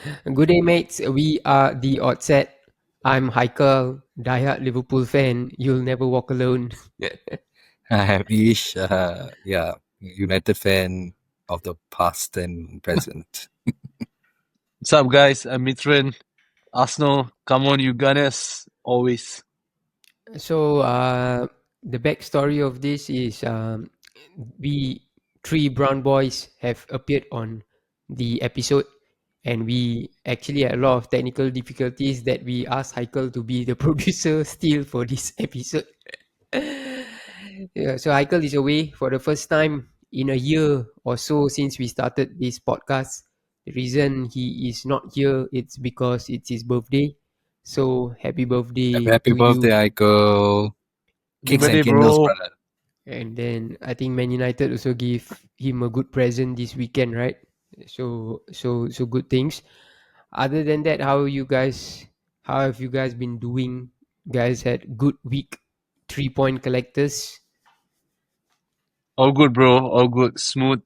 Good day, mates. We are the Odd Set. I'm Heikel, diehard Liverpool fan. You'll never walk alone. I'm Ish, United fan of the past and present. What's up, guys? I'm Mitran. Arsenal, come on, you Gunners. Always. So, the backstory of this is we three brown boys have appeared on the episode, and we actually had a lot of technical difficulties that we asked Heikel to be the producer still for this episode. Yeah, so Heikel is away for the first time in a year or so since we started this podcast. The reason he is not here, it's because it's his birthday. So happy birthday Happy to you. birthday, Aiko. Kicks and Birthday, candles, bro. brother. And then I think Man United also give him a good present this weekend, right? So good things. Other than that, how have you guys been doing? Guys had good week, 3 point collectors. All good, bro. All good. Smooth.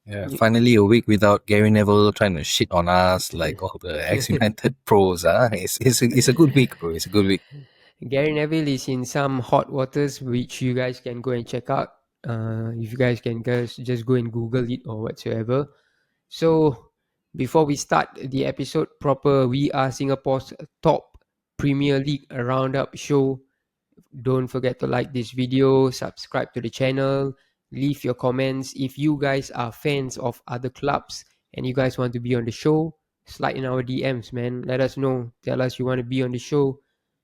Yeah, finally a week without Gary Neville trying to shit on us like all the ex-United pros. It's a good week, bro. It's a good week. Gary Neville is in some hot waters, which you guys can go and check out. If you guys can just go and Google it or whatsoever. So, before we start the episode proper, we are Singapore's top Premier League roundup show. Don't forget to like this video, subscribe to the channel, leave your comments. If you guys are fans of other clubs and you guys want to be on the show, slide in our DMs, man. Let us know. Tell us you want to be on the show.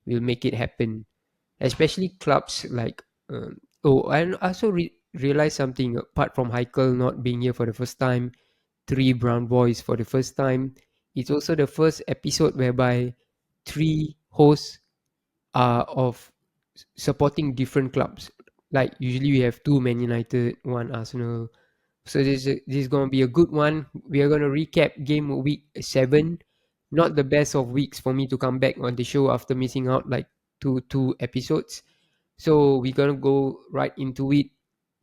We'll make it happen. Especially clubs like. I also realized something apart from Heikel not being here for the first time, three brown boys for the first time. It's also the first episode whereby three hosts are of supporting different clubs. Like usually we have two Man United, one Arsenal. So this is gonna be a good one. We are gonna recap game week 7. Not the best of weeks for me to come back on the show after missing out like two episodes. So we're gonna go right into it.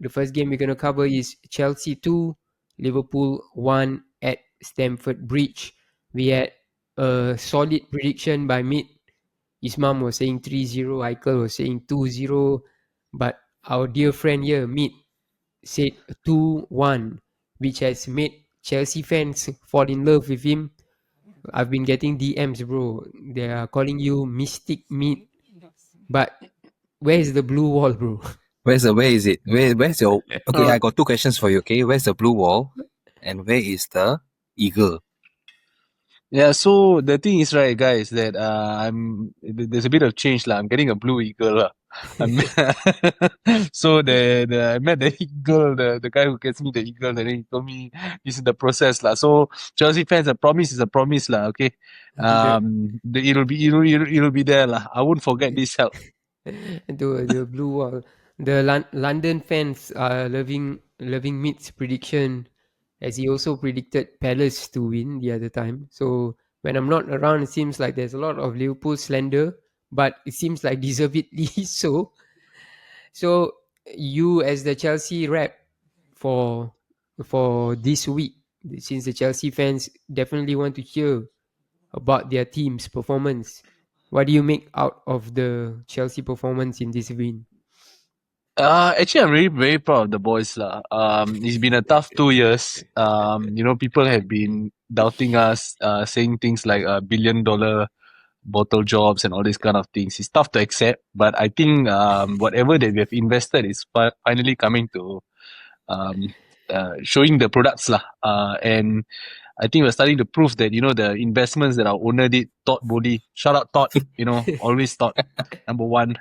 The first game we're gonna cover is Chelsea 2, Liverpool 1 at Stamford Bridge. We had a solid prediction by mid. Ismam was saying 3-0, Eichel was saying 2-0, but our dear friend here, Mid, said 2-1, which has made Chelsea fans fall in love with him. I've been getting DMs, bro. They are calling you Mystic Mid, but where is the blue wall, bro? Where is it? Where's your okay, Uh, I got two questions for you, okay? Where's the blue wall? And where is the eagle? yeah, so the thing is, right, guys, that there's a bit of change. I'm getting a blue eagle. I'm, so I met the eagle, the guy who gets me the eagle, and then he told me this is the process. So Chelsea fans, a promise is a promise. Okay. the, It'll be there. I won't forget this help. the blue wall. The London fans are loving Mid's prediction, as he also predicted Palace to win the other time. So when I'm not around, it seems like there's a lot of Liverpool slander, but it seems like deservedly so. So you, as the Chelsea rep for this week, since the Chelsea fans definitely want to hear about their team's performance, what do you make out of the Chelsea performance in this win? Actually, I'm really very proud of the boys, lah. It's been a tough 2 years. People have been doubting us, saying things like $1 billion bottle jobs and all these kind of things. It's tough to accept, but I think whatever that we have invested is finally coming to um, showing the products, lah. And I think we're starting to prove that the investments that our owner did, Todd Body, shout out Todd, always Todd, number one.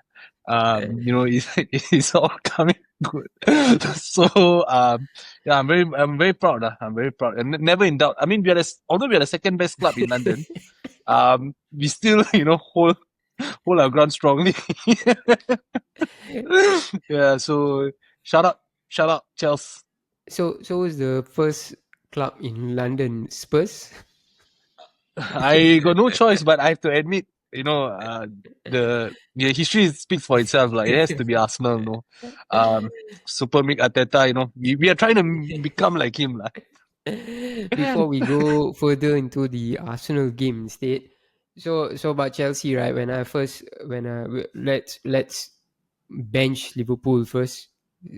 It's all coming good. So yeah, I'm very proud. I'm very proud, and never in doubt. I mean, although we are the second best club in London, we still hold our ground strongly. Yeah. So shout out, Chelsea. So is the first club in London Spurs? I got no choice, but I have to admit, the history speaks for itself. Like, it has to be Arsenal, Super Mick Arteta. We are trying to become like him, Before we go further into the Arsenal game instead, so about Chelsea, right? Let's bench Liverpool first.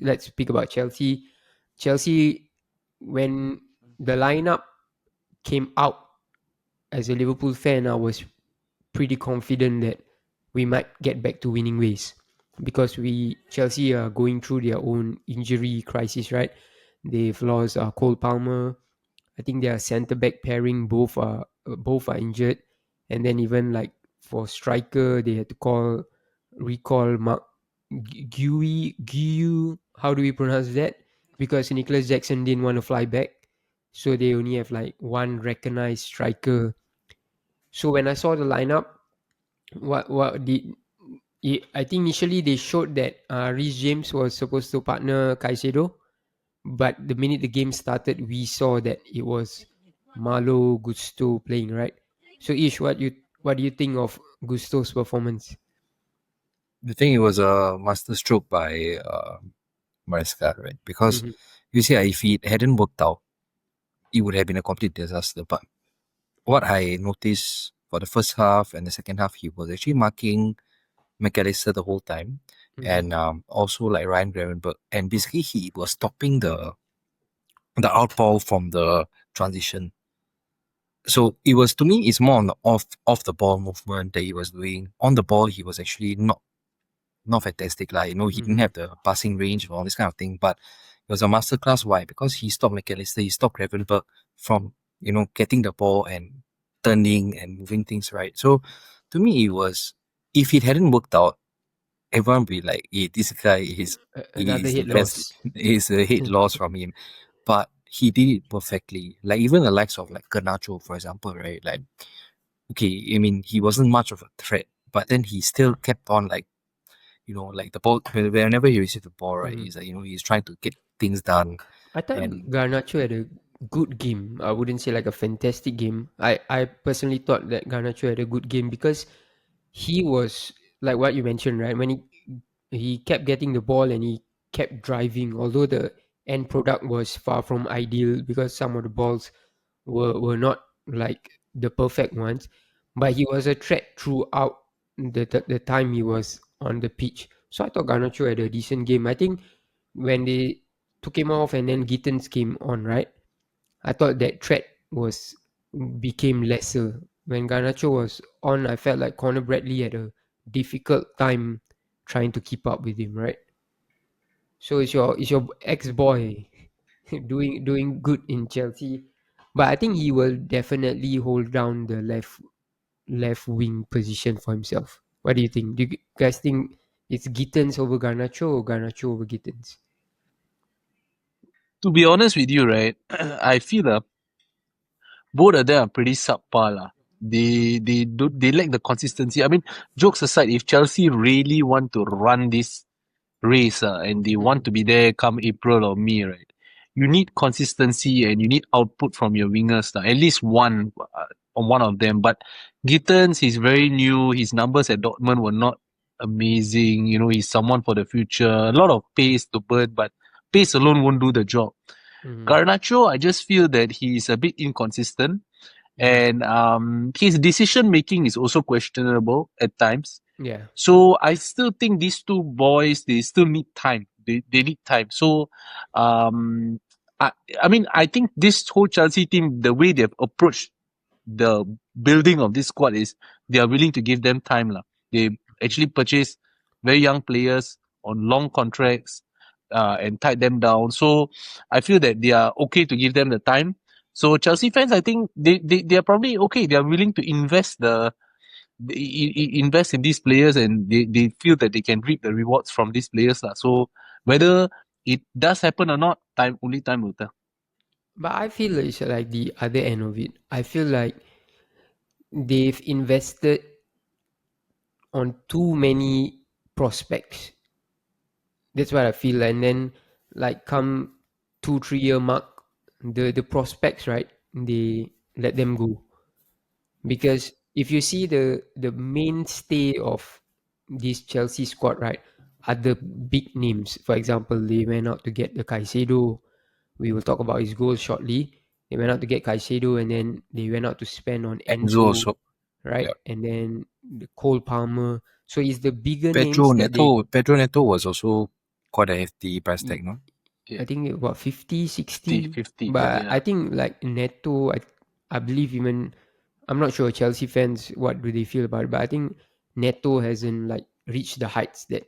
Let's speak about Chelsea. Chelsea, when the lineup came out, as a Liverpool fan, I was pretty confident that we might get back to winning ways because we Chelsea are going through their own injury crisis, right? They've lost Cole Palmer. I think their centre back pairing both are injured, and then even like for striker they had to recall Mark Guy. How do we pronounce that? Because Nicholas Jackson didn't want to fly back, so they only have like one recognized striker. So when I saw the lineup, what did I think initially they showed that Reece James was supposed to partner Caicedo, but the minute the game started, we saw that it was Malo Gusto playing, right? So Ish, what do you think of Gusto's performance? The thing, it was a master stroke by Maresca, right? Because Mm-hmm. you see, if it hadn't worked out, it would have been a complete disaster. But what I noticed for the first half and the second half, he was actually marking McAllister the whole time, Mm-hmm. and also like Ryan Gravenberch, and basically he was stopping the outball from the transition. So it was, to me, it's more on the off the ball movement that he was doing. On the ball, he was actually not fantastic. Like, he didn't Mm-hmm. have the passing range or all this kind of thing, but it was a masterclass. Why? Because he stopped McAllister, he stopped Gravenberch from, getting the ball and turning and moving things right. So to me, it was, if it hadn't worked out, everyone would be like, hey, this guy Another is the hit best, loss. is a hit loss from him. But he did it perfectly. Like, even the likes of like Garnacho, for example, right? Like, okay, I mean, he wasn't much of a threat, but then he still kept on, like, like the ball, whenever he received the ball, right, Mm-hmm. he's like, he's trying to get things done. I thought And Garnacho had a good game. I wouldn't say like a fantastic game. I personally thought that Garnacho had a good game because he was like what you mentioned, right? When he kept getting the ball and he kept driving, although the end product was far from ideal because some of the balls were not like the perfect ones, but he was a threat throughout the time he was on the pitch. So I thought Garnacho had a decent game. I think when they took him off and then Gittins came on, right? I thought that threat was became lesser. When Garnacho was on, I felt like Conor Bradley had a difficult time trying to keep up with him, right? So it's your ex boy doing good in Chelsea, but I think he will definitely hold down the left wing position for himself. What do you think? Do you guys think it's Gittins over Garnacho or Garnacho over Gittins? To be honest with you, right, I feel both of them are pretty subpar lah. They lack the consistency. I mean, jokes aside, if Chelsea really want to run this race and they want Mm-hmm. to be there come April or May, right? You need consistency and you need output from your wingers, at least one on one of them. But Gittens, he's very new. His numbers at Dortmund were not amazing. He's someone for the future. A lot of pace to burn, but pace alone won't do the job. Mm-hmm. Garnacho, I just feel that he's a bit inconsistent Mm-hmm. and his decision making is also questionable at times. Yeah. So I still think these two boys they still need time. They need time. So um I I mean I think this whole Chelsea team, the way they've approached the building of this squad is they are willing to give them time lah. They actually purchase very young players on long contracts and tied them down. So I feel that they are okay to give them the time. So Chelsea fans, I think they are probably okay. They are willing to invest in these players and they feel that they can reap the rewards from these players lah. So whether it does happen or not, time will tell. But I feel it's like the other end of it. I feel like they've invested on too many prospects. That's what I feel. And then, like, come 2 3 year mark, the prospects, right? They let them go because if you see the mainstay of this Chelsea squad, right, are the big names. For example, they went out to get the Caicedo. We will talk about his goals shortly. They went out to get Caicedo, and then they went out to spend on Enzo Enzo, also. right? Yeah. And then the Cole Palmer. So it's the bigger names that Pedro Neto was also quite a hefty price they tag, no? Yeah. I think about 50, 60. 50, But yeah. I think like Neto, I believe even, I'm not sure Chelsea fans, what do they feel about it, but I think Neto hasn't like reached the heights that,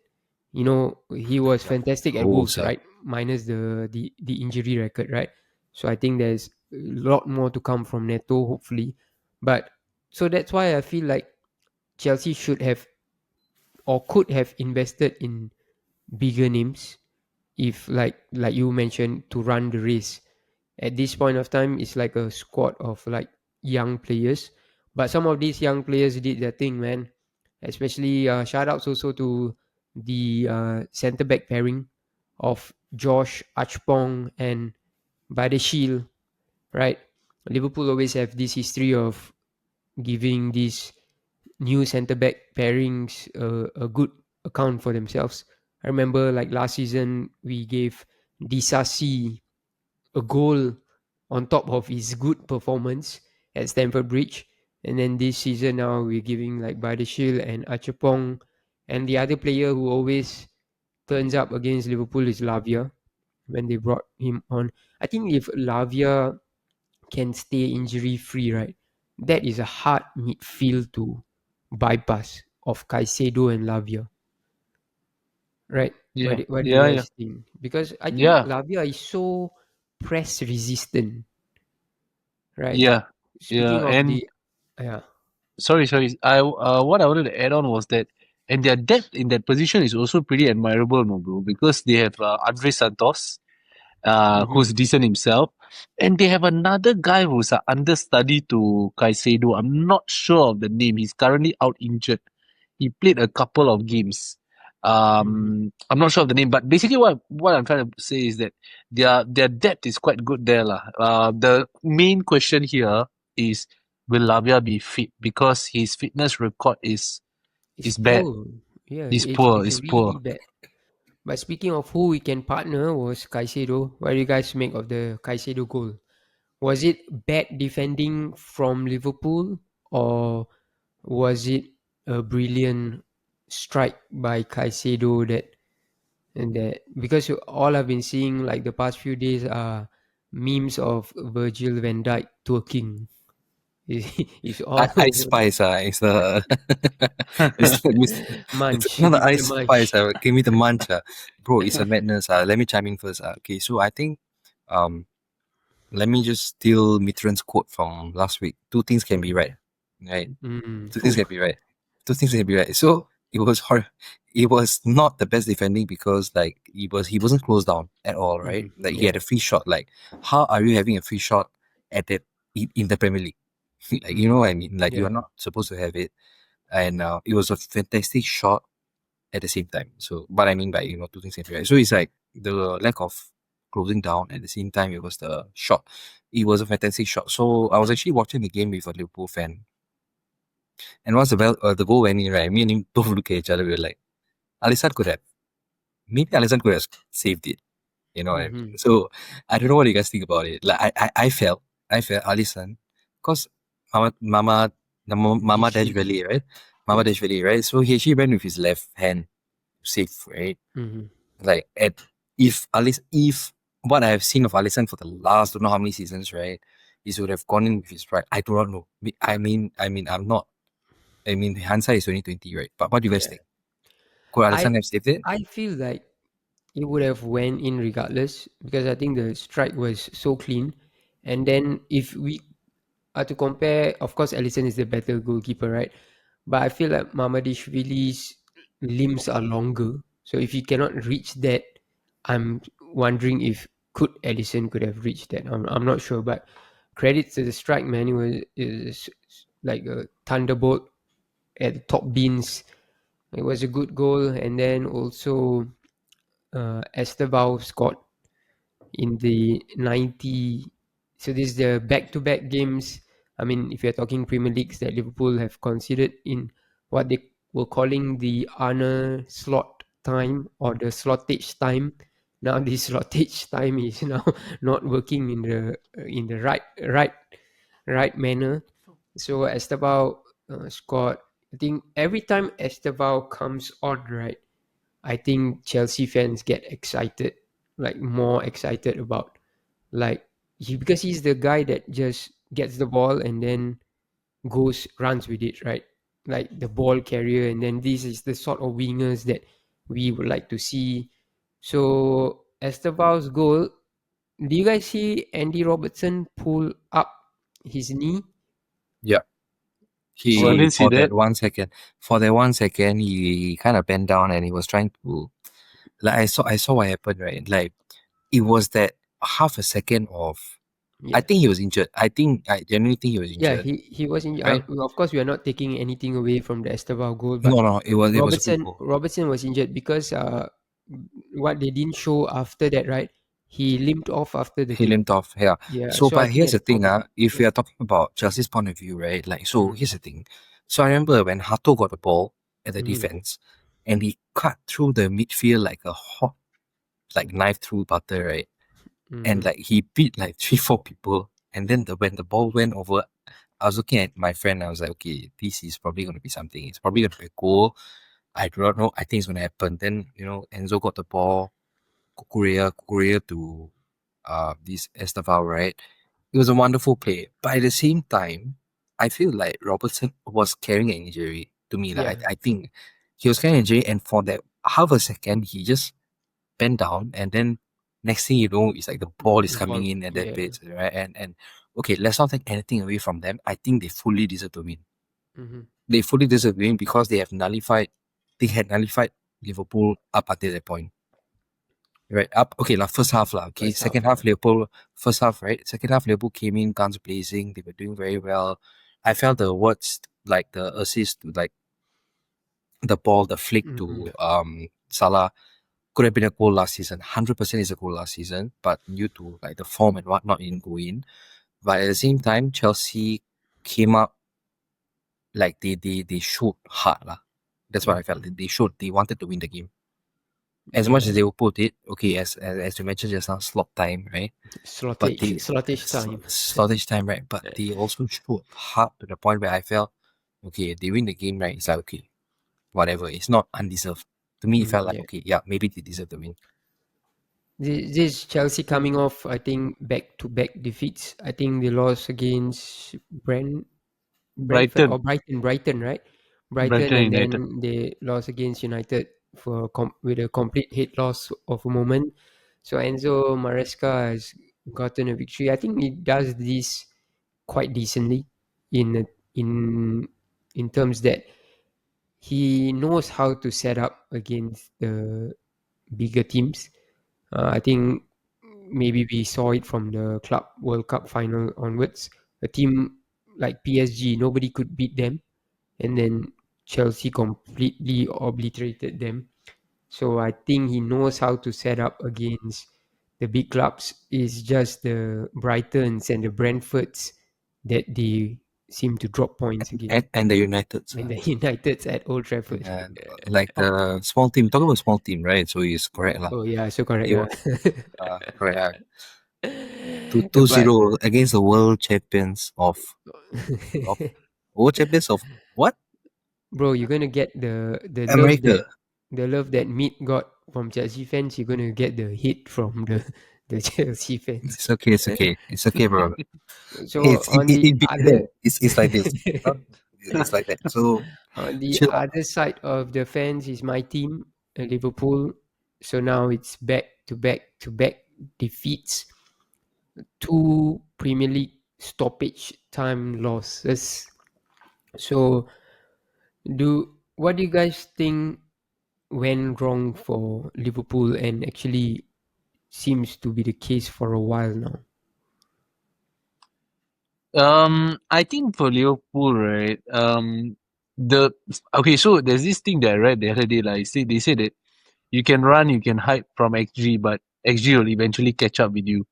he was Yeah. fantastic at Oh, Wolves, sir. right? Minus the injury record, right? So I think there's a lot more to come from Neto, hopefully. But so that's why I feel like Chelsea should have or could have invested in bigger names, if like you mentioned, to run the race. At this point of time, it's like a squad of like young players, but some of these young players did their thing, man. Especially shout outs also to the centre back pairing of Josh Achpong and Badeshil, right? Liverpool always have this history of giving these new centre back pairings a good account for themselves. I remember like last season we gave Disasi a goal on top of his good performance at Stamford Bridge. And then this season now we're giving like Badeshil and Achapong. And the other player who always turns up against Liverpool is Lavia when they brought him on. I think if Lavia can stay injury free, right, that is a hard midfield to bypass of Caicedo and Lavia, right? Yeah. What do you Yeah. Yeah. guys think? Because I think Yeah. Lavia is so press resistant, right? Yeah. Yeah. Speaking of And the, yeah, sorry. What I wanted to add on was that, and their depth in that position is also pretty admirable, no, bro, because they have Andre Santos, who's mm-hmm. decent himself. And they have another guy who's an understudy to Caicedo. I'm not sure of the name. He's currently out injured. He played a couple of games. Mm-hmm. I'm not sure of the name, but basically what I'm trying to say is that their depth is quite good there, lah. The main question here is, will Lavia be fit? Because his fitness record It's is bad. poor. Yeah, It's poor. it's It's poor. really bad. But speaking of who we can partner was Caicedo. What do you guys make of the Caicedo goal? Was it bad defending from Liverpool, or was it a brilliant strike by Caicedo that because all I've been seeing like the past few days are memes of Virgil van Dijk twerking. It's all Ice over. Spice, it's the it's Munch, not the give me the Ice Spice, munch. give me the munch, bro. It's a madness. Let me chime in first. Okay, so I think, um, let me just steal Mitran's quote from last week. Two things can be right, right? Two things Who? can be right. Two things can be right. So it was not the best defending because like he wasn't closed down at all, right? Like he Yeah. had a free shot. Like how are you having a free shot at that in the Premier League? Like you know what I mean? Like you Yeah. are not supposed to have it. And it was a fantastic shot at the same time. So what I mean by two things can be right. So it's like the lack of closing down at the same time it was the shot. It was a fantastic shot. So I was actually watching the game with a Liverpool fan. And once the goal went in, right, me and him both look at each other. We were like, Alisson could have saved it. You know what I mean? Mm-hmm. So I don't know what you guys think about it. Like I felt Alisson, cause Mama Dash Dishvili. Valley, right? Mama Yeah. Dash Valley, right? So he actually ran with his left hand to save, right? Mm-hmm. Like if what I have seen of Alisson for the last don't know how many seasons, right? He would have gone in with his right. I do not know. I'm not. I mean, hindsight is 2020, right? But what do you guys Yeah. think? Could I Alisson have saved it? I feel like it would have went in regardless, because I think the strike was so clean. And then if we are to compare, of course, Alisson is the better goalkeeper, right? But I feel like Mamadishvili's limbs are longer. So if he cannot reach that, I'm wondering if could Alisson could have reached that. I'm not sure, but credits to the strike, man. It was is like a thunderbolt at the top bins. It was a good goal, and then also Estevao scored in the 90. So this is the back-to-back games. I mean, if you're talking Premier Leagues that Liverpool have considered in what they were calling the Arne slot time or the slottage time. now this Slottage time is now not working in the right manner. So Esteban scored. I think every time Esteban comes on, right, I think Chelsea fans get excited, like more excited about like because he's the guy that just gets the ball and then runs with it, right? Like the ball carrier, and then this is the sort of wingers that we would like to see. So Esteban's goal, do you guys see Andy Robertson pull up his knee? Yeah. Oh, I He didn't see that. for that 1 second, he kind of bent down and he was trying to, like, I saw what happened, right? Like, it was that half a second of, I Yeah. think he was injured. I genuinely think he was Yeah, injured, he was in. right? Of course, we are not taking anything away from the Esteban goal, but No, it was a good goal. Robertson was injured because what they didn't show after that, right? He limped off after the He kick. limped off, yeah. Yeah, So, so I but think here's at the the thing, point, if we yeah. are talking about Chelsea's point of view, right? Like, so Mm, here's the thing. So I remember when Hato got the ball at the mm, defense, and he cut through the midfield like a hot, like knife through butter, right? And mm, like he beat like 3, 4 people. And then when the ball went over, I was looking at my friend. I was like, okay, this is probably going to be something. It's probably going to be a goal. I do not know. I think it's going to happen. Then Enzo got the ball. Kukurea to this Estevao, right? It was a wonderful play. But at the same time, I feel like Robertson was carrying an injury to me. Like yeah, I think he was carrying an injury, and for that half a second, he just bent down, and then next thing you know, it's like the ball is the coming ball, in at that yeah, bit, right? And okay, let's not take anything away from them. I think they fully deserve to win. mm-hmm. They fully deserve to win because they had nullified Liverpool up until that point. Right, up okay, like first half, okay. First Second half, half yeah. Liverpool, first half, right? Second half Liverpool came in, guns blazing, they were doing very well. I felt the words, like the assist to, like, the ball, the flick Mm-hmm. to Salah could have been a goal last season. 100% is a goal last season, but due to like the form and whatnot, it didn't go in. But at the same time, Chelsea came up, like they showed hard lah. That's what I felt. Mm-hmm. They showed they wanted to win the game. As much as Yeah, they will put it, okay, as you mentioned just now, slot time, right? But Slottage time. slottage time, right? But they also showed hard to the point where I felt, okay, they win the game, right? It's like, okay, whatever. It's not undeserved. To me, it felt like, Yeah. okay, yeah, maybe they deserve the win. This Chelsea coming off, I think, back-to-back defeats. I think they lost against Brentford or Brighton. Brighton, right? Brighton, Brighton and United. then they lost against United with a complete head loss of a moment. So Enzo Maresca has gotten a victory. I think he does this quite decently in in in terms that he knows how to set up against the bigger teams. I think maybe we saw it from the Club World Cup final onwards. A team like PSG, nobody could beat them, and then Chelsea completely obliterated them. So I think he knows how to set up against the big clubs. It's just the Brightons and the Brentfords that they seem to drop points again. And the Uniteds. And the Uniteds at Old Trafford. And like the small team, talking about small team, right? So it's correct. Oh yeah, so correct. It was correct. Two But zero against the world champions of world champions of what? bro, you're gonna get America. the love that Meat got from Chelsea fans. You're gonna get the hate from the Chelsea fans. It's okay, bro. So on the It be other there. It's like this. It's like that. So on the chill out. other side of the fans is my team, Liverpool. So now it's back to back to back defeats, two Premier League stoppage time losses. So what do you guys think went wrong for Liverpool and actually seems to be the case for a while now? I think for Liverpool, right? The okay, so there's this thing that I read the other day. Like, they say that you can run, you can hide from XG, but XG will eventually catch up with you.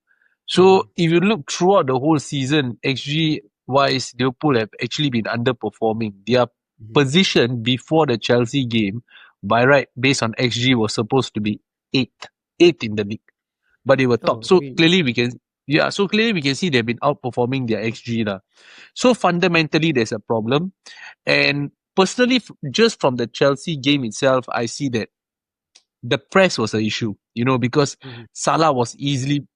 So if you look throughout the whole season, XG wise, Liverpool have actually been underperforming. Their Mhm. position before the Chelsea game, by right, based on XG, was supposed to be eighth. 8th in the league, but they were top. Oh, So really? clearly we can, see they've been outperforming their XG lah. So fundamentally, there's a problem. And personally, just from the Chelsea game itself, I see that the press was an issue, because Mhm. Salah was easily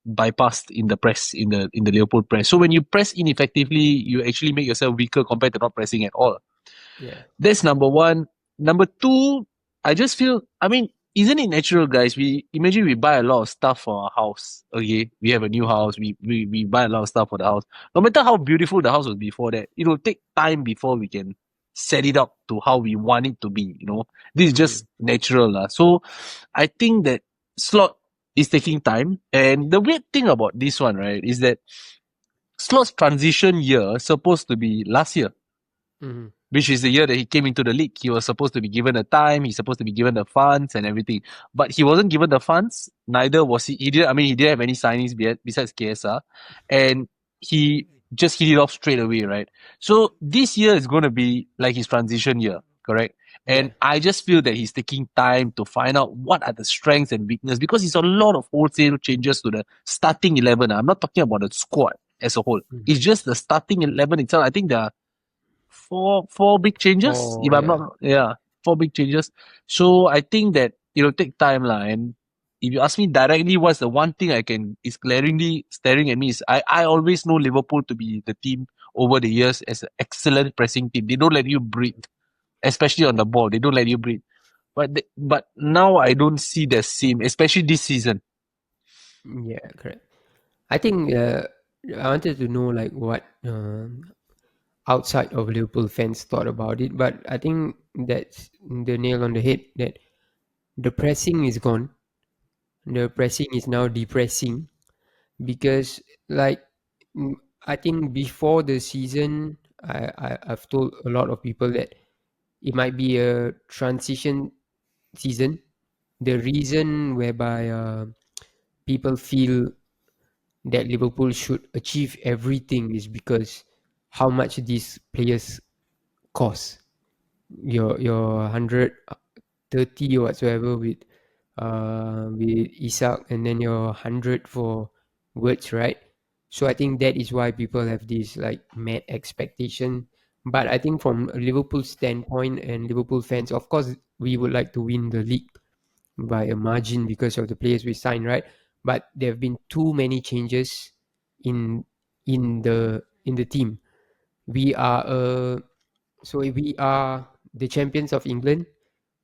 bypassed in the press, in the Liverpool press. So when you press ineffectively, you actually make yourself weaker compared to not pressing at all. Yeah. That's number one. Number two, I just feel, isn't it natural, guys? We imagine we buy a lot of stuff for our house. Okay, we have a new house. We buy a lot of stuff for the house. No matter how beautiful the house was before that, it will take time before we can set it up to how we want it to be. This is Mhm. just natural, lah. So I think that Slot is taking time. And the weird thing about this one, right, is that Slot's transition year supposed to be last year, Mhm. which is the year that he came into the league. He was supposed to be given the time. He's supposed to be given the funds and everything, but he wasn't given the funds. Neither was he. He didn't. He didn't have any signings besides KSR, and he just hit it off straight away, right? So this year is going to be like his transition year, correct? Yeah. And I just feel that he's taking time to find out what are the strengths and weaknesses, because it's a lot of wholesale changes to the starting 11. I'm not talking about the squad as a whole. Mhm. It's just the starting 11 itself. I think there are four big changes. If Oh, I'm yeah. not, yeah, four big changes. So I think that it'll take time, lah. And if you ask me directly, what's the one thing is glaringly staring at me is I always know Liverpool to be the team over the years as an excellent pressing team. They don't let you breathe, especially on the ball. They don't let you breathe. But now I don't see the same, especially this season. Yeah, correct. I think I wanted to know like what outside of Liverpool fans thought about it, but I think that's the nail on the head that the pressing is gone. The pressing is now depressing because like mm, I think before the season, I've told a lot of people that it might be a transition season. The reason whereby people feel that Liverpool should achieve everything is because how much these players cost. Your 130 or whatsoever with Isak, and then your 100 for Words, right? So I think that is why people have this like mad expectation. But I think from a Liverpool standpoint and Liverpool fans, of course, we would like to win the league by a margin because of the players we signed, right? But there have been too many changes in in the team. We are we are the champions of England,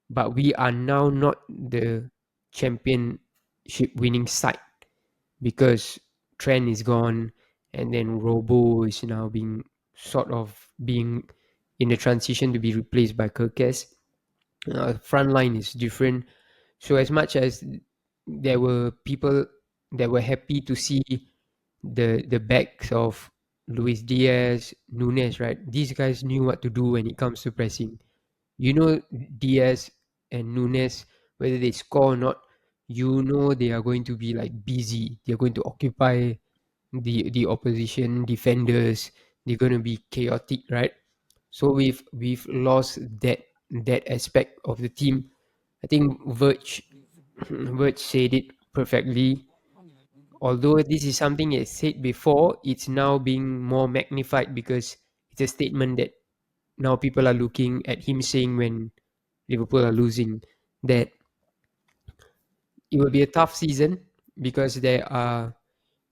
but we are now not the championship winning side because Trent is gone, and then Robo is now being in the transition to be replaced by Kirkes. Front line is different. So as much as there were people that were happy to see the backs of Luis Diaz, Nunes, right? These guys knew what to do when it comes to pressing. Diaz and Nunes, whether they score or not, they are going to be like busy. They're going to occupy the opposition defenders. They're going to be chaotic, right? So we've lost that aspect of the team. I think Verge said it perfectly. Although this is something he said before, it's now being more magnified because it's a statement that now people are looking at him saying when Liverpool are losing that it will be a tough season because there are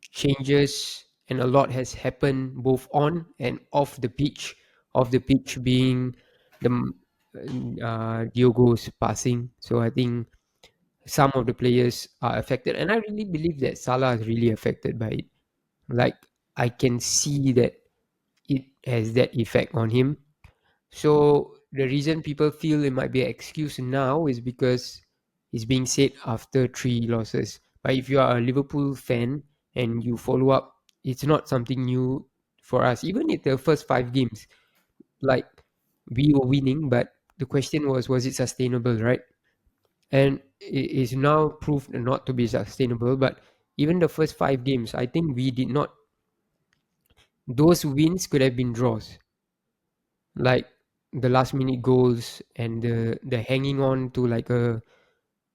changes and a lot has happened both on and off the pitch. Off the pitch being the Diogo's passing. So I think some of the players are affected, and I really believe that Salah is really affected by it. Like I can see that it has that effect on him. So the reason people feel it might be an excuse now is because it's being said after 3 losses. But if you are a Liverpool fan and you follow up, it's not something new for us. Even in the first 5 games, like we were winning, but the question was it sustainable, right? And it is now proved not to be sustainable. But even the first 5 games, I think we did not. Those wins could have been draws, like the last minute goals and the hanging on to like a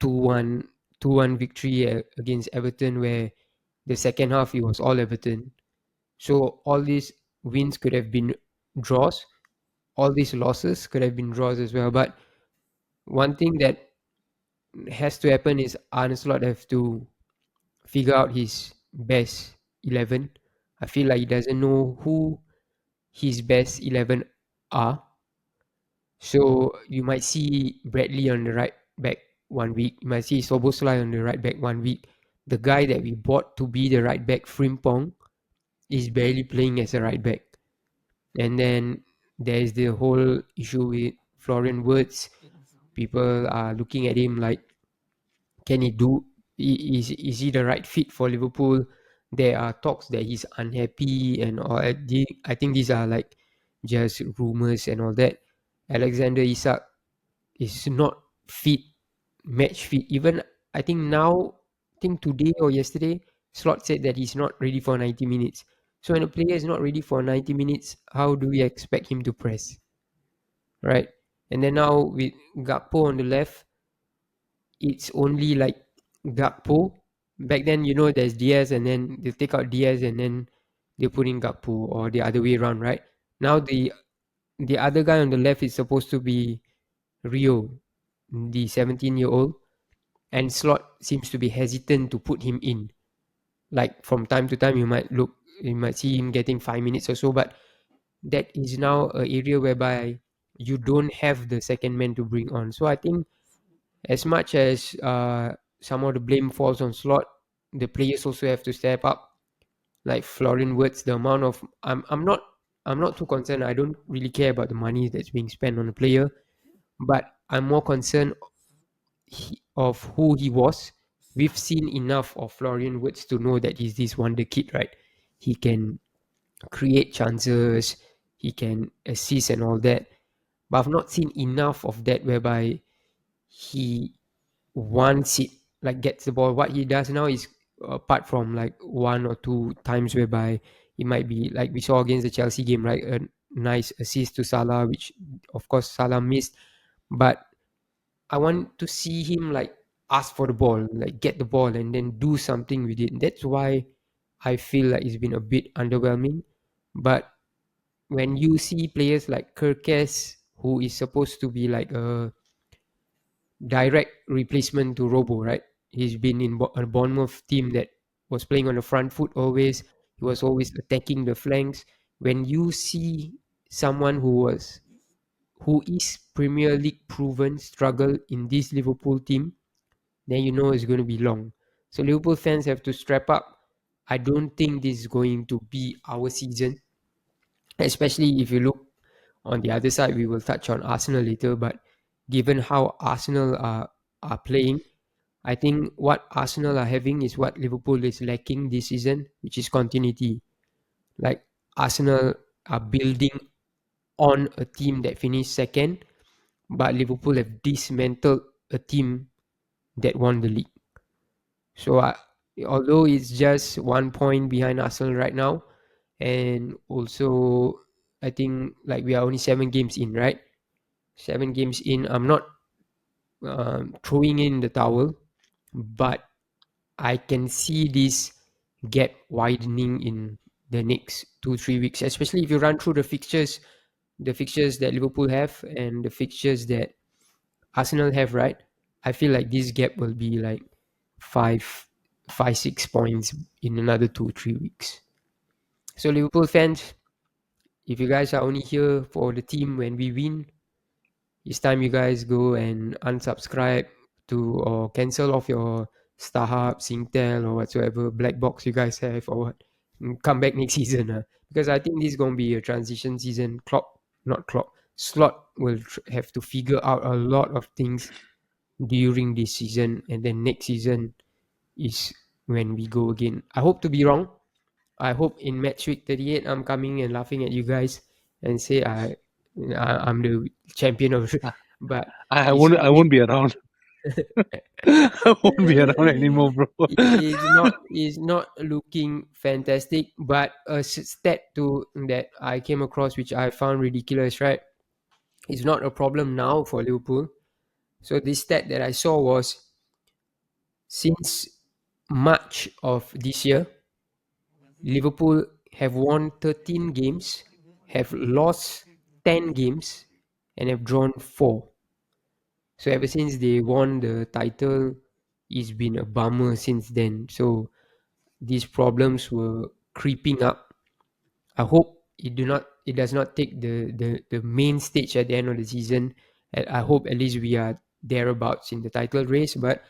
2-1 2-1 victory against Everton, where the second half it was all Everton. So all these wins could have been draws. All these losses could have been draws as well. But one thing that has to happen is Arne Slot have to figure out his best 11. I feel like he doesn't know who his best 11 are. So you might see Bradley on the right back 1 week. You might see Soboslai on the right back 1 week. The guy that we bought to be the right back, Frimpong, is barely playing as a right back. And then there's the whole issue with Florian Wirtz. People are looking at him like, can he do? Is he the right fit for Liverpool? There are talks that he's unhappy and all. I think these are like just rumors and all that. Alexander Isak is not fit, match fit. Even I think now, I think today or yesterday, Slot said that he's not ready for 90 minutes. So when a player is not ready for 90 minutes, how do we expect him to press? Right? And then now with Gakpo on the left, it's only like Gakpo. Back then, there's Diaz, and then they take out Diaz, and then they put in Gakpo, or the other way around, right? Now the other guy on the left is supposed to be Rio, the 17-year-old, and Slot seems to be hesitant to put him in. Like from time to time, you might see him getting 5 minutes or so, but that is now an area whereby you don't have the second man to bring on. So I think as much as some of the blame falls on Slot, the players also have to step up. Like Florian Wirtz, the amount of I'm not too concerned. I don't really care about the money that's being spent on a player, but I'm more concerned of who he was. We've seen enough of Florian Wirtz to know that he's this wonder kid, right? He can create chances, he can assist and all that. But I've not seen enough of that whereby he wants it, like gets the ball. What he does now is, apart from like one or two times whereby it might be like we saw against the Chelsea game, right? A nice assist to Salah, which of course Salah missed. But I want to see him like ask for the ball, like get the ball and then do something with it. That's why I feel like it's been a bit underwhelming. But when you see players like Kirkes, who is supposed to be like a direct replacement to Robo, right? He's been in a Bournemouth team that was playing on the front foot always. He was always attacking the flanks. When you see someone who is Premier League proven struggle in this Liverpool team, then you know it's going to be long. So Liverpool fans have to strap up. I don't think this is going to be our season, especially if you look on the other side. We will touch on Arsenal later, but given how Arsenal are playing, I think what Arsenal are having is what Liverpool is lacking this season, which is continuity. Like Arsenal are building on a team that finished second, but Liverpool have dismantled a team that won the league. So although it's just 1 point behind Arsenal right now, and also I think like we are only 7 games in, right? 7 games in. I'm not throwing in the towel, but I can see this gap widening in the next 2-3 weeks, especially if you run through the fixtures that Liverpool have and the fixtures that Arsenal have, right? I feel like this gap will be like 6 points in another 2-3 weeks. So Liverpool fans, if you guys are only here for the team when we win, it's time you guys go and unsubscribe to or cancel off your StarHub, Singtel or whatsoever black box you guys have, or what. And come back next season. Because I think this is going to be a transition season. Slot will have to figure out a lot of things during this season, and then next season is when we go again. I hope to be wrong. I hope in match week 38 I'm coming and laughing at you guys and say I'm the champion of but I it's won't. I looking won't be around. I won't be around anymore, bro. it's not looking fantastic. But a stat that I came across, which I found ridiculous, right? It's not a problem now for Liverpool. So this stat that I saw was Since March of this year, Liverpool have won 13 games, have lost 10 games, and have drawn 4. So ever since they won the title, it's been a bummer since then. So these problems were creeping up. I hope it does not take the main stage at the end of the season. And I hope at least we are thereabouts in the title race, but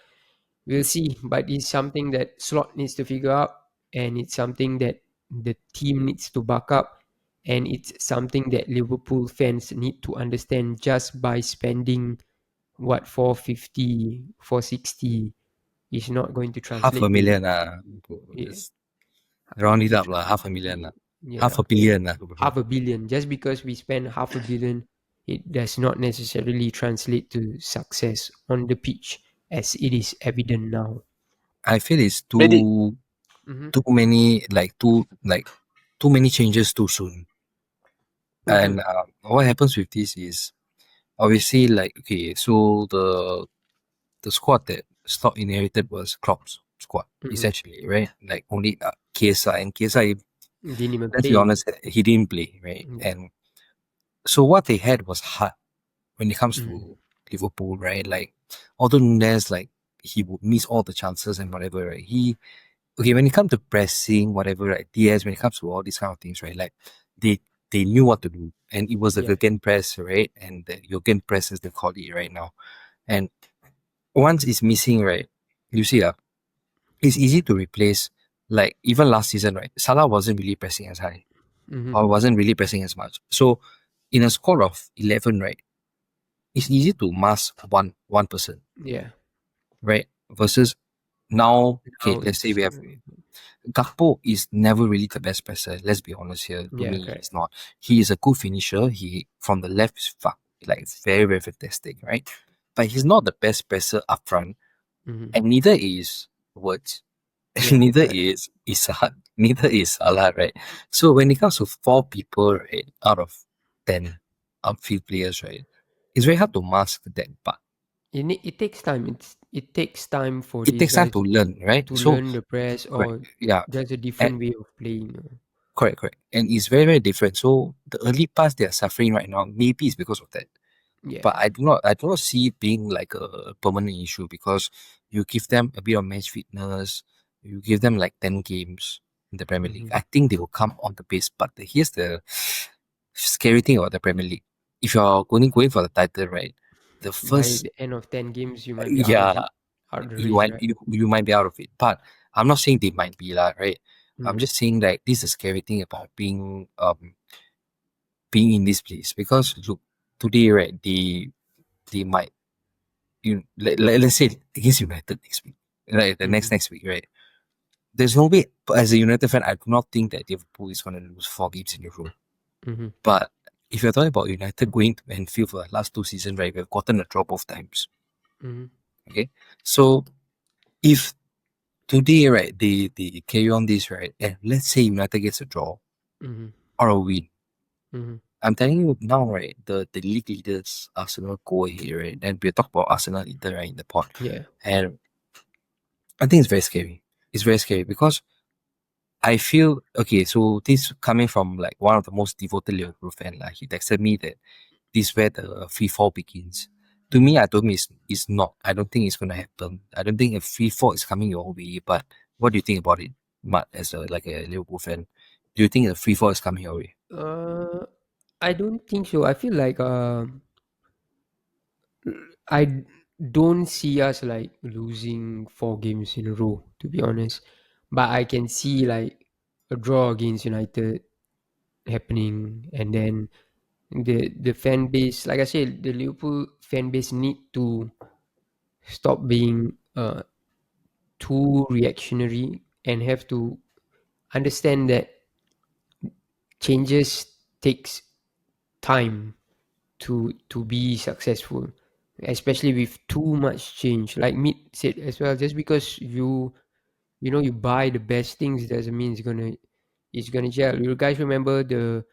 we'll see. But it's something that Slot needs to figure out, and it's something that the team needs to back up, and it's something that Liverpool fans need to understand. Just by spending what 450, 460 is not going to Half a translate to million yeah, just round it to up tr- half a million half yeah, a billion half a billion. Just because we spend half a billion, it does not necessarily translate to success on the pitch, as it is evident now. I feel it's Medic. Mm-hmm. too many too many changes too soon. Mm-hmm. And what happens with this is obviously like okay, so the squad that Stock inherited was Klopp's squad Mm-hmm. essentially, right? Like only KSI, and KSI, Didn't even let's be play. honest, he didn't play, right? Yeah. And so what they had was hard when it comes Mm-hmm. to Liverpool, right? Like although Nunes, like he would miss all the chances and whatever, right? He okay when it comes to pressing, whatever, right? Diaz, when it comes to all these kind of things, right? Like they they knew what to do, and it was the Yeah. Jurgen press, right? And the Jurgen press as they call it right now. And once it's missing, right? You see, it's easy to replace. Like even last season, right? Salah wasn't really pressing as high Mm-hmm. or wasn't really pressing as much. So in a score of 11, right? It's easy to mask one person, Yeah. right? Versus now, okay, Now let's say it's we have Gakpo is never really the best presser. Let's be honest here. To yeah, me, correct. he's not. He is a good finisher. He from the left is like very very fantastic, right? But he's not the best presser up front, Mm-hmm. and neither is Words. Yeah, Neither correct. is Isaac. Neither is Salah, right? So when it comes to 4 people, right, out of 10 outfield players, right, it's very hard to mask that part. It takes time. It takes time for It these takes time guys to learn, right? to So learn the press correct, or yeah, just a and different way of playing. correct, and it's very very different. So the early pass they are suffering right now, maybe it's because of that. Yeah. But I do not see it being like a permanent issue because you give them a bit of match fitness, you give them like 10 games in the Premier League. Mm-hmm. I think they will come on the base. But here's the scary thing about the Premier League. If you're going for the title, right? The By first the end of 10 games, you might be out of yeah, it, out of the race, right? you might be out of it. But I'm not saying they might be lah, right? I'm Mm. just saying that this is a scary thing about being in this place because look today, right? They might let's say against United next week, right? The Mm-hmm. next week, right? There's no way. But as a United fan, I do not think that Liverpool is going to lose 4 games in a row. Mm-hmm. But if you're talking about United going to Anfield for the last 2 seasons, right, we've gotten a draw both times. Mm-hmm. Okay, so if today, right, they carry on this, right, and let's say United gets a draw Mm-hmm. or a win, Mm-hmm. I'm telling you now, right, the league leaders, Arsenal go ahead, right, and we'll talk about Arsenal later, right, in the pod, Yeah. and I think it's very scary. It's very scary because I feel okay. So this coming from like one of the most devoted Liverpool fan, like he texted me that this is where the free fall begins. To me, I told me it's not. I don't think it's gonna happen. I don't think a free fall is coming your way. But what do you think about it, Matt, as a Liverpool fan? Do you think a free fall is coming your way? Uh, I don't think so. I feel like I don't see us like losing 4 games in a row, to be honest. But I can see like a draw against United happening, and then the fan base, like I said, the Liverpool fan base need to stop being too reactionary and have to understand that changes takes time to be successful, especially with too much change. Like Meat said as well, just because you buy the best things doesn't mean it's gonna gel. You guys remember the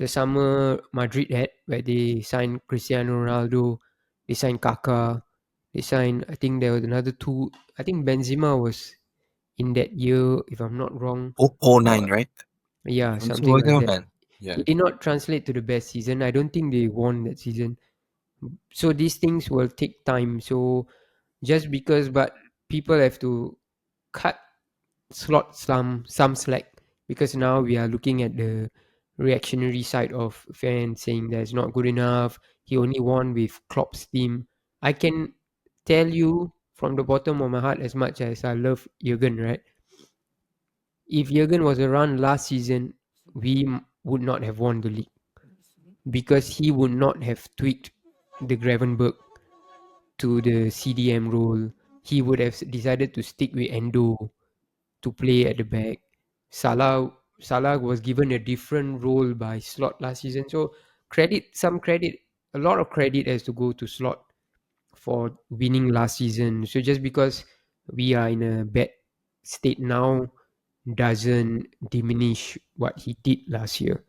summer Madrid had where they signed Cristiano Ronaldo, they signed Kaká, They signed, I think there was another two. I think Benzema was in that year, if I'm not wrong. Oh, Uh, 09, right? yeah, I'm something sure like that. man. Yeah. It did not translate to the best season. I don't think they won that season. So these things will take time. So just because, but people have to cut slot some slack, because now we are looking at the reactionary side of fans saying that it's not good enough. He only won with Klopp's team. I can tell you from the bottom of my heart, as much as I love Jurgen, right? If Jurgen was around last season, we would not have won the league, because he would not have tweaked the Gravenberg to the CDM role. He would have decided to stick with Endo to play at the back. Salah was given a different role by Slot last season. So a lot of credit has to go to Slot for winning last season. So just because we are in a bad state now doesn't diminish what he did last year.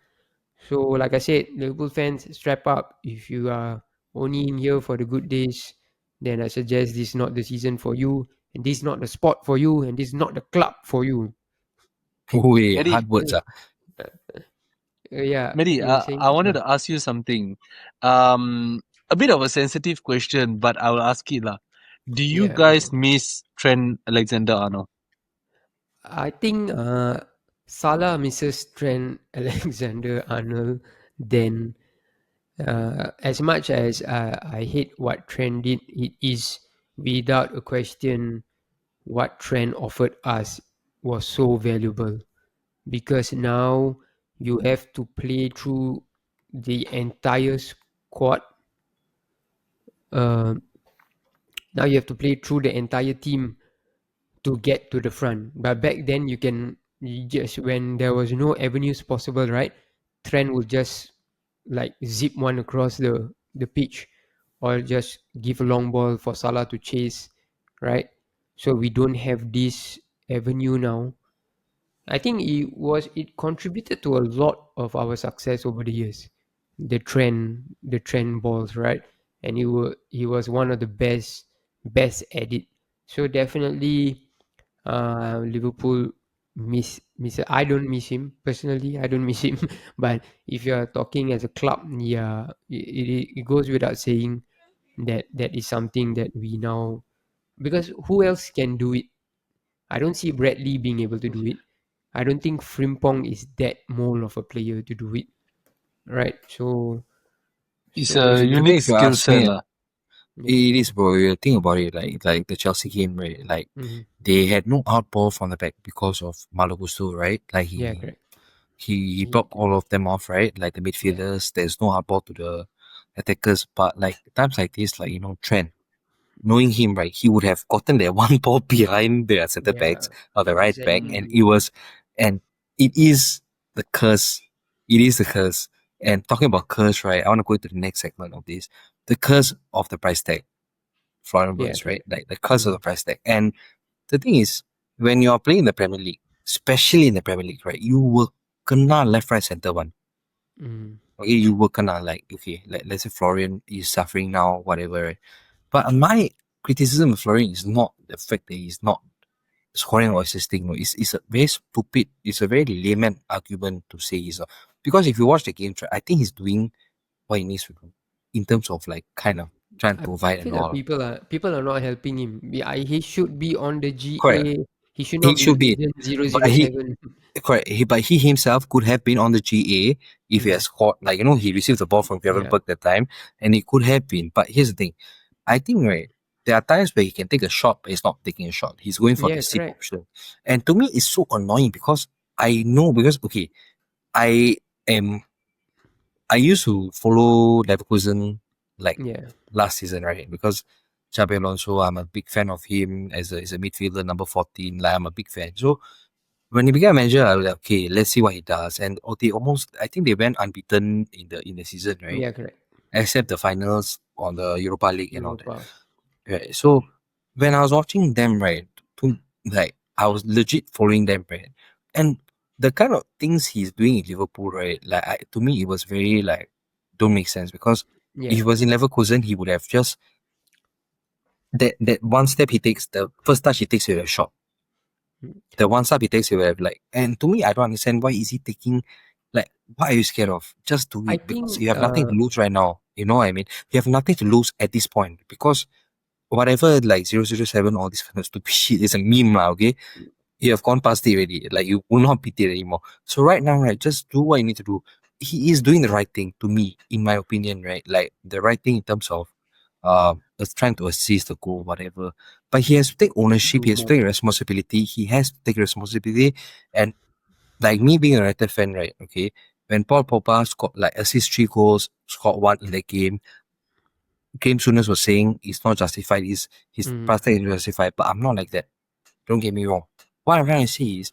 So like I said, Liverpool fans, strap up. If you are only in here for the good days, then I suggest this is not the season for you, and this is not the sport for you, and this is not the club for you. Oi, Mehdi, hard words. Yeah, Mehdi, you were saying? I wanted to ask you something. A bit of a sensitive question, but I will ask it lah. Do you Yeah, guys miss Trent Alexander-Arnold? I think Salah misses Trent Alexander-Arnold. Then, as much as I hate what Trent did, it is without a question what Trent offered us was so valuable, because now you have to play through the entire squad. Uh, Now you have to play through the entire team to get to the front. But back then, you just, when there was no avenues possible, right? Trent would just like zip one across the pitch, or just give a long ball for Salah to chase, right? So we don't have this avenue now. I think it contributed to a lot of our success over the years. The trend balls, right? And he was one of the best at it. So definitely, Liverpool miss. I don't miss him personally. I don't miss him. But if you are talking as a club, yeah, it goes without saying that that is something that we now, because who else can do it? I don't see Bradley being able to do it. I don't think Frimpong is that mold of a player to do it, right? So, It's so a I think unique if you skill ask set me, lah. yeah. it is, bro. You think about it, like the Chelsea game, right? Like Hmm. they had no outball from the back because of Malagusto, right? Like Yeah, he correct. he He, blocked all of them off, right? Like the yeah, midfielders, there's no outball to the attackers. But like times like this, like Trent, knowing him, right, he would have gotten that one ball behind the centre yeah, backs or the right back, and exactly. and it is the curse. It is the curse. And talking about curse, right, I want to go to the next segment of this. The curse of the price tag, Florian Yeah, Wirtz, right? correct. Like the curse of Mm. the price tag. And the thing is, when you're playing in the Premier League, especially in the Premier League, right, you will kena left, right, center one. Mm. Okay, you will kena like, okay, let's say Florian is suffering now, whatever, right? But my criticism of Florian is not the fact that he's not scoring or assisting. No, it's a very stupid, it's a very layman argument to say he's not. Because if you watch the game, I think he's doing what he needs to do in terms of like kind of trying to I provide and feel like all. people are not helping him. He should be on the Correct. GA. He should He not be should be. Agent But he 007. correct. But he himself could have been on the GA if he Mm. has scored. Like, he received the ball from Yeah, Gravenberg that time, and he could have been. But here's the thing. I think, right, there are times where he can take a shot, but he's not taking a shot. He's going for the yeah, safe correct. option. And to me, it's so annoying because I know, because, okay, I am, I used to follow Leverkusen like Yeah, last season, right? Because Xabi Alonso, I'm a big fan of him as a midfielder, number 14. Like, I'm a big fan. So when he became a manager, I was like, okay, let's see what he does. And they almost, I think they went unbeaten in the season, right? yeah, correct. Except the finals on the Europa League and all that. Europa. Right. So when I was watching them, right, to, like I was legit following them, right, and the kind of things he's doing in Liverpool, right, like to me it was very like don't make sense, because if Yeah, he was in Leverkusen, he would have just that one step he takes, the first touch he takes with a shot. The one step he takes with and to me, I don't understand why is he taking, like, what are you scared of? Just do I it because think you have nothing to lose right now. You know what I mean? You have nothing to lose at this point because whatever like 007, all this kind of stupid shit is a meme now, okay? You have gone past it already. Like you will not beat it anymore. So right now, right, just do what you need to do. He is doing the right thing to me, in my opinion, right? Like the right thing in terms of trying to assist the goal, whatever. But he has to take ownership, do he has to more. take responsibility, he has to take responsibility. And like me being a United fan, right? Okay. When Paul Pogba scored like assist 3 goals, scored one in the game sooners was saying it's not justified, his Mm. prospect is justified, but I'm not like that. Don't get me wrong. What I'm trying to say is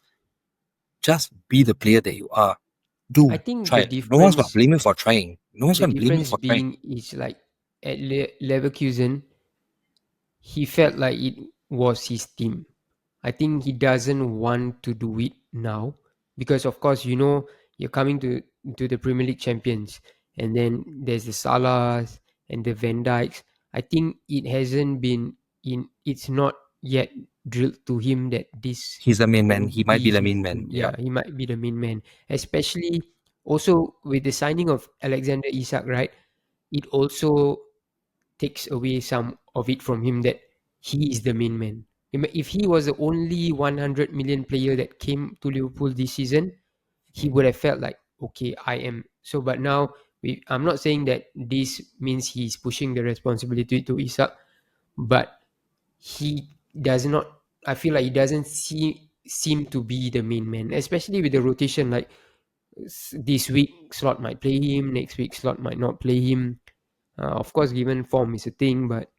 just be the player that you are. I Do think try it. No one's gonna blame you for trying. No one's the gonna blame you difference for trying. being is like at Leverkusen, he felt like it was his team. I think he doesn't want to do it now because, of course, you're coming to the Premier League champions, and then there's the Salahs and the Van Dijks. I think it hasn't been in. It's not yet drilled to him that this He's the main man. can He might be be the his main man. team. Yeah. Yeah, he might be the main man, especially also with the signing of Alexander Isak. Right, it also takes away some of it from him that he is the main man. If he was the only 100 million player that came to Liverpool this season, he would have felt like, okay, I am. So, but now I'm not saying that this means he's pushing the responsibility to Isak, but he does not. I feel like he doesn't seem to be the main man, especially with the rotation. Like this week, Slot might play him. Next week, Slot might not play him. Of course, given form is a thing, but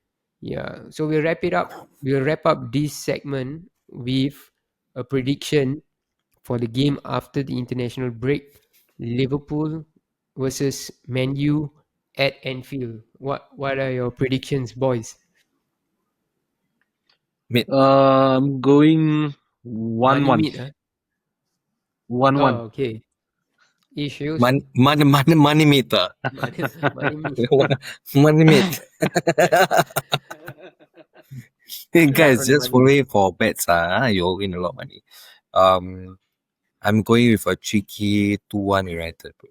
yeah. So we'll wrap it up. We'll wrap up this segment with a prediction for the game after the international break: Liverpool versus Man U at Anfield. What are your predictions, boys? Mid Going Money 1-1. meet, huh? 1-1. Oh, okay. Issues. money meter. Money meet. Money meter. Hey Bet guys, on the just money. follow it for bets. You'll win a lot of money. I'm going with a cheeky 2-1 United. Bro.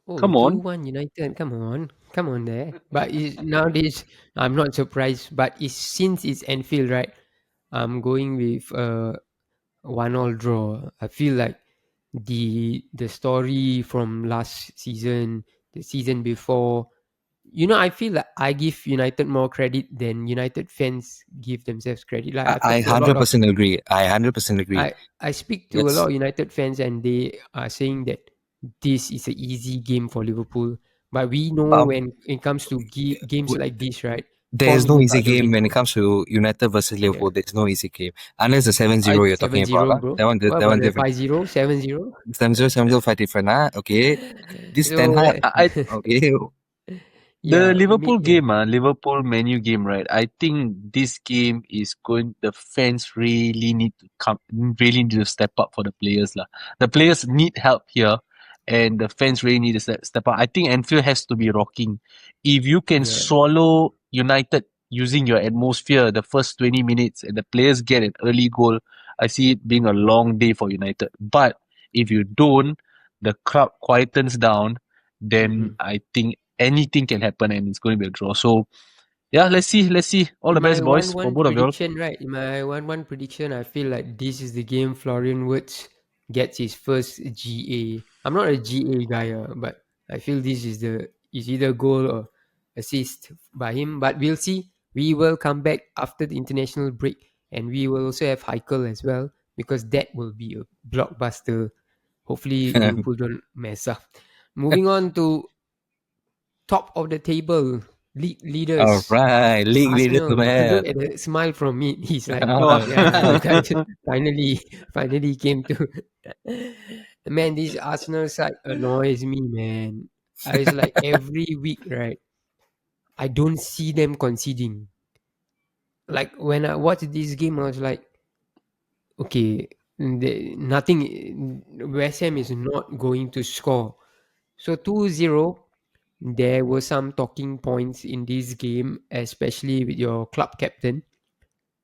Oh, Come two on. one United. Come on there. But nowadays, I'm not surprised. But since it's Anfield, right? I'm going with 1-1 draw. I feel like the story from last season, the season before. I feel like I give United more credit than United fans give themselves credit. Like I, I I talk to a lot of 100% agree. I 100% agree. I speak to a lot Let's of United fans, and they are saying that this is an easy game for Liverpool. But we know um when it comes to games w- like this, right? there is 4 no minutes easy ada game when it window. comes to United versus Yeah. Liverpool. There's no easy game unless the 7-0 you're talking about. 7-0, bro. What That about one the different. 5-0, 7-0? 7-0, 7-0 fight different. Okay, this Ten So, Hag. I Okay, The yeah, Liverpool yeah, game, Liverpool menu game, right? I think this game is going. The fans really need to step up for the players, lah. The players need help here, and the fans really need to step up. I think Anfield has to be rocking. If you can yeah. swallow United using your atmosphere the first 20 minutes, and the players get an early goal, I see it being a long day for United. But if you don't, the crowd quietens down, then Mhm. I think anything can happen and it's going to be a draw. So yeah, let's see. Let's see. All the In my best, boys, for one-one both of y'all. prediction, right? In my one-one prediction, I feel like this is the game Florian Wirtz gets his first GA. I'm not a GA guy, but I feel this is either goal or assist by him. But we'll see. We will come back after the international break, and we will also have Heikel as well because that will be a blockbuster. Hopefully, Liverpool don't mess up. Moving on to top of the table league all leaders. right, league leaders, Arsenal, man. look at the smile from me. He's like, Oh. yeah, you guys finally came to. Man, this Arsenal side annoys me, man. I was like every week, right? I don't see them conceding. Like when I watched this game, I was like, okay, nothing. West Ham is not going to score. So 2-0. there were some talking points in this game, especially with your club captain.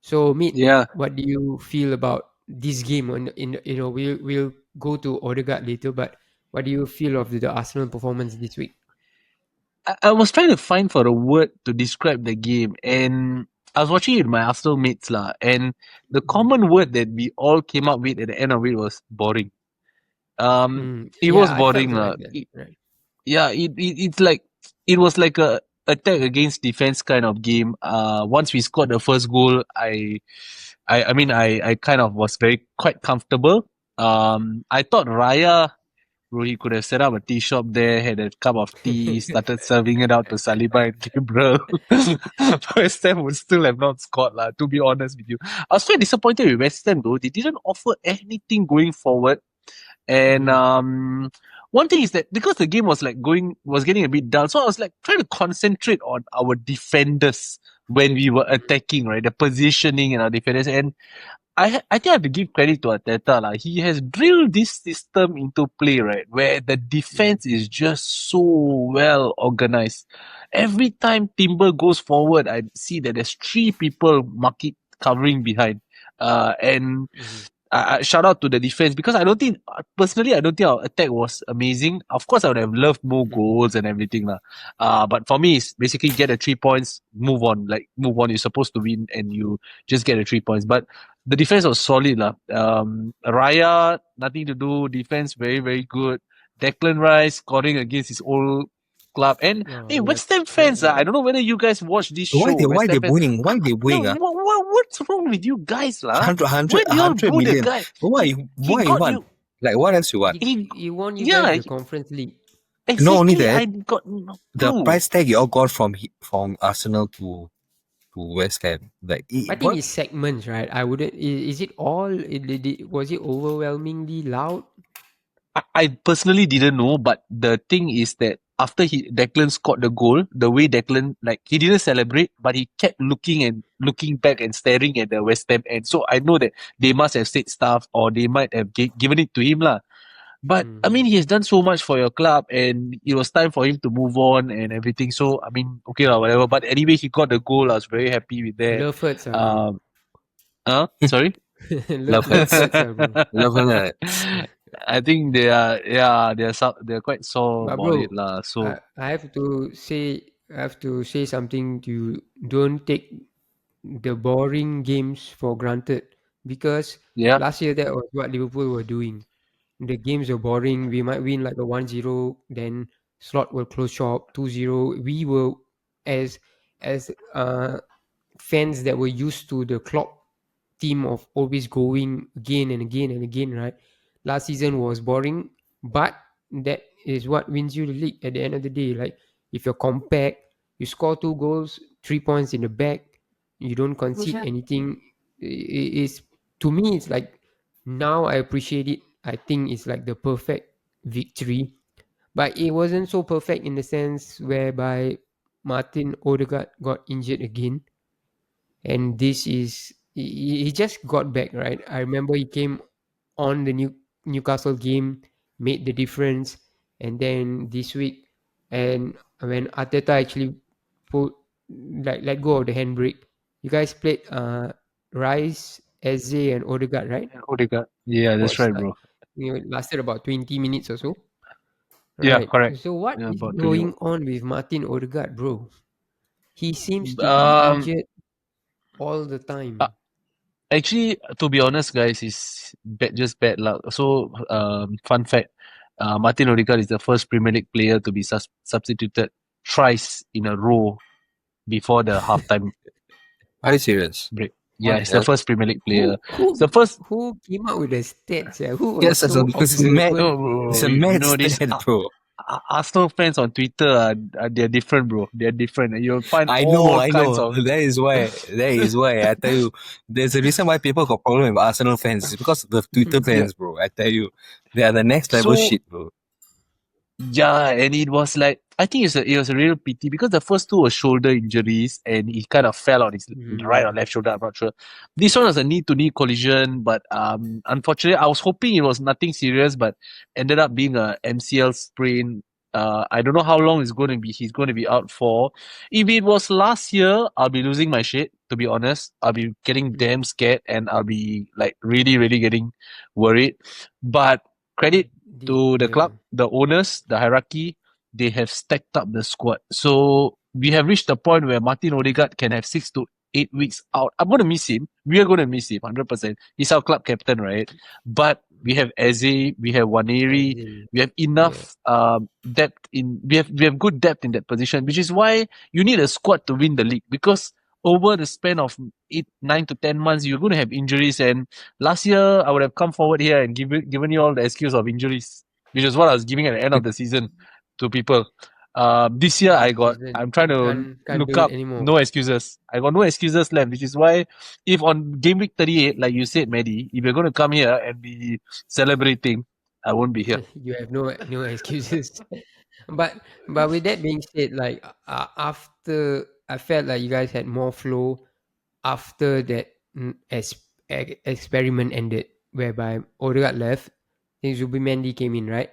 So, mate, Yeah. what do you feel about this game? We'll go to Odegaard later, but what do you feel of the Arsenal performance this week? I was trying to find for a word to describe the game, and I was watching it with my Arsenal mates lah, and the common word that we all came up with at the end of it was boring. It was Yeah, I felt boring lah. like that. Right. Yeah, it's like it was like a attack against defense kind of game. Once we scored the first goal, I kind of was quite comfortable. I thought Raya, bro, he could have set up a tea shop there, had a cup of tea, started serving it out to Saliba and Gabriel. West Ham would still have not scored, lah, to be honest with you. I was quite disappointed with West Ham, though. They didn't offer anything going forward. And one thing is that because the game was getting a bit dull, so I was like trying to concentrate on our defenders when we were attacking, right? The positioning and our defenders. And I think I have to give credit to Arteta. Like, he has drilled this system into play, right? Where the defense is just so well organized. Every time Timber goes forward, I see that there's three people covering behind. And shout out to the defense, because I don't think our attack was amazing. Of course, I would have loved more goals and everything lah. But for me, it's basically get the 3 points, move on. Like, move on. You're supposed to win, and you just get the 3 points. But the defense was solid lah. Raya, nothing to do. Defense very, very good. Declan Rice scoring against his old club. And hey, West Ham fans, I don't know whether you guys watch this show. Why they West Ham fans- booing? Why they booing? No, what's wrong with you guys lah? 100 Why do you all 100 boo the million. guy? Why He you got want? you- Like, what else you want? He won you Yeah, guys the Conference League. Exactly, Not only that, I got no The clue. price tag you all got from Arsenal to West Ham. Like, I think it's segments, right? I wouldn't. Is it all? Was it overwhelmingly loud? I personally didn't know, but the thing is that after Declan scored the goal, the way Declan, like, he didn't celebrate, but he kept looking back and staring at the West Ham end. So I know that they must have said stuff, or they might have given it to him lah. But I mean, he has done so much for your club, and it was time for him to move on and everything. So I mean, okay lah, whatever. But anyway, he got the goal. I was very happy with that. Love hurts, bro. Sorry. Love hurts, bro. Love her. I think they're quite sore But about bro, it lah. So I have to say something to you. Don't take the boring games for granted, because yeah, last year that was what Liverpool were doing. The games were boring. We might win like a 1-0, then Slot will close shop 2-0. We were as fans that were used to the Klopp team of always going again and again and again, right? Last season was boring, but that is what wins you the league at the end of the day. Like, if you're compact, you score 2 goals, 3 points in the back, you don't concede anything. It's, to me, it's like, now I appreciate it. I think it's like the perfect victory, but it wasn't so perfect in the sense whereby Martin Odegaard got injured again, and this is he just got back, right? I remember he came on the Newcastle game, made the difference, and then this week, and when Arteta actually pulled, like, let go of the handbrake, you guys played Rice, Eze, and Odegaard, right? Odegaard. Yeah, that's Was right, like, bro. it lasted about 20 minutes or so. Yeah, Right. correct. So what Yeah, is about 20. going on with Martin Odegaard, bro? He seems to be injured all the time. Actually, to be honest, guys, it's just bad luck. So, fun fact: Martin Odegaard is the first Premier League player to be substituted thrice in a row before the halftime Are you serious? break. Yeah, What he's the the first Premier League player. Who It's the first. who came up with the stats? Who was Yes, so because it's observant? mad. It's a mad stat, bro. Arsenal fans on Twitter they're different, bro. They're different. You'll find I all know. kinds of. That is why I tell you, there's a reason why people got problem with Arsenal fans. It's because of the Twitter fans, bro. I tell you, they are the next level So- shit, bro. Yeah, and it was like, I think it was a real pity, because the first two were shoulder injuries, and he kind of fell on his right or left shoulder. I'm not sure. This one was a knee-to-knee collision, but unfortunately, I was hoping it was nothing serious, but ended up being a MCL sprain. I don't know how long he's going to be out for. If it was last year, I'll be losing my shit, to be honest. I'll be getting damn scared and I'll be like really, really getting worried. But credit to the club, the owners, the hierarchy, they have stacked up the squad. So we have reached the point where Martin Odegaard can have 6 to 8 weeks out. I'm going to miss him. We are going to miss him 100%. He's our club captain, right? But we have Eze, we have Waneri, we have enough depth we have good depth in that position, which is why you need a squad to win the league, because over the span of 9 to 10 months, you're going to have injuries. And last year, I would have come forward here and given you all the excuse of injuries, which is what I was giving at the end of the season to people. This year I'm trying to can't look do it up anymore. no excuses. I got no excuses left, which is why if on game week 38, like you said, Maddie, if you're going to come here and be celebrating, I won't be here. You have no excuses. But with that being said, like after I felt like you guys had more flow after that experiment ended, whereby Odegaard left, then Zubimendi came in, right?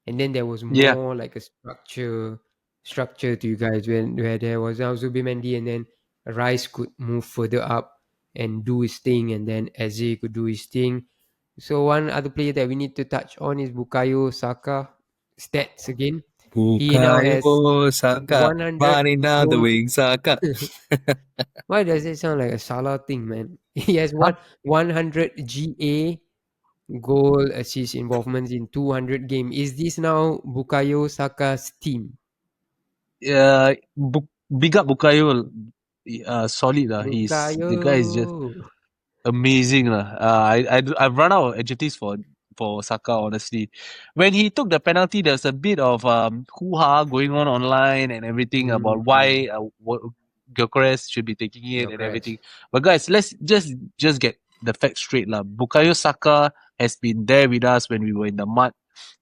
And then there was Yeah. more like a structure to you guys where there was now Zubimendi, and then Rice could move further up and do his thing, and then Eze could do his thing. So one other player that we need to touch on is Bukayo Saka. Stats again. He now has Bukayo Saka, 100 running down the goals. wing, Saka. Why does it sound like a Salah thing, man? He has Huh? 100 GA goal assist involvements in 200 game. Is this now Bukayo Saka's team? Big up Bukayo. Solid lah. The guy is just Bukayo. amazing lah. I've run out of adjectives for Saka, honestly. When he took the penalty, there's a bit of hoo-ha going on online and everything about why Gyökeres should be taking it and everything. But guys, let's just get the facts straight lah. Bukayo Saka has been there with us when we were in the mud.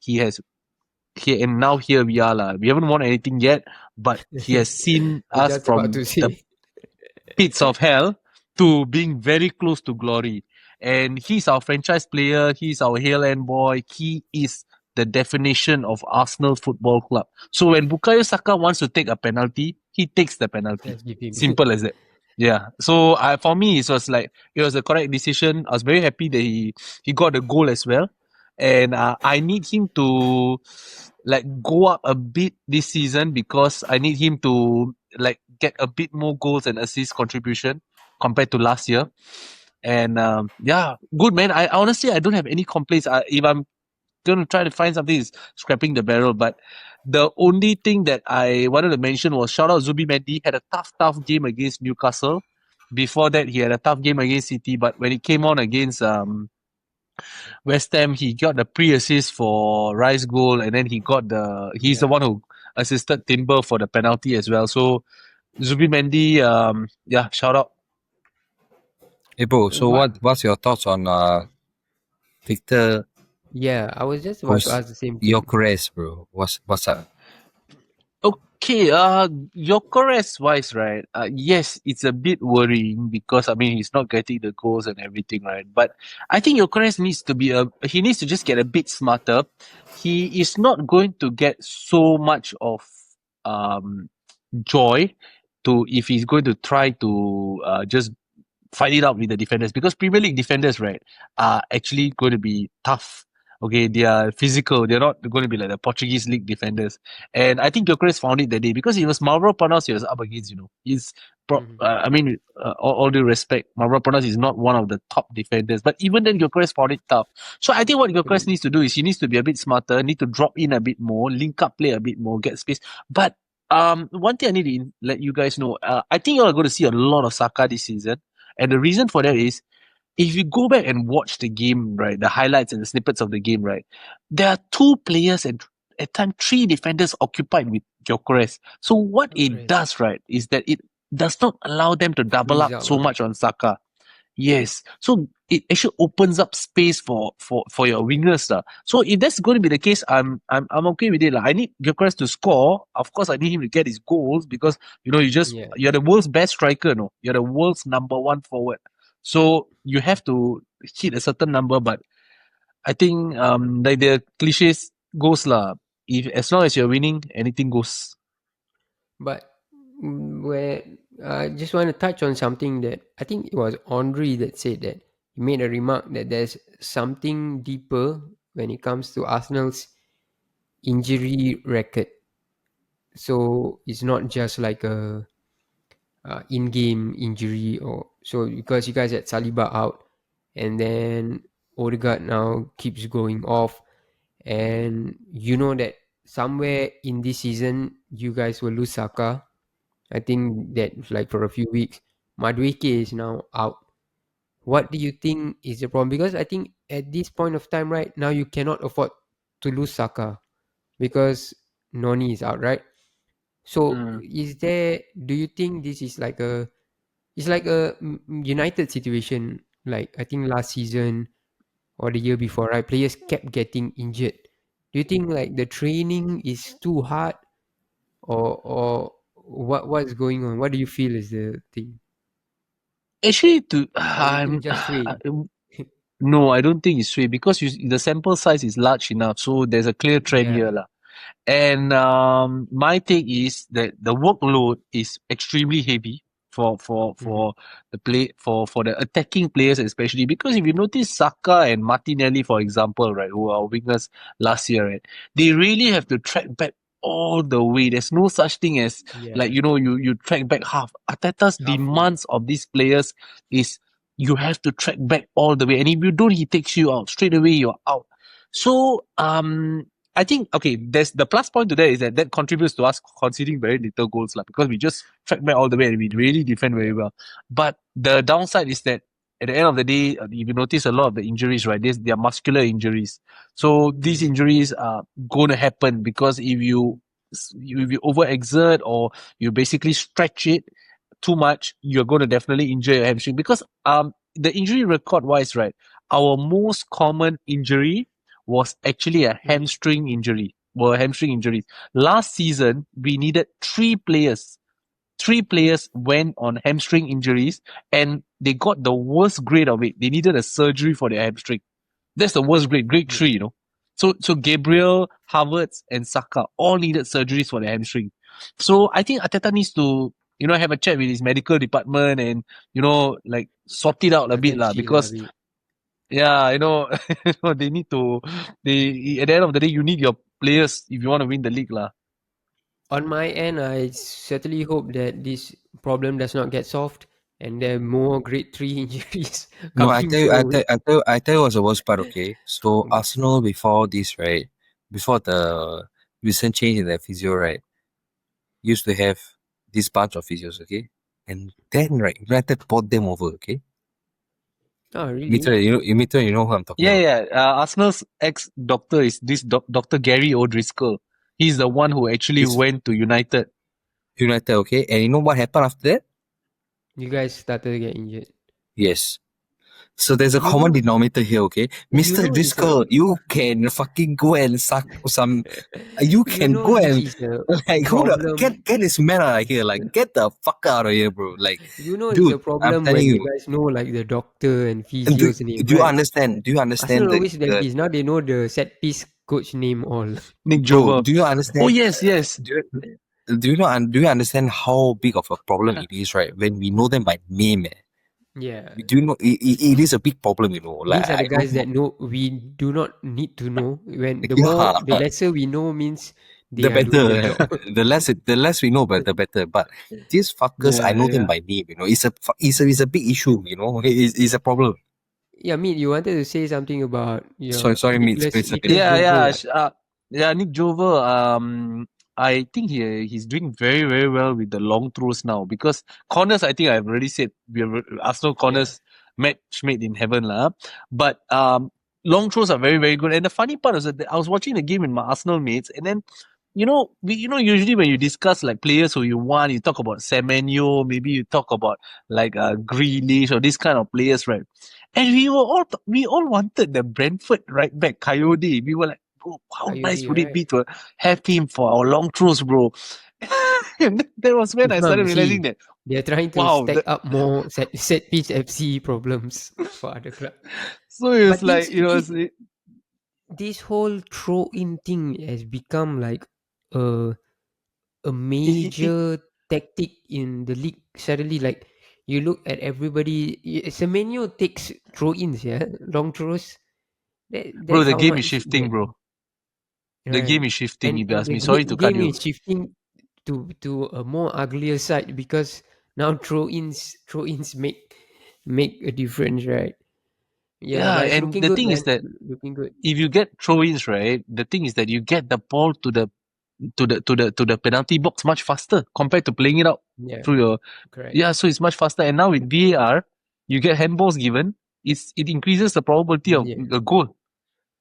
And now here we are lah. We haven't won anything yet, but he has seen us Just about from to the say. pits of hell to being very close to glory. And he's our franchise player. He's our Hale End boy. He is the definition of Arsenal Football Club. So when Bukayo Saka wants to take a penalty, he takes the penalty. Just give him. Simple as that. Yeah. So for me, it was a correct decision. I was very happy that he got the goal as well. And I need him to go up a bit this season, because I need him to get a bit more goals and assist contribution compared to last year. And good man. I honestly, I don't have any complaints. If I'm going to try to find something, is scrapping the barrel. But the only thing that I wanted to mention was shout out Zubimendi. Had a tough game against Newcastle. Before that, he had a tough game against City. But when he came on against West Ham, he got the pre-assist for Rice goal, and then he's the one who assisted Timber for the penalty as well. So Zubimendi, shout out. Hey bro, so what's your thoughts on Victor? Yeah, I was just about to ask the same thing. Gyökeres, bro. What's up? Okay, Gyökeres wise, right? Yes, it's a bit worrying because he's not getting the goals and everything, right? But I think Gyökeres needs to just get a bit smarter. He is not going to get so much of joy if he's going to try to just fight it out with the defenders, because Premier League defenders, right, are actually going to be tough. Okay, they are physical. They're not going to be like the Portuguese league defenders. And I think Gyökeres found it that day, because it was Mavropanos he was up against, He's, all due respect, Mavropanos is not one of the top defenders. But even then, Gyökeres found it tough. So I think what Gyökeres needs to do is he needs to be a bit smarter, need to drop in a bit more, link up play a bit more, get space. But one thing I need to let you guys know, I think you're going to see a lot of Saka this season. And the reason for that is, if you go back and watch the game, right, the highlights and the snippets of the game, right, there are 2 players and at times 3 defenders occupied with Gyökeres. So what it does, right, is that it does not allow them to double up so much on Saka. Yes. So it actually opens up space for your wingers. So if that's going to be the case, I'm okay with it. I need Gyökeres to score. Of course, I need him to get his goals, because you're the world's best striker, no? You're the world's number 1 forward. So you have to hit a certain number, but I think like the cliches goes if as long as you're winning, anything goes. But where I just want to touch on something that I think it was Henri that said that he made a remark that there's something deeper when it comes to Arsenal's injury record. So it's not just like a in-game injury or so, because you guys had Saliba out and then Odegaard now keeps going off, and you know that somewhere in this season you guys will lose Saka. I think that like for a few weeks. Madueke is now out. What do you think is the problem? Because I think at this point of time right now you cannot afford to lose Saka because Noni is out, right? So Mm. is there, do you think this is like a, it's like a United situation, like I think last season or the year before, right? Players kept getting injured. Do you think like the training is too hard, or what's going on? What do you feel is the thing? Actually, to Or you I'm think just Sway? no, I don't think it's sway because the sample size is large enough, so there's a clear trend Yeah. here, lah. And my take is that the workload is extremely heavy Mm. for the play for the attacking players, especially because if you notice Saka and Martinelli, for example, right, who are wingers last year, right, they really have to track back all the way. There's no such thing as like Yeah. you track back half. Arteta's Halfway. demands of these players is you have to track back all the way, and if you don't, he takes you out straight away. You're out. So I think okay. There's the plus point to that is that contributes to us conceding very little goals, like because we just track back all the way and we really defend very Yeah. well. But the downside is that at the end of the day, if you notice a lot of the injuries, right? They are muscular injuries. So these Mm. injuries are going to happen because if you overexert or you basically stretch it too much, you're going to definitely injure your hamstring because the injury record wise, right? Our most common injury was actually a Mm. hamstring injury. Were hamstring injuries. Last season, we needed three players. Three players went on hamstring injuries and they got the worst grade of it. They needed a surgery for their hamstring. That's the worst grade, grade Mm. 3, you know. So Gabriel, Havertz, and Saka all needed surgeries for their hamstring. So I think Ateta needs to, have a chat with his medical department and, like sort it out a Let bit them lah. chill a Because bit. yeah, they need to. They at the end of the day, you need your players if you want to win the league, lah. On my end, I certainly hope that this problem does not get solved and there are more grade 3 injuries No, coming forward. I tell you what's the worst part, okay? So Mm. Arsenal before this, right? Before the recent change in the physio, right? Used to have this bunch of physios, okay? And then right, United bought them over, okay? Oh, Mitra, really? You know who I'm talking Yeah, about. yeah. Arsenal's ex doctor is this Doctor Gary O'Driscoll. He's the one who actually It's went to United. United, okay? And you know what happened after that? You guys started to get injured. Yes. So there's a You common know, denominator here, okay? you Mr. know it's a Driscoll, you can fucking go and suck some. You you can know go this and is a like who the problem. get this man out of here, like get the fuck out of here, bro. Like, You know it's a dude, I'm problem telling when you you. guys know like the doctor and And physio's name, do you right? understand? Do you understand Arsenal always like this. Now they know the set piece coach name all. Nick bro? Jover. Do you Oh understand? yes, yes. Do do you understand how big of a problem it is, right? When we know them by name, eh? Yeah. Do you know it is a big problem, you know? Like These are the I don't guys know. that know we do not need to know. When Yeah, the lesser we know means the they are doing their better. job. The less we know, but the better. But these fuckers, I Yeah, know them yeah. by name. You know, it's a big issue. You know, it's a problem. Yeah, Meet, you wanted to say something about your Sorry, mates. Please, okay. Yeah, Jover. yeah, yeah. Nick Jover. I think he's doing very very well with the long throws now because corners. I think I've already said we have Arsenal Yeah. corners match made in heaven lah. But long throws are very very good. And the funny part is that I was watching the game with my Arsenal mates, and then usually when you discuss like players who you want, you talk about Semenyo, maybe you talk about like Grealish or this kind of players, right? And we all wanted the Brentford right back, Coyote. We were like, bro, how nice Coyote, would it right? be to have him for our long throws, bro? And that was when I started realizing See, that, they're trying to wow. stack up more set piece FC problems for other club. So it was But like, things, you know, thi- it's, this whole throw-in thing has become like a a major tactic in the league. Suddenly, like you look at everybody, Semenyo takes throw-ins, yeah, long throws. Bro, That's the how game is much shifting, bro. The right. game is shifting, if you And ask the me. Sorry to cut game you. is shifting to a more uglier side because now throw-ins make a difference, right? Yeah, Yeah, but it's and looking the good, thing is man. that Looking good. if you get throw-ins, right, the thing is that you get the ball to the penalty box much faster compared to playing it out Yeah, through your correct. yeah, so it's much faster. And now with VAR, you get handballs given. It increases the probability of Yeah. a goal.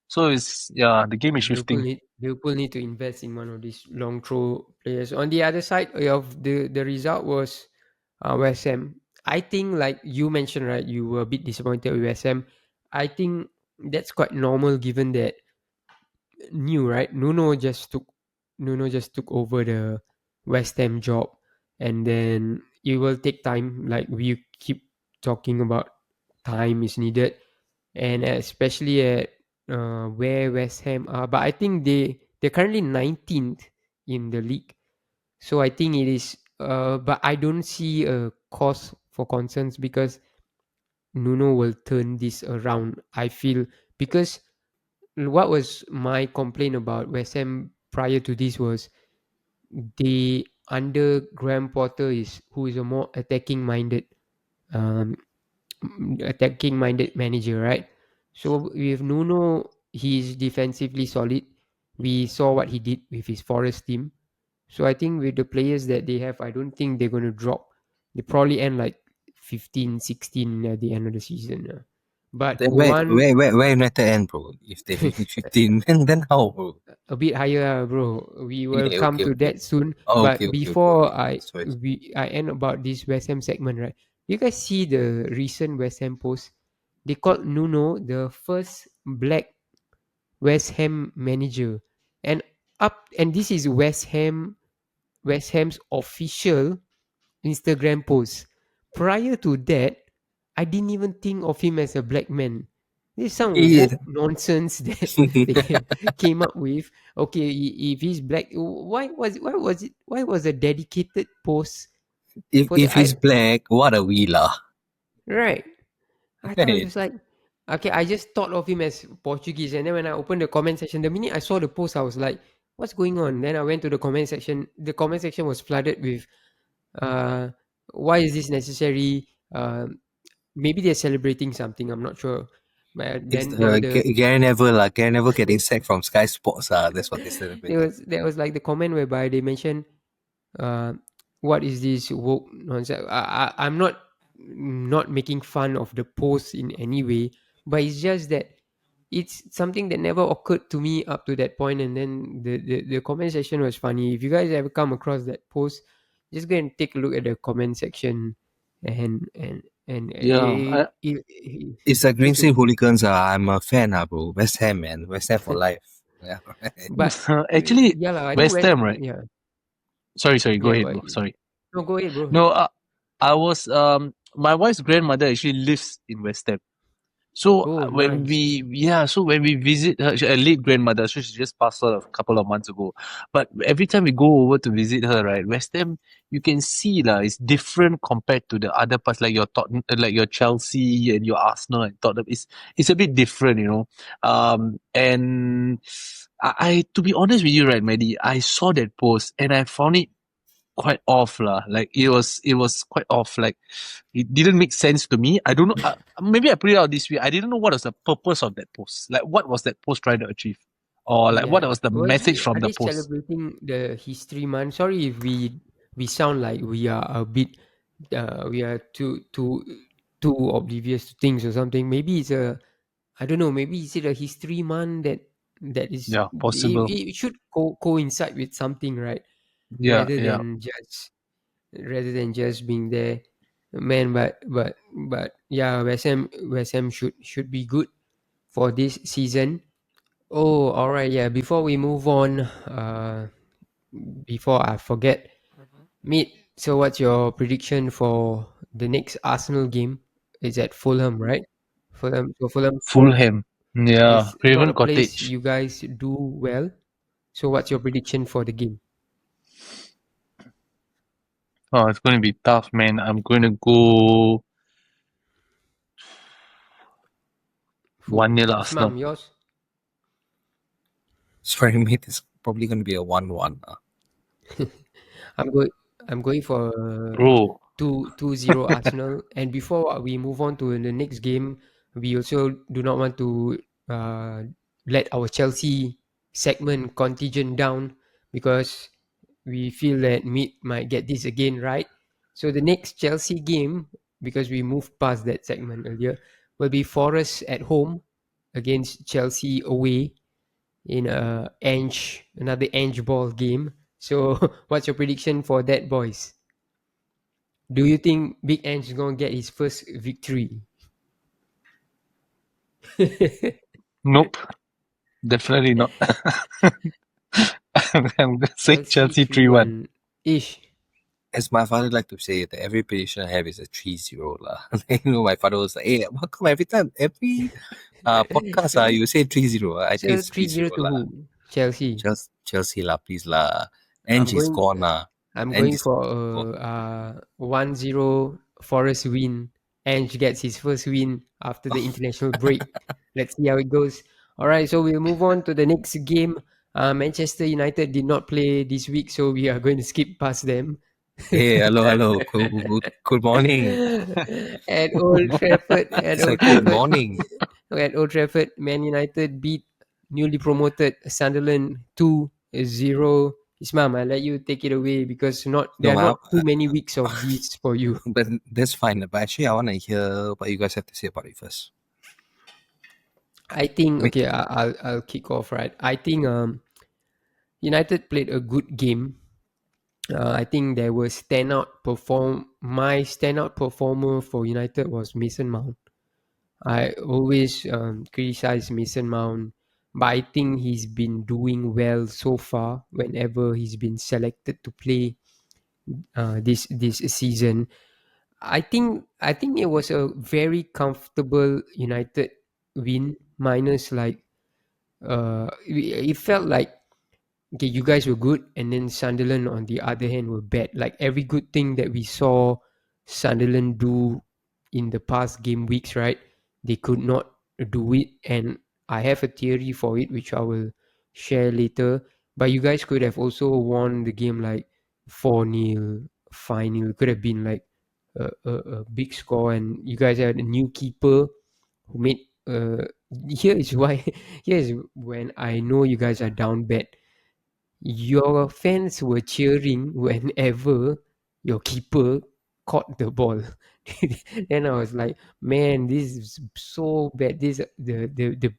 So it's yeah, the game is shifting. Liverpool need to invest in one of these long throw players. On the other side of the result was West Ham. I think like you mentioned, right, you were a bit disappointed with West Ham. I think that's quite normal given that new, right? Nuno just took over the West Ham job, and then it will take time. Like we keep talking about, time is needed, and especially at where West Ham are. But I think they're currently 19th in the league, so I think it is. But I don't see a cause for concerns because Nuno will turn this around. I feel because what was my complaint about West Ham prior to this was they under Graham Potter is who is a more um, attacking minded manager, right? So with Nuno, he's defensively solid. We saw what he did with his Forest team. So I think with the players that they have, I don't think they're going to drop. They probably end like 15, 16 at the end of the season. But Then one where United end, bro? If they finish 15, then how, bro? a bit higher, bro. We will Yeah, come okay, to okay. that soon. Oh, okay, But okay, okay, before okay. Sorry. I end about this West Ham segment, right? You guys see the recent West Ham post? They called Nuno the first black West Ham manager, and and this is West Ham's official Instagram post. Prior to that, I didn't even think of him as a black man. This is some Yeah. woke nonsense that they came up with. Okay, if he's black, why was a dedicated post if for the if he's black, what a wheeler. right? I thought it Right. was like okay, I just thought of him as Portuguese, and then when I opened the comment section, the minute I saw the post, I was like, "What's going on?" Then I went to the comment section. The comment section was flooded with, uh, "Why is this necessary?" Maybe they're celebrating something. I'm not sure. But It's then the Gary Neville, Gary Neville getting sacked from Sky Sports. That's what they celebrating. there was like the comment whereby they mentioned, uh, "What is this woke nonsense?" I'm not making fun of the post in any way, but it's just that it's something that never occurred to me up to that point. And then the comment section was funny. If you guys ever come across that post, just go and take a look at the comment section, and Yeah, It's the just Grimsby Hooligans. I'm a fan, bro. West Ham, man. West Ham for life. Yeah, right. but actually, yeah lah, I think West Ham, right? yeah, Sorry. Go yeah, ahead, go bro. ahead. Sorry. No, go ahead, bro. No, I was my wife's grandmother actually lives in West Ham. So Oh, when nice. we visit her, a late grandmother, so she just passed on a couple of months ago. But every time we go over to visit her, right, West Ham, you can see lah, it's different compared to the other parts like your Tottenham, like your Chelsea and your Arsenal and Tottenham. It's a bit different, you know. And I to be honest with you, right, Maddie, I saw that post and I found it quite off lah. Like it was quite off. Like it didn't make sense to me. I don't know. Maybe I put it out this way. I didn't know what was the purpose of that post. Like what was that post trying to achieve, or like what Yeah. was the Was message from are the they post? celebrating the history month? Sorry if we sound like we are a bit we are too oblivious to things or something. Maybe it's a I don't know. Maybe is it a history month that is Yeah, possible. it should coincide with something, right? Yeah, Rather yeah. than just being there, man. But yeah, West Ham should be good for this season. Oh, all right. Yeah. Before we move on, before I forget, Meet. So, what's your prediction for the next Arsenal game? Is at Fulham, right? Fulham. So Fulham. Fulham. Yeah, It's not Craven a place Cottage. you guys do well. So what's your prediction for the game? Oh, it's going to be tough, man. I'm going to go Fu- 1-0 Ismam, Arsenal. yours? Sorry, mate. It's probably going to be a 1-1. I'm going. I'm going for Oh, 2-0 Arsenal. And before we move on to the next game, we also do not want to uh, let our Chelsea segment contingent down because we feel that Meat might get this again right. So the next Chelsea game, because we moved past that segment earlier, will be Forest at home against Chelsea away in another Ange ball game. So what's your prediction for that, boys? Do you think Big Ange is gonna get his first victory? nope. Definitely not. I'm going to say Chelsea Chelsea three 3-1. one ish. As my father like to say, that every prediction I have is a 3-0 lah. My father was like, "Hey, how come every time, every podcast you say 3-0? I think So it's 3-0 3-0 to lah. who? Chelsea. Chelsea lah, please lah. I'm Ange is going. gone lah. I'm Ange going is for gone. a 1-0 Forest win. Ange gets his first win after the international break. Let's see how it goes. All right, so we'll move on to the next game. Manchester United did not play this week, so we are going to skip past them. Hey, hello. Good morning. At Old Trafford, It's like good morning. at Old Trafford, Man United beat newly promoted Sunderland 2-0. Ismail, I let you take it away because there No, are not too many weeks of this for you. but that's fine. But actually, I want to hear what you guys have to say about it first. I think Wait, okay, I'll kick off, right. I think United played a good game. I think there was my standout performer for United was Mason Mount. I always criticize Mason Mount, but I think he's been doing well so far whenever he's been selected to play this season. I think it was a very comfortable United win, minus like it felt like okay, you guys were good, and then Sunderland on the other hand were bad. Like every good thing that we saw Sunderland do in the past game weeks, right? They could not do it, and I have a theory for it, which I will share later. But you guys could have also won the game like 4-0, 5-0. It could have been like a big score, and you guys had a new keeper who made. Here is why. Here is when I know you guys are down bad. Your fans were cheering whenever your keeper caught the ball. Then I was like, man, this is so bad. This the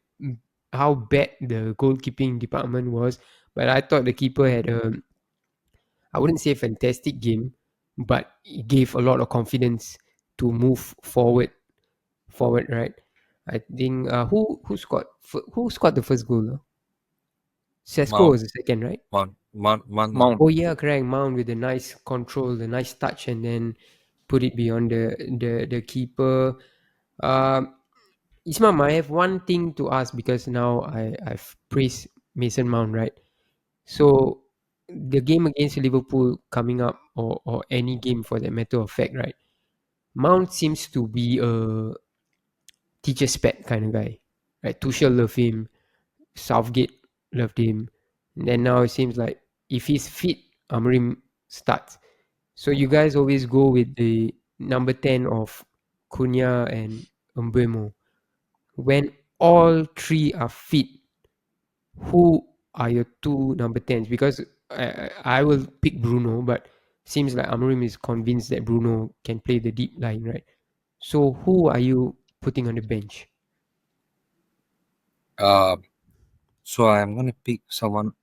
how bad the goalkeeping department was. But I thought the keeper had I wouldn't say fantastic game, but he gave a lot of confidence to move forward, right? I think who scored the first goal? Sesko Mount, was the second, right? Mount. Mount. Oh yeah, correct. Mount with a nice control, the nice touch, and then put it beyond the keeper. Um, Ismail, I have one thing to ask because now I've praised Mason Mount, right? So the game against Liverpool coming up, or any game for that matter of fact, right? Mount seems to be a teacher's pet kind of guy, right? Tuchel loved him, Southgate loved him, and then now it seems like if he's fit, Amorim starts. So you guys always go with the number 10 of Cunha and Mbeumo. When all three are fit, who are your two number 10s? Because I will pick Bruno, but seems like Amorim is convinced that Bruno can play the deep line, right? So who are you putting on the bench? So I'm gonna pick someone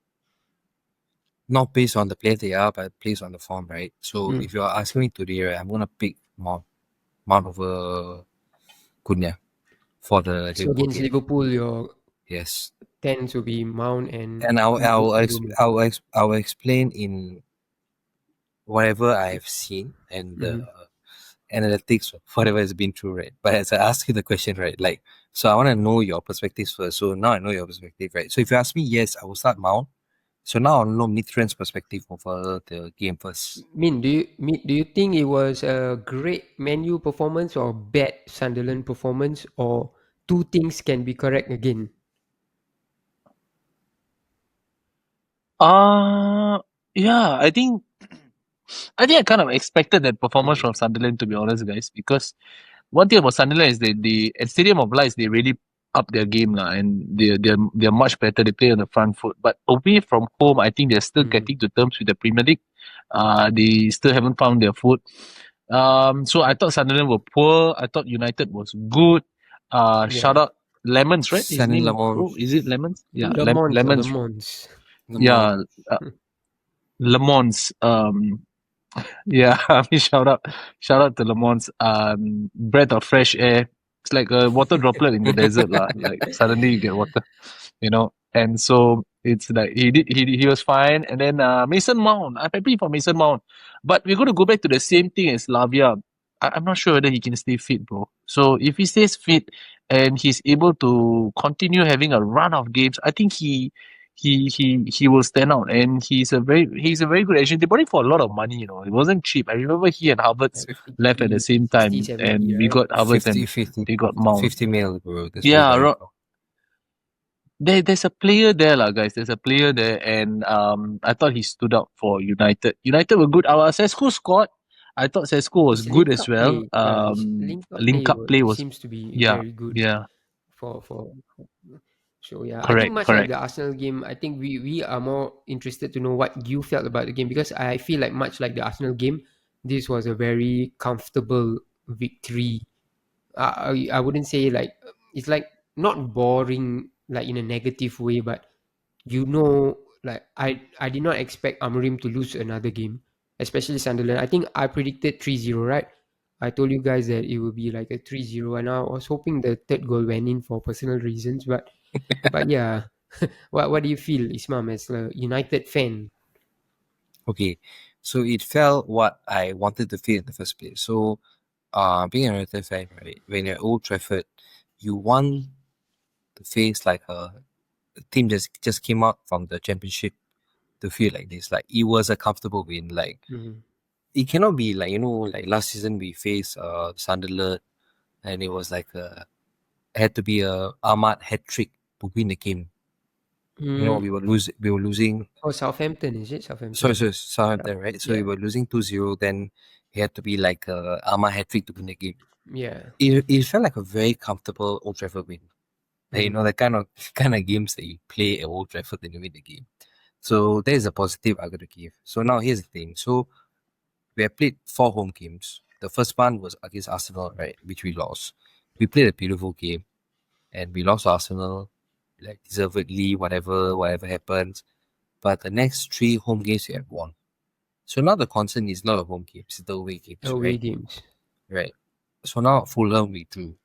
not based on the player they are, but based on the form, right? So Mm. if you're asking me today, right, I'm gonna pick Mount over Cunha for the So Liverpool against game. Liverpool, your Yes, 10s will be Mount and and Mbeumo. I'll explain in whatever I've seen and the Mhm. analytics, whatever has been through, right? But as I ask you the question, right, like So I want to know your perspectives first. So now I know your perspective, right? So if you ask me, yes, I will start Mount. So now I'll know Mitran's perspective over the game first. Do you think it was a great Man U performance or bad Sunderland performance, or two things can be correct again? Yeah, I think I kind of expected that performance Mm, from Sunderland, to be honest, guys, because one thing about Sunderland is they at Stadium of Lights they really up their game lah, and they're much better. They play on the front foot, but away from home, I think they're still mm, getting to terms with the Premier League. They still haven't found their foot. So I thought Sunderland were poor. I thought United was good. Shout yeah. out Lemons, right? His San name, Lamont, oh, is it Lemons? Yeah, Le Mans or Le Lemons. Mans. Yeah, uh, Lemons. Yeah, I mean, shout out to Lamont's breath of fresh air. It's like a water droplet in the desert, lah. Like suddenly you get water, And so it's like he was fine. And then Mason Mount, I'm happy for Mason Mount, but we're going to go back to the same thing as Lavia. I'm not sure whether he can stay fit, bro. So if he stays fit and he's able to continue having a run of games, I think he will stand out, and he's a very good agent. They bought him for a lot of money, it wasn't cheap. I remember he and Havertz Like left at the 50, same 60, time, 70, and we right? got Havertz 50, and 50, they got Mount. 50 mil, bro. That's what you Yeah, got him for. there's a player there, lah, guys. There's a player there, and I thought he stood out for United. United were good. Our Sesko scored. I thought Sesko was His good link as up well. play, his link up Link play up play was, seems to be yeah, very good yeah, for. So yeah, I think correct, much like correct. the Arsenal game, I think we are more interested to know what you felt about the game, because I feel like much like the Arsenal game, this was a very comfortable victory. I wouldn't say like it's like not boring like in a negative way, but like I did not expect Amorim to lose another game, especially Sunderland. I think I predicted 3-0, right? I told you guys that it would be like a 3-0, and I was hoping the third goal went in for personal reasons, but yeah. What do you feel, Ismail, as a United fan? Okay, so it felt what I wanted to feel in the first place. So, being a United fan, right, when you're at Old Trafford, you want to face like a team just came out from the championship to feel like this. Like it was a comfortable win. Like Mhm. it cannot be like like last season we faced Sunderland, and it was like had to be a Ahmad hat trick to win the game. Mm, We were losing. oh, Southampton, is it Sorry, Southampton? Southampton, right? So we Yeah, were losing 2-0. Then it had to be like a Ahmad hat trick to win the game. yeah. It felt like a very comfortable Old Trafford win. Like, Mhm. the kind of games that you play at Old Trafford and you win the game. So that is a positive I got to give. So now here's the thing. So we have played 4 home games. The first one was against Arsenal, right, which we lost. We played a beautiful game and we lost to Arsenal, like deservedly, whatever happens. But the next 3 home games we have won. So now the concern is not the home games, it's the away games, Away right? games. Right. So now Fulham we drew.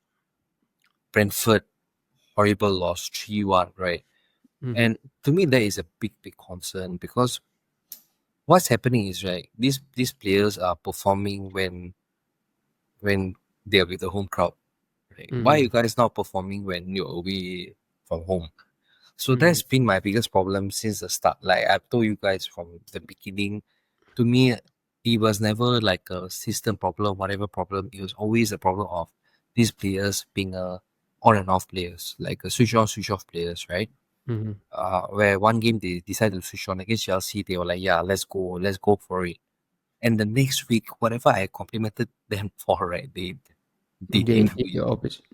Brentford, horrible loss, 3-1, right? Mhm. And to me that is a big concern, because what's happening is, right, these players are performing when they're with the home crowd. Right? Why are you Mhm. guys not performing when you're away from home? So Mhm. that's been my biggest problem since the start. Like I've told you guys from the beginning, to me, it was never like a system problem, whatever problem. It was always a problem of these players being on and off players, like a switch on, switch off players, right? Mhm. Where one game they decided to switch on against Chelsea, they were like, yeah, let's go for it. And the next week, whatever I complimented them for, right, they They didn't did do it. the opposite.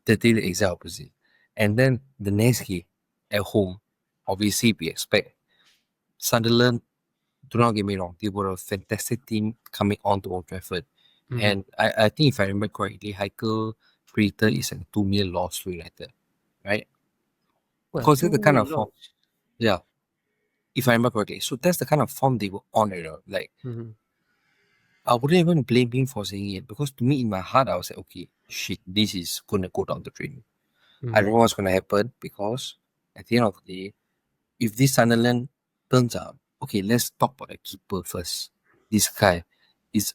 They did the exact opposite. And then the next game at home, obviously we expect Sunderland, do not get me wrong, they were a fantastic team coming on to Old Trafford. Mhm. And I think if I remember correctly, Heikel predicted is a 2 million loss to United, right? Well, Because that's the kind 2 million of form, loss. yeah, if I remember correctly. So that's the kind of form they were on, Like, Mhm. I wouldn't even blame him for saying it, because to me, in my heart, I was like, okay, shit, this is going to go down the drain. I don't Mhm. know what's going to happen, because at the end of the day, if this Sunderland turns out, okay, let's talk about the keeper first. This guy is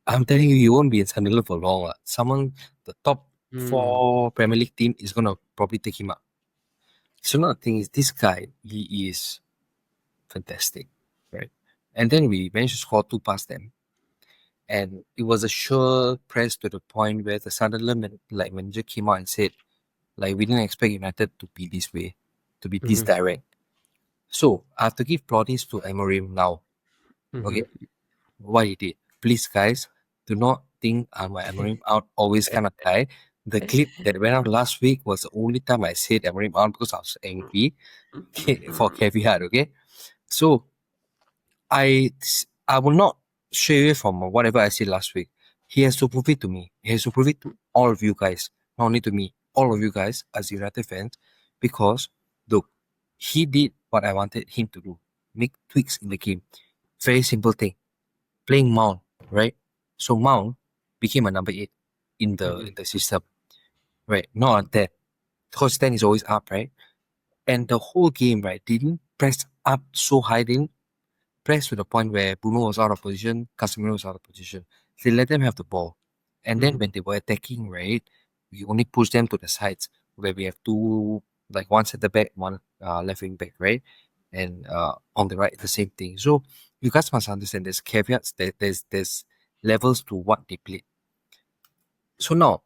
I'm telling you, he won't be in Sunderland for long. Someone, the top 4 Premier League team is gonna probably take him up. So now the thing is, this guy, he is fantastic, right? And then we managed to score 2 past them. And it was a sure press to the point where the Sunderland manager came out and said, like, we didn't expect United to be this way, to be this direct. So I have to give plaudits to Amorim now. Okay, what he did. Please, guys, do not think I'm a Amorim out always kind of guy. The clip that went out last week was the only time I said Amorim out because I was angry. For caveat, okay? So I will not stray away from whatever I said last week. He has to prove it to me. He has to prove it to all of you guys, not only to me, all of you guys as United fans, because look, he did what I wanted him to do. Make tweaks in the game. Very simple thing. Playing Mount, right? So Mount became a number 8 in the system. Right. Not that. Because 10 is always up, right? And the whole game, right, didn't press up so high, didn't press to the point where Bruno was out of position, Casemiro was out of position. They let them have the ball. And then when they were attacking, right, we only push them to the sides where we have 2, like one center back, one left wing back, right? And on the right, the same thing. So you guys must understand there's caveats, there's levels to what they play. So now,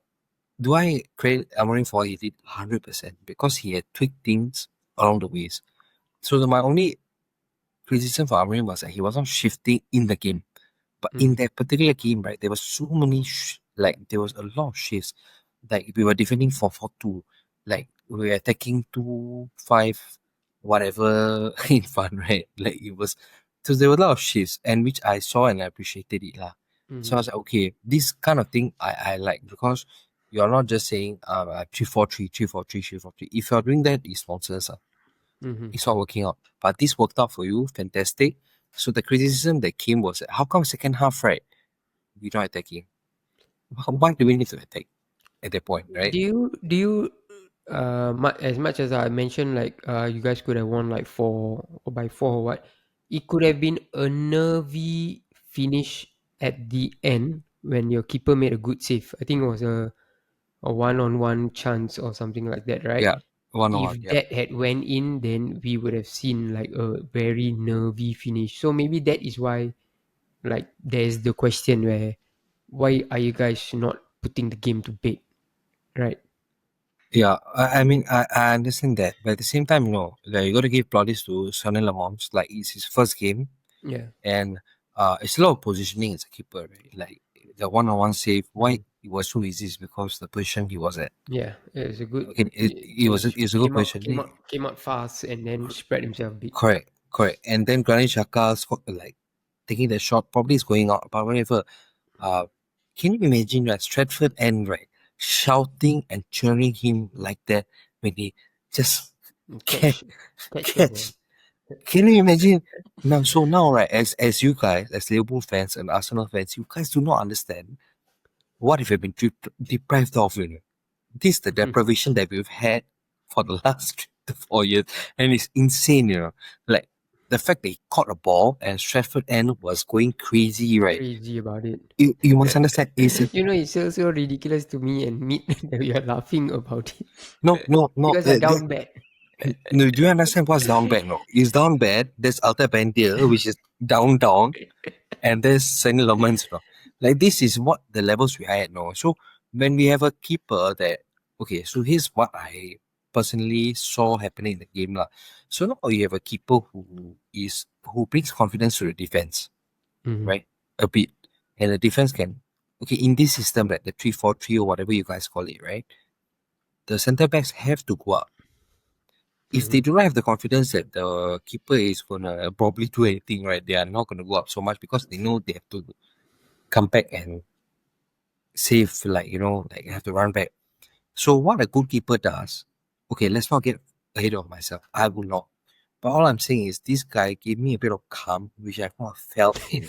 do I credit Amorim for he did 100% because he had tweaked things along the ways. So my only criticism for Amorim was that he wasn't shifting in the game. But in that particular game, right, there was so many, there was a lot of shifts. Like, we were defending 4-4-2. Like, we were attacking 2-5, whatever, in front, right? Like, it was, so there were a lot of shifts, and which I saw and I appreciated it. So I was like, okay, this kind of thing I like, because you're not just saying 3-4-3, 3-4-3, 3-4-3. If you're doing that, it's nonsense. It's not working out. But this worked out for you, fantastic. So the criticism that came was, how come second half, right, we're not attacking? Why do we need to attack at that point, right? Do you as much as I mentioned, like you guys could have won like 4 or what, it could have been a nervy finish at the end when your keeper made a good save. I think it was a one-on-one chance or something like that, right? Yeah, one on If one. Yeah, that had went in, then we would have seen like a very nervy finish. So maybe that is why, like, there's the question where, why are you guys not putting the game to bed, right? yeah. I mean, I understand that, but at the same time, like, you got to give plaudits to Sunderland. Like, it's his first game, Yeah. and it's a lot of positioning as a keeper, right? Like, the one-on-one save. Why it was so easy is because the position he was at. Yeah, it's a good. Okay, it was He it's a good position. came out fast and then spread himself big. Correct. And then Granit Xhaka like taking the shot, probably is going out, but whatever. Can you imagine that Stratford End, right, shouting and cheering him like that when he just Catch, catch the ball. catch? Can you imagine? Now, right, as you guys, as Liverpool fans and Arsenal fans, you guys do not understand what if you've been deprived of. This is the deprivation that we've had for the last 3 to 4 years, and it's insane. Like, the fact that he caught a ball and Stratford End was going crazy, right? Crazy about it. You must understand. It's so ridiculous to me and me that we are laughing about it. No. Because I down bad. No, do you understand what's down bad? No, it's down bad. There's Alta Bandier, which is down, and there's Sunny Lamans. No, like, this is what the levels we are at. No, so when we have a keeper that, okay, so here's what I personally saw happening in the game, lah. So now you have a keeper who brings confidence to the defense, right? A bit, and the defense can, okay, in this system, right, the 3-4-3 or whatever you guys call it, right? The centre backs have to go up. If they do not have the confidence that the keeper is gonna probably do anything, right, they are not gonna go up so much because they know they have to come back and save, like, have to run back. So what a good keeper does, okay, let's not get ahead of myself. I will not. But all I'm saying is this guy gave me a bit of calm, which I've not felt in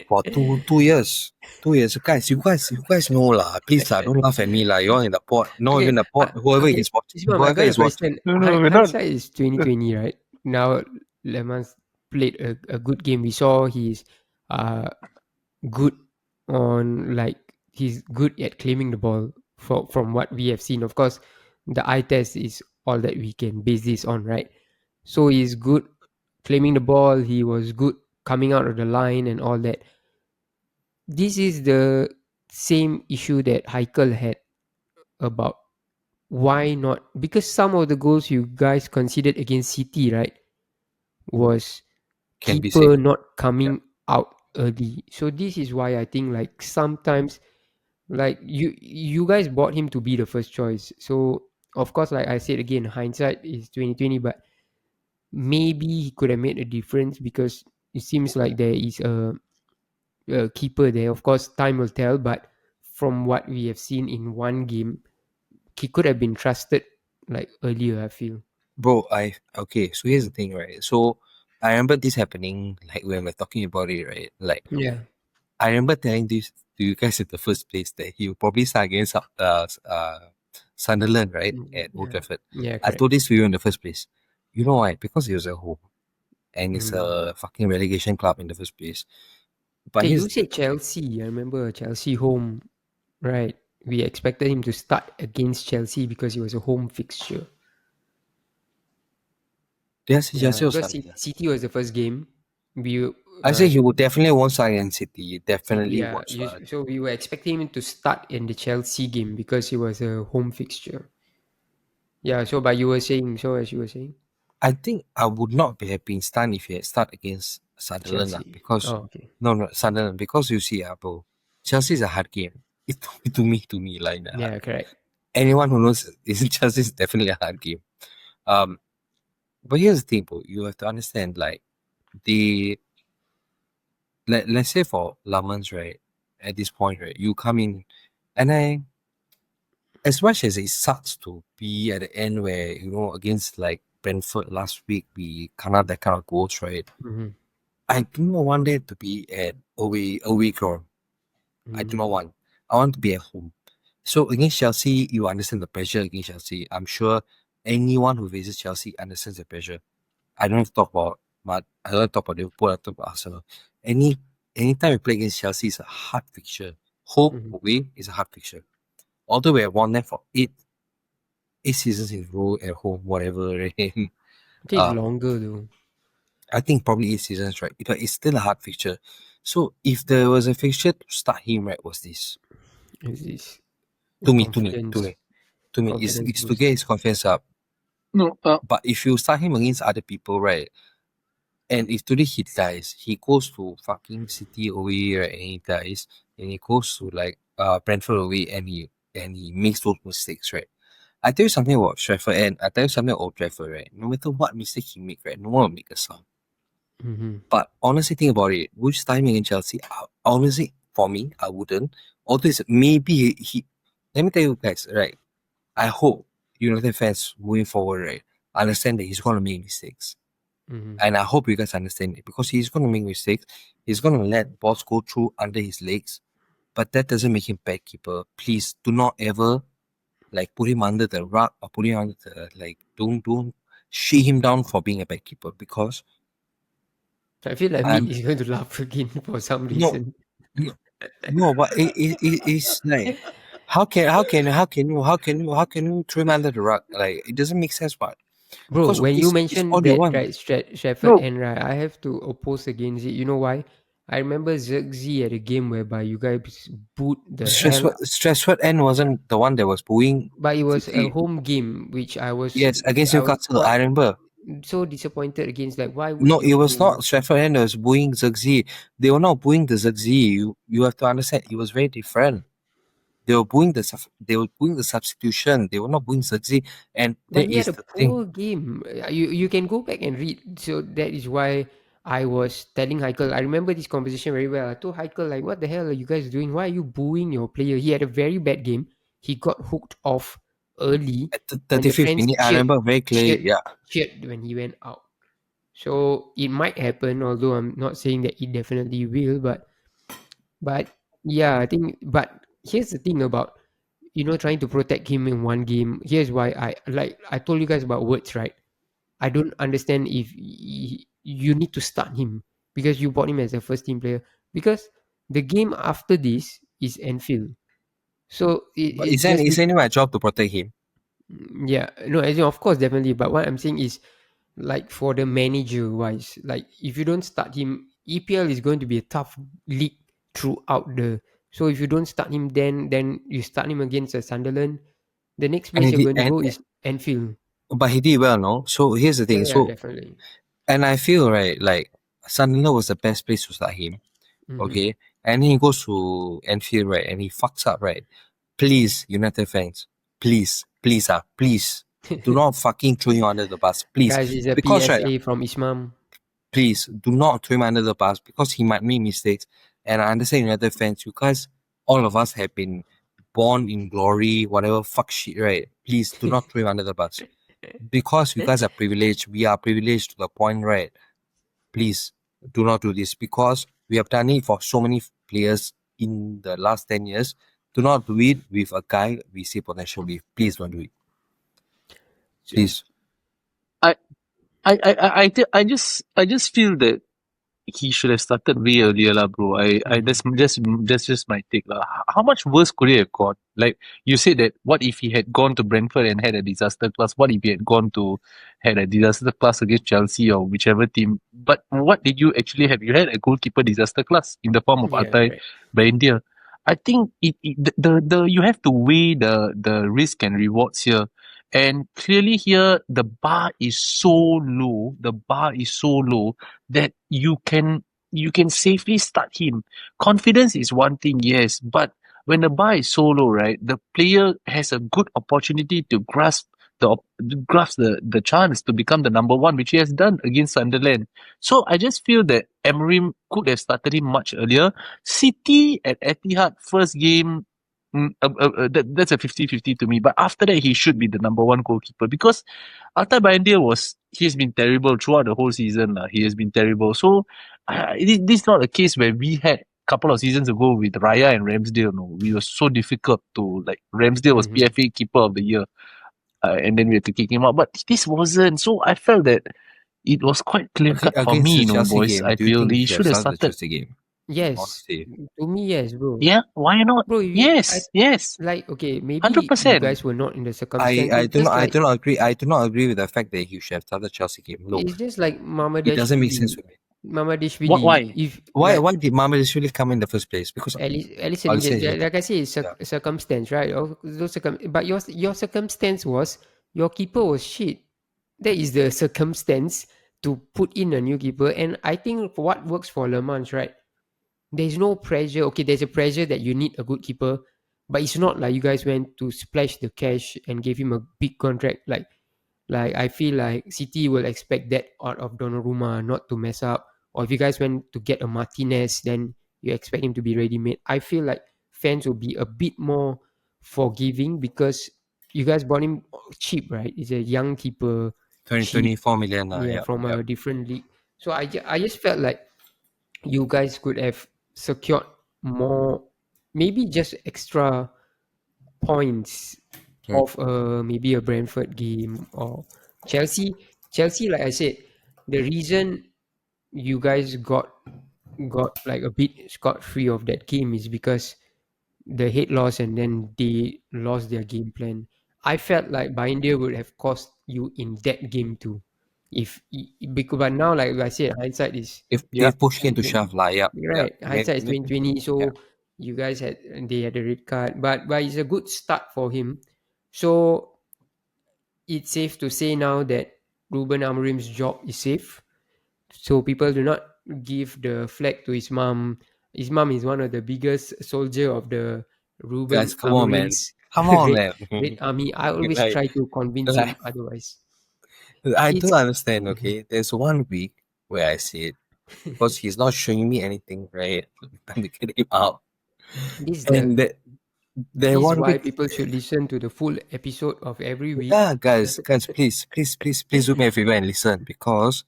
for 2 years. 2 years. Guys, you guys know lah. Please lah, don't laugh at me lah. You're in the pod. Not Okay, even the pod. Whoever okay, is watching. Ismail, I Whoever got a is watching. question. No, we're not. Hindsight is 2020, right? Now Lemans played a good game. We saw he's good on, like, he's good at claiming the ball from what we have seen. Of course, the eye test is all that we can base this on, right? So he's good claiming the ball. He was good coming out of the line and all that. This is the same issue that Heikel had about why not, because some of the goals you guys considered against City, right, was Can be safe. keeper not Yeah. coming out early. So this is why I think like sometimes like you guys bought him to be the first choice. So of course, like I said again, hindsight is 2020, but maybe he could have made a difference because it seems like there is a keeper there. Of course, time will tell, but from what we have seen in one game, he could have been trusted like earlier, I feel. Bro, okay, so here's the thing, right? So I remember this happening like when we're talking about it, right? Like Yeah. I remember telling this to you guys in the first place that he will probably start against Sunderland, right? At Old Yeah. Trafford. Yeah, I correct. told this to you in the first place. You know why? Because he was at home and it's Mm. a fucking relegation club in the first place. But Okay, here's you the thing. said Chelsea. I remember Chelsea home, right? We expected him to start against Chelsea because he was a home fixture. Yes, Yeah, Chelsea was because starting. City was the first game. We I say he would definitely won't start against City. He definitely yeah, won't start. so we were expecting him to start in the Chelsea game because he was a home fixture. Yeah, so but you were saying, so as you were saying, I think I would not have been stunned if he had start against Sunderland lah, Chelsea. because Oh, okay. no Sunderland, because you see bro, Chelsea is a hard game. It to me like a hard Yeah, game. correct. Anyone who knows is Chelsea is definitely a hard game. Um, but here's the thing, bro. You have to understand, like the let's say for Lamans, right? At this point, right, you come in, and as much as it sucks to be at the end where against like Brentford last week we cannot that kind of goals, right? Mm-hmm. I do not want it to be at away ground. I do not Mm-hmm. want. I want to be at home. So against Chelsea, you understand the pressure against Chelsea. I'm sure anyone who faces Chelsea understands the pressure. I don't have to talk about, but I don't have to talk about Liverpool. I talk about Arsenal. Anytime we play against Chelsea, is a hard fixture. Home Mm-hmm. away is a hard fixture. Although we have won them for eight seasons in a row at home, whatever. Right? I think it's longer though. I think probably 8 seasons, right? But it's still a hard fixture. So if there was a fixture to start him, right, was this Is this to me, to me, to confidence me, to me, confidence is to get booster? his confidence up. No, But if you start him against other people, right, and if today he dies, he goes to fucking City away, right, and he dies, and he goes to like Brentford away, and he makes those mistakes, right. I tell you something about Stratford, and I tell you something about Old Trafford, right. No matter what mistake he make, right, no one will make a sound. Mm-hmm. But honestly, think about it. Which timing in Chelsea? Honestly, for me, I wouldn't. Although it's maybe he. Let me tell you guys, right? I hope United fans moving forward, right, understand that he's going to make mistakes, Mm-hmm. and I hope you guys understand it because he's going to make mistakes. He's going to let balls go through under his legs, but that doesn't make him bad keeper. Please do not ever like put him under the rug or put him under the like. Don't shake him down for being a bad keeper because I feel like I'm Meat is going to laugh again for some no. reason. No, no, but it's like how can you throw him under the rug? Like it doesn't make sense, but Bro, because when you it's all mentioned you that, want. right, Stratford no, and right, I have to oppose against it. You know why? I remember Zirkzee at a game whereby you guys booed the hell, Stressford End wasn't the one that was booing but it was a Ziggy. home game, which Yes, against I was Newcastle. quite I remember. so disappointed against. Like, why would No, it you was boo? not Stratford End that was booing Ziggy. They were not booing the Ziggy. You have to understand it was very different. They were booing the substitution. They were not booing Ziggy. And But that he had is a the thing. poor game. You can go back and read. So that is why I was telling Heikel. I remember this conversation very well. I told Heikel, like, what the hell are you guys doing? Why are you booing your player? He had a very bad game. He got hooked off early, At the and the 35th fans minute, I remember very clearly. Yeah. cheered when he went out. So it might happen, although I'm not saying that it definitely will. But yeah, I think. But here's the thing about trying to protect him in one game. Here's why I told you guys about words, right? I don't understand if you need to start him because you bought him as a first team player. Because the game after this is Anfield. So But it's just is any my job to protect him? yeah, no, as in, of course, definitely. But what I'm saying is, like for the manager wise, like if you don't start him, EPL is going to be a tough league throughout the. So if you don't start him, then you start him against Sunderland. The next And place he you're did, going to go is Anfield. but he did well, no. So here's the thing. Yeah, So definitely. and I feel right, like Sunderland was the best place to start him. Hmm. Okay, and he goes to Anfield, right, and he fucks up, right. Please, United fans, please, do not fucking throw him under the bus, please, Guys, it's a because right, PSA from Ismam. please do not throw him under the bus because he might make mistakes. And I understand United fans, you guys, all of us have been born in glory, whatever fuck shit, right? Please do not throw him under the bus because you guys are privileged. We are privileged to the point, right? Please do not do this because we have done it for so many players in the last 10 years. Do not do it with a guy we see potential with. Please don't do it. Please. I I just feel that he should have started way earlier, lah, bro. That's just my take, lah. How much worse could it have got? Like you said that, what if he had gone to Brentford and had a disaster class? What if he had gone to had a disaster class against Chelsea or whichever team? But what did you actually have? You had a goalkeeper disaster class in the form of Yeah, Altai right. by India. I think the you have to weigh the risk and rewards here. And clearly here the bar is so low. The bar is so low that you can safely start him. Confidence is one thing, yes, but when the bar is so low, right, the player has a good opportunity to grasp the chance to become the number one, which he has done against Sunderland. So I just feel that Amorim could have started him much earlier. City at Etihad first game. That's a 50-50 to me. But after that, he should be the number one goalkeeper because Altay Bayindir he's been terrible throughout the whole season. He has been terrible. So this is not a case where we had a couple of seasons ago with Raya and Ramsdale. No, we were so difficult to like. Ramsdale was Mm-hmm. PFA Keeper of the Year, and then we had to kick him out. But this wasn't. So I felt that it was quite clear Okay, cut for against me, the Chelsea boys. game, I do you feel think he he should have should have started the started. Chelsea game? Yes, Honestly. to me, yes, bro. Yeah, why not? Bro, I Yes, yes, like okay. hundred Maybe you percent. guys were not in the circumstances. I do not agree. I do not agree with the fact that he should have started Chelsea game. No, It's just like it doesn't make sense Mamadashvili. to me. What? Mamadashvili. Why? If Why like did Mamadou really come in the first place? Because at least I'll say here. like I say, it's Yeah. circumstance, right? But your circumstance was your keeper was shit. That is the circumstance to put in a new keeper. And I think for what works for Le Mans, right? There's no pressure. Okay, there's a pressure that you need a good keeper, but it's not like you guys went to splash the cash and gave him a big contract. Like I feel like City will expect that out of Donnarumma, not to mess up. Or if you guys went to get a Martinez, then you expect him to be ready made. I feel like fans will be a bit more forgiving because you guys bought him cheap, right? He's a young keeper, 20, cheap, 24 million. yeah, Yeah, from yeah. a different league. So I just felt like you guys could have secured more, maybe just extra points Hmm. of maybe a Brentford game or Chelsea. Chelsea, like I said, the reason you guys got like a bit scot free of that game is because the head loss and then they lost their game plan. I felt like Binder would have cost you in that game too. Because but now, like I said, hindsight is Yeah. If push came to shove, like, yeah. right. Hindsight is 2020. Yeah. So you guys had a red card, but it's a good start for him. So it's safe to say now that Ruben Amorim's job is safe. So people do not give the flag to his mom. His mom is one of the biggest soldier of the Ruben Guys, come on, man. Amorim's Come on, red, man. red army. I always like, try to convince him like, otherwise. I It's don't understand, Mhm. okay? There's 1 week where I said, because he's not showing me anything, right? Time to get him out. this And there this is one why week, people should listen to the full episode of every week. yeah, guys, please do me a favor and listen because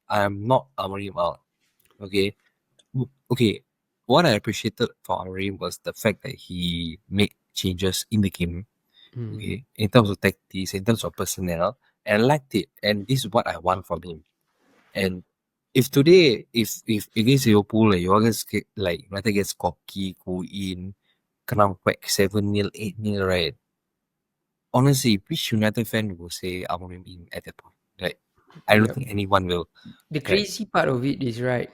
I'm not Amorim out, okay? Okay, what I appreciated for Amorim was the fact that he made changes in the game, Mm. okay, in terms of tactics, in terms of personnel, and I liked it. And this is what I want from him. And if today, if against Liverpool, like you always get like United gets cocky, go in, kena whack 7-0, 8-0, right? Honestly, which United fan will say Amorim in at that point? Right? I don't Yep. think anyone will. The Right? crazy part of it is, right,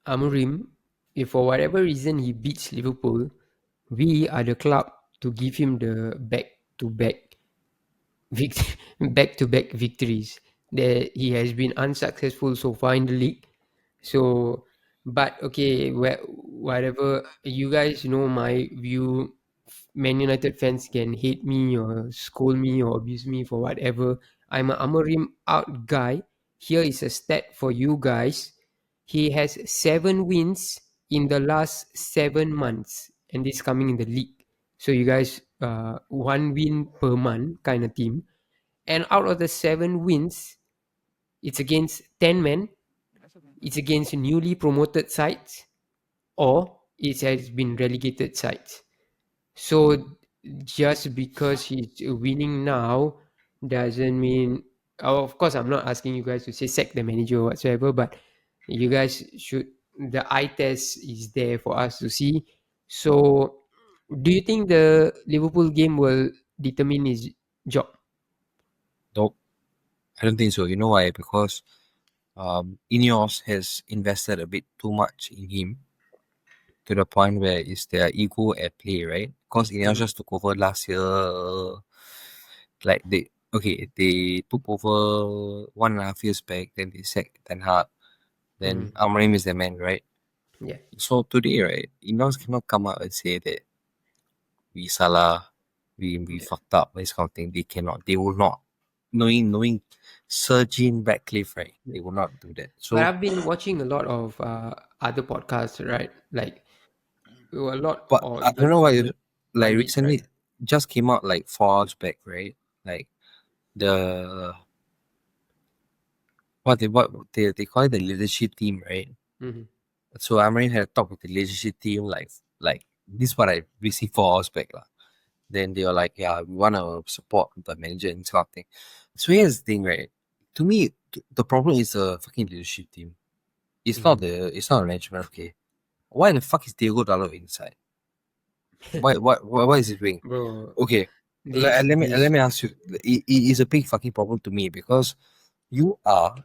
Amorim, if for whatever reason he beats Liverpool, we are the club to give him the back-to-back back-to-back victories. That he has been unsuccessful so far in the league. So, but okay, whatever you guys know my view. Man United fans can hate me or scold me or abuse me for whatever. I'm a Amorim out guy. Here is a stat for you guys. He has 7 wins in the last 7 months, and this coming in the league. So you guys, 1 win per month kind of team. And out of the 7 wins, it's against 10 men, it's against newly promoted sides, or it has been relegated sides. So just because he's winning now doesn't mean. Oh, of course, I'm not asking you guys to say sack the manager or whatsoever, but you guys should. The eye test is there for us to see. So, do you think the Liverpool game will determine his job? Nope. I don't think so. You know why? Because Ineos has invested a bit too much in him to the point where it's their ego at play, right? Because Ineos just took over last year. Like they took over 1.5 years back, then they sacked Ten Hag. Then Amorim is the man, right? Yeah. So today, right, Ineos cannot come out and say that we salah, we fucked up, this kind of thing. They cannot. They will not. Knowing Sir Jean Ratcliffe, right? They will not do that. But So, I've been watching a lot of other podcasts, right? Like a lot, but or I don't know why. even Like pundits, right? recently, just came out like 4 hours back, right? Like the what they call it, the leadership team, right? Mm-hmm. So Amarin had a talk with the leadership team, like this is what I received 4 hours back, lah. Then they were like, yeah, we want to support the manager and sort of thing. So here's the thing, right? To me, the problem is the fucking leadership team. It's not the management. Okay, why the fuck is Diego Dallo inside? Why is he doing? Bro, Okay, this let this me ask you. It is a big fucking problem to me because you are,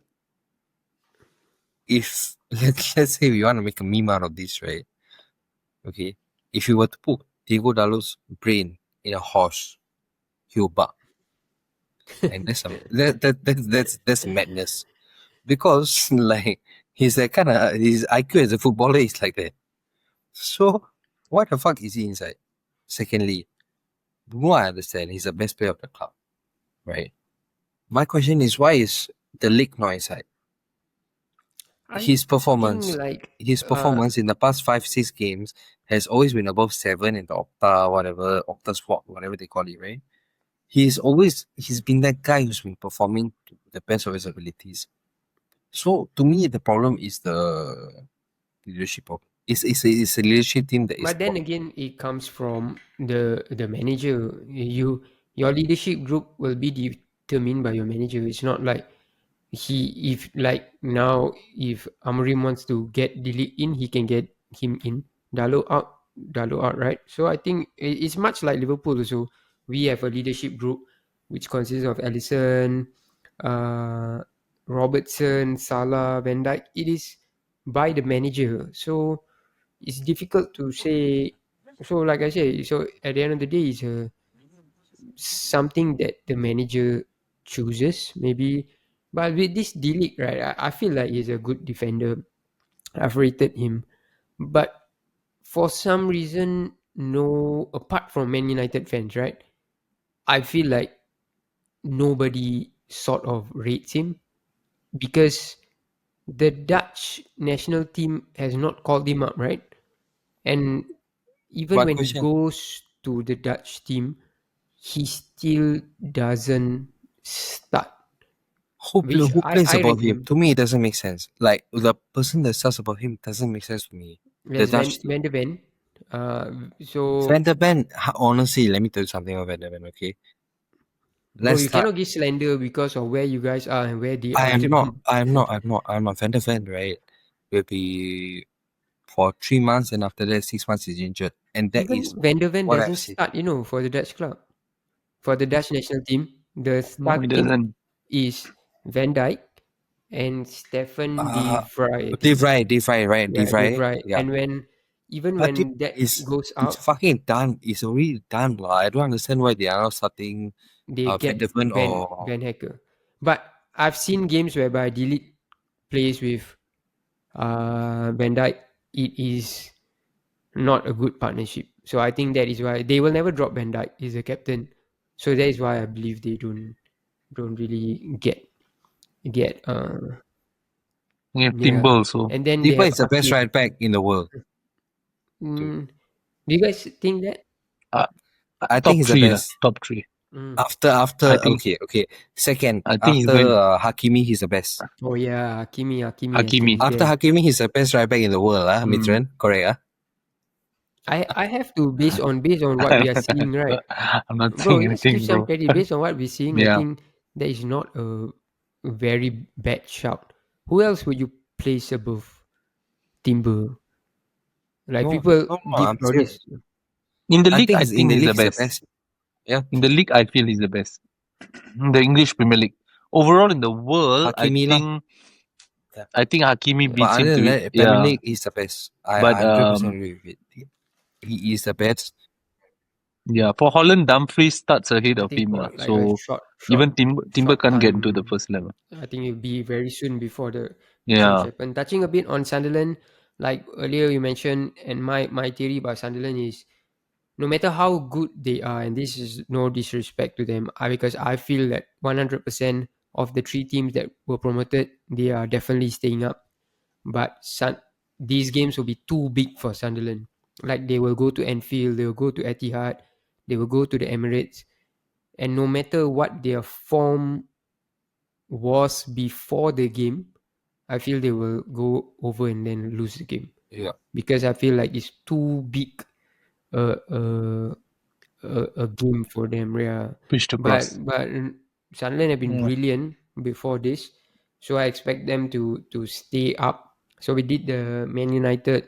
if let's say we want to make a meme out of this, right? Okay, if you were to put Diego Dallo's brain in a horse, he'll bark, and that's madness. Because like he's that kind of, his IQ as a footballer is like that. So what the fuck is he inside? Secondly, from what I understand, he's the best player of the club, right? My question is, why is the league not inside? I His think performance, like his performance in the past 5-6 games has always been above 7 in the Octa, whatever, Octa Swap, whatever they call it, right? He's been that guy who's been performing to the best of his abilities. So to me, the problem is the leadership problem. It's a leadership team that is but then again it comes from the manager. Your leadership group will be determined by your manager. It's not like if like now if Amorim wants to get Delete in, he can get him in. Dalo out, right? So I think it's much like Liverpool. So we have a leadership group which consists of Alisson, uh, Robertson, Salah, Van Dijk. It is by the manager. So it's difficult to say. So like I say, so at the end of the day, it's something that the manager chooses maybe. But with this Delic, right, I feel like he's a good defender. I've rated him, but for some reason, no, apart from Man United fans, right, I feel like nobody sort of rates him because the Dutch national team has not called him up, right? And even my when he question. goes to the Dutch team, he still doesn't start, which Who plays I above rate him? him. To me, it doesn't make sense. Like the person that starts above him doesn't make sense to me. The There's Dutch team. Van de Ven. Van So, der Ven, honestly, let me tell you something about Van der Ven, okay? bro, Let's you start. cannot get slander because of where you guys are and where they are. I'm not Van der Ven, right? Will be for 3 months, and after that 6 months he's injured. And that Even is Van der Ven what doesn't I've seen. start, for the Dutch club. For the Dutch national team, the No, he starting doesn't. is Van Dijk and Stefan De Uh, Vrij, I De think. Vrij, De Vrij, right? De Yeah, De Vrij, Vrij. yeah. And even But when that goes it's out, fucking done. It's already done. Lah. I don't understand why they are not starting they Van get de Ven Van or Van Hacker. But I've seen games whereby Delete plays with Van Dijk. It is not a good partnership. So I think that is why they will never drop Van Dijk. He's the captain. So that is why I believe they don't really get We have yeah. Timber also. And then they Deepa have is the best Hakim. right back in the world. Mm, do you guys think that? Uh, I think top he's the three lah. best. Top three. Mm. After I think. okay. Second, I think he's after going. Hakimi, he's the best. Oh yeah, Hakimi has to Hakimi. be After there. Hakimi, he's the best right back in the world, Mitran. Correct, I have to based on what we are seeing, right? I'm not Bro, saying let's give anything, some bro. credit. Based on what we're seeing, I Yeah. think that is not a very bad shout. Who else would you place above Timber? Like No, people no, give I'm Rodis. serious. In the I league, think I he's in think the he's league, the he's the best. best. Yeah, In the league, I feel he's the best. In the English Premier League. Overall, in the world, Hakimi lah. I think Hakimi But beats him other to than it. that, Premier Yeah. League, he's the best. I But 100% agree with it. He is the best. yeah, for Holland, Dumfries starts ahead I of think him. for like a So even Timber short can't get into the time, first level. I think it'll be very soon before the change Yeah. happen. Touching a bit on Sunderland, like earlier you mentioned, and my theory about Sunderland is no matter how good they are, and this is no disrespect to them, because I feel that 100% of the three teams that were promoted, they are definitely staying up. But these games will be too big for Sunderland. Like they will go to Anfield, they will go to Etihad, they will go to the Emirates, and no matter what their form was before the game, I feel they will go over and then lose the game Yeah. because I feel like it's too big a a, a game for them. Yeah, Push to but cross. Sunderland have been Yeah. brilliant before this, so I expect them to stay up. So we did the Man United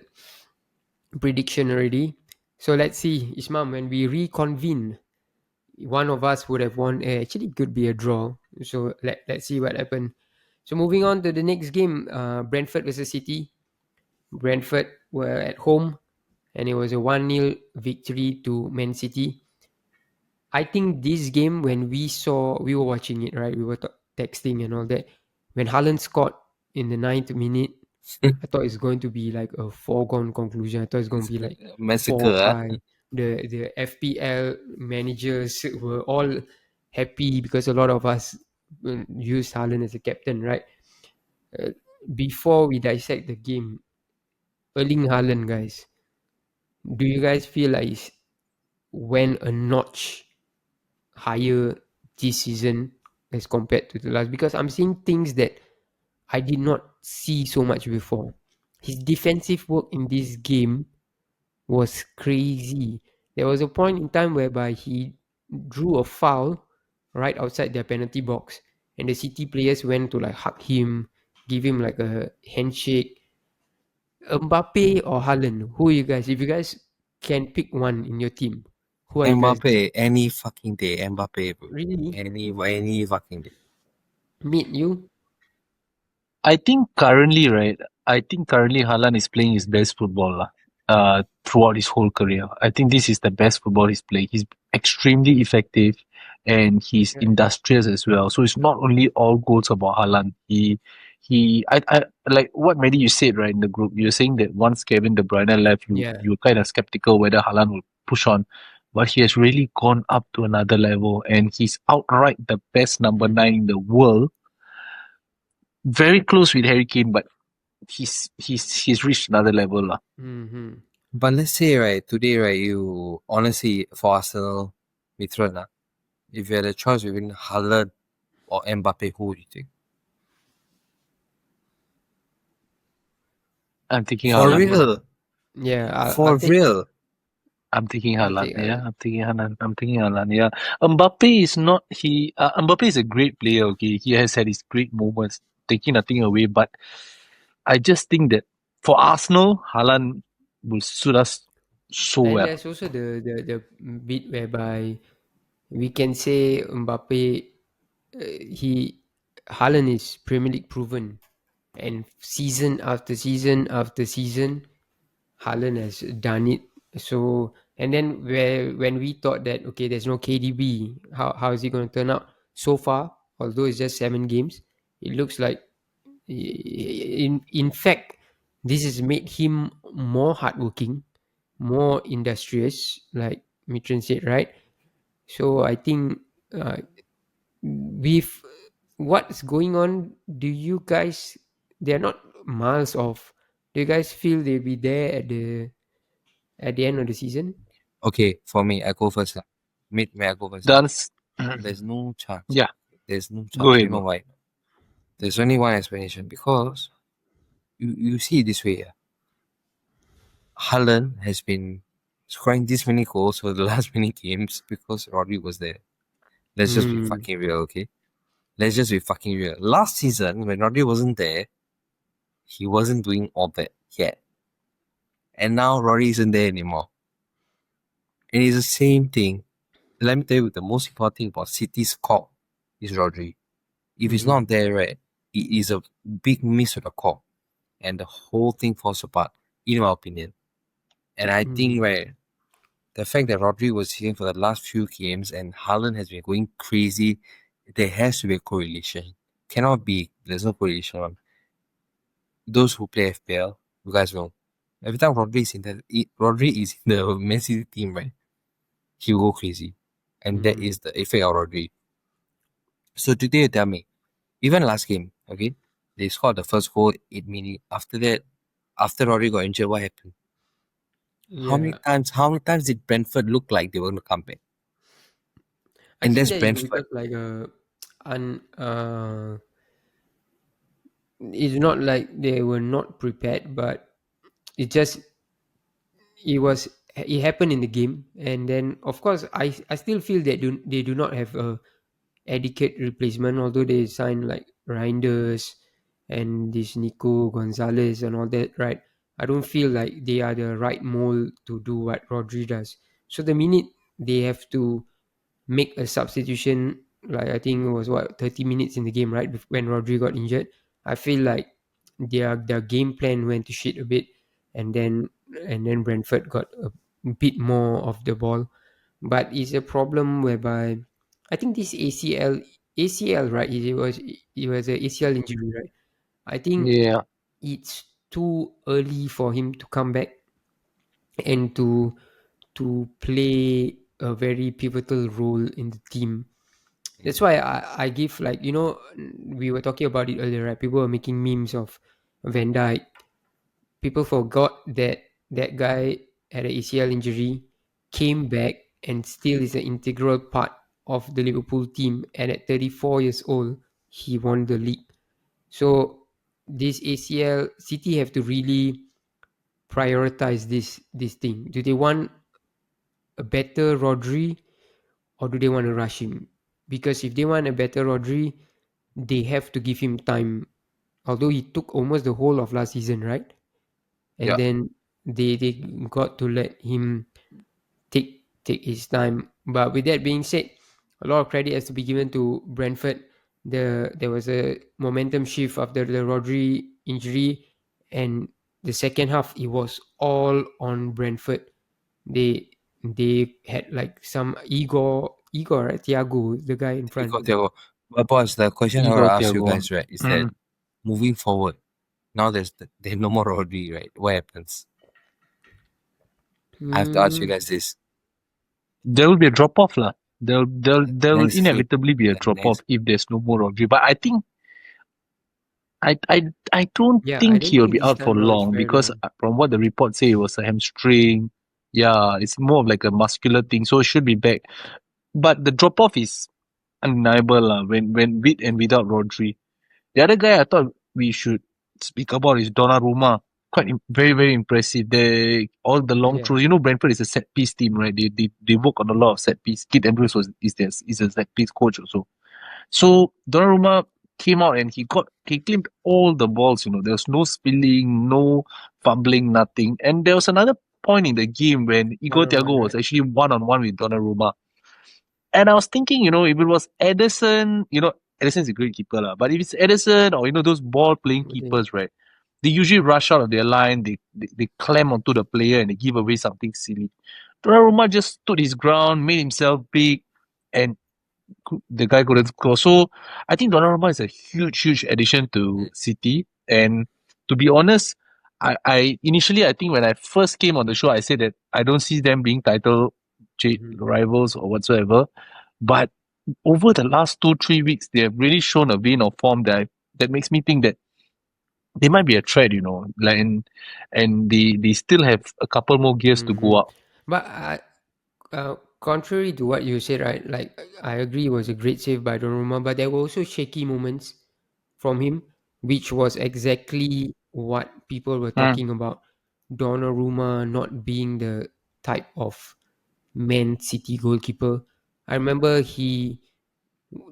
prediction already. So let's see, Ismail, when we reconvene, one of us would have won. Actually, it could be a draw. So let's see what happened. So moving on to the next game, Brentford versus City. Brentford were at home, and it was a 1-0 victory to Man City. I think this game, when we were watching it, right? We were texting and all that. When Haaland scored in the 9th minute, I thought it's going to be like a foregone conclusion. I thought it's going to be like Massacre, 4-5. The FPL managers were all happy because a lot of us used Haaland as a captain, right? Uh, Before we dissect the game, Erling Haaland, guys, do you guys feel like it's went a notch higher this season as compared to the last? Because I'm seeing things that I did not see so much before. His defensive work in this game was crazy. There was a point in time whereby he drew a foul right outside their penalty box, and the City players went to like hug him, give him like a handshake. Mbappe or Haaland, who you guys? If you guys can pick one in your team, who are you guys? Mbappe, any fucking day. Mbappe, bro. Really? Any fucking day. Meet you? I think currently Haaland is playing his best football lah. Throughout his whole career. I think this is the best football he's played. He's extremely effective and he's Yeah. industrious as well. So it's not only all goals about Haaland. I like what Mehdi you said right in the group. You're saying that once Kevin De Bruyne left, Yeah. you were kind of skeptical whether Haaland will push on. But he has really gone up to another level and he's outright the best number 9 in the world. Very close with Harry Kane, but he's reached another level lah. Mm-hmm. But let's say, right, today, right, you honestly, for Arsenal, Mitran, if you had a choice between Haaland or Mbappe, who would you take? I'm thinking For Haaland. real. Yeah. For I'll take, real. I'm thinking I'll Haaland. take Yeah, Haaland. I'm thinking Haaland. Yeah. Mbappe is not Mbappe is a great player. Okay, he has had his great moments, taking nothing away. But I just think that for Arsenal, Haaland will suit us so And well. there's also the bit whereby we can say Mbappe, he Haaland is Premier League proven, and season after season after season, Haaland has done it. So and then when we thought that okay, there's no KDB, how is he going to turn out? So far, although it's just 7 games, it looks like in fact this has made him more hardworking, more industrious, like Mitran said, right? So I think uh, with what's going on, do you guys? They're not miles off. Do you guys feel they'll be there at the end of the season? Okay, for me, I go first. May I go first? Dance. There's no chance. Yeah, There's no go chance. You ahead, know bro. why? There's only one explanation because you see it this way. Haaland has been scoring this many goals for the last many games because Rodri was there. Let's just be Mm, fucking real, okay? Let's just be fucking real. Last season, when Rodri wasn't there, he wasn't doing all that yet. And now Rodri isn't there anymore. And it's the same thing. Let me tell you, the most important thing about City's core is Rodri. If he's mm-hmm, not there, right, it is a big miss of the core. And the whole thing falls apart, in my opinion. And I think, mm, right, the fact that Rodri was here for the last few games and Haaland has been going crazy, there has to be a correlation. Cannot be, there's no correlation. Those who play FPL, you guys know. Every time Rodri is in the Man City team, right, he'll go crazy. And that mm. is the effect of Rodri. So today you tell me, even last game, okay, they scored the first goal 8 minutes. After that, after Rodri got injured, what happened? Yeah, How many times did Brentford look like they were gonna come back? I And think that's that is Brentford. because like it's not like they were not prepared, but it just it happened in the game, and then of course I still feel that they do not have a adequate replacement, although they signed like Reinders and this Nico Gonzalez and all that, right? I don't feel like they are the right mold to do what Rodri does. So the minute they have to make a substitution, like I think it was what 30 minutes in the game, right? When Rodri got injured, I feel like their game plan went to shit a bit, and then Brentford got a bit more of the ball, but it's a problem whereby I think this ACL, right? It was a ACL injury, right? I think Yeah, it's too early for him to come back and to play a very pivotal role in the team. That's why I give, like, we were talking about it earlier, right? People were making memes of Van Dijk. People forgot that that guy had an ACL injury, came back, and still is an integral part of the Liverpool team. And at 34 years old, he won the league. So this ACL, City have to really prioritize this thing. Do they want a better Rodri, or do they want to rush him? Because if they want a better Rodri, they have to give him time. Although he took almost the whole of last season, right? And Yeah. then they got to let him take his time. But with that being said, a lot of credit has to be given to Brentford. There was a momentum shift after the Rodri injury, and the second half it was all on Brentford. They had like some Igor, right? Thiago, the guy in You front. got there. But boss, the question I want Igor to ask you Thiago. guys, right, is that moving forward, now there's no more Rodri, right? What happens? I have to ask you Hmm. guys this. There will be a drop off, lah. There will Landscape. inevitably be a The drop off landscape. if there's no more Rodri. But I think I don't Yeah, I think don't he'll think be this out for time around is long very because long. from what the reports say, it was a hamstring. Yeah, it's more of like a muscular thing, so it should be back. But the drop off is undeniable, lah. When with and without Rodri. The other guy I thought we should speak about is Donnarumma. Very very impressive. All the long Yeah. throws. Brentford is a set piece team, right? They work on a lot of set piece. Kit Andrews is a set piece coach also. So Donnarumma came out and he claimed all the balls. There was no spilling, no fumbling, nothing. And there was another point in the game when Igor One-on-one, Thiago was right? actually one-on-one with Donnarumma. And I was thinking, if it was Edison, Edison's a great keeper, lah. But if it's Edison or those ball playing Okay. keepers, right? They usually rush out of their line, they clamp onto the player and they give away something silly. Donnarumma just stood his ground, made himself big, and the guy couldn't score. So I think Donnarumma is a huge, huge addition to City. And to be honest, I initially I think when I first came on the show, I said that I don't see them being title Mhm. rivals or whatsoever. But over the last 2-3 weeks, they have really shown a vein of form that makes me think that they might be a threat. Like and they still have a couple more gears to go Mhm. up. But contrary to what you said, right? Like I agree, it was a great save by Donnarumma, but there were also shaky moments from him, which was exactly what people were Mm. talking about. Donnarumma not being the type of Man City goalkeeper. I remember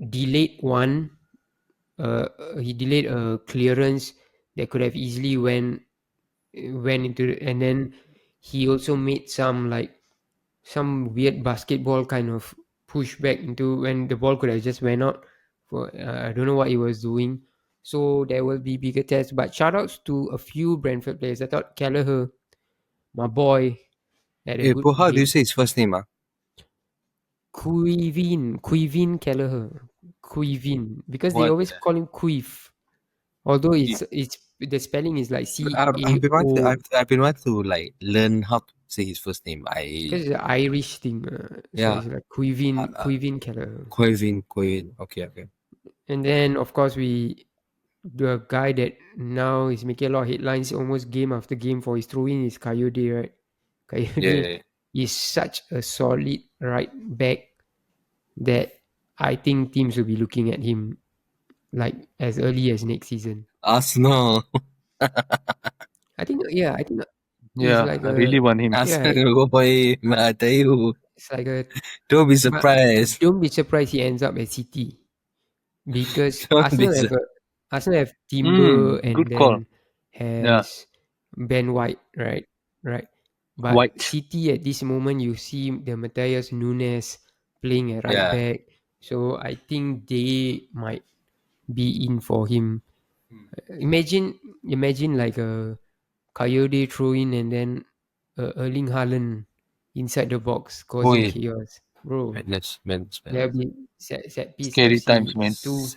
delayed one. He delayed a clearance that could have easily went into and then he also made some weird basketball kind of push back into when the ball could have just went out. For I don't know what he was doing. So there will be bigger tests. But shout outs to a few Brentford players. I thought Kelleher, my boy, had a Bro, good how do you game. say his first name? Quivin Kelleher. Quivin. Because they What? always call him Quiv. Although it's the spelling is like I've been wanting to, CAO. I've been wanting to like learn how to say his first name. Because it's an Irish thing. So Yeah, it's like uh, uh, Quivin Kelleher. Quavin. Okay. And then of course the guy that now is making a lot of headlines almost game after game for his throwing is Coyote, right? Coyote Yeah. is such a solid right back that I think teams will be looking at him like as early as next season. Arsenal. I think he's Yeah, like I really want him. yeah, Arsenal go for him. I tell you. it's like a Don't be but surprised. don't be surprised he ends up at City because Don't be surprised. Arsenal have Timber and Good call. then Yeah, has Ben White, right? Right. But White. City at this moment, you see the Matthias Nunes playing at right Yeah. back. So I think they might be in for him. Imagine like a Coyote throw in and then Erling Haaland inside the box causing Boy, chaos. Bro, madness. there'll be set piece Scary times, FC man. 2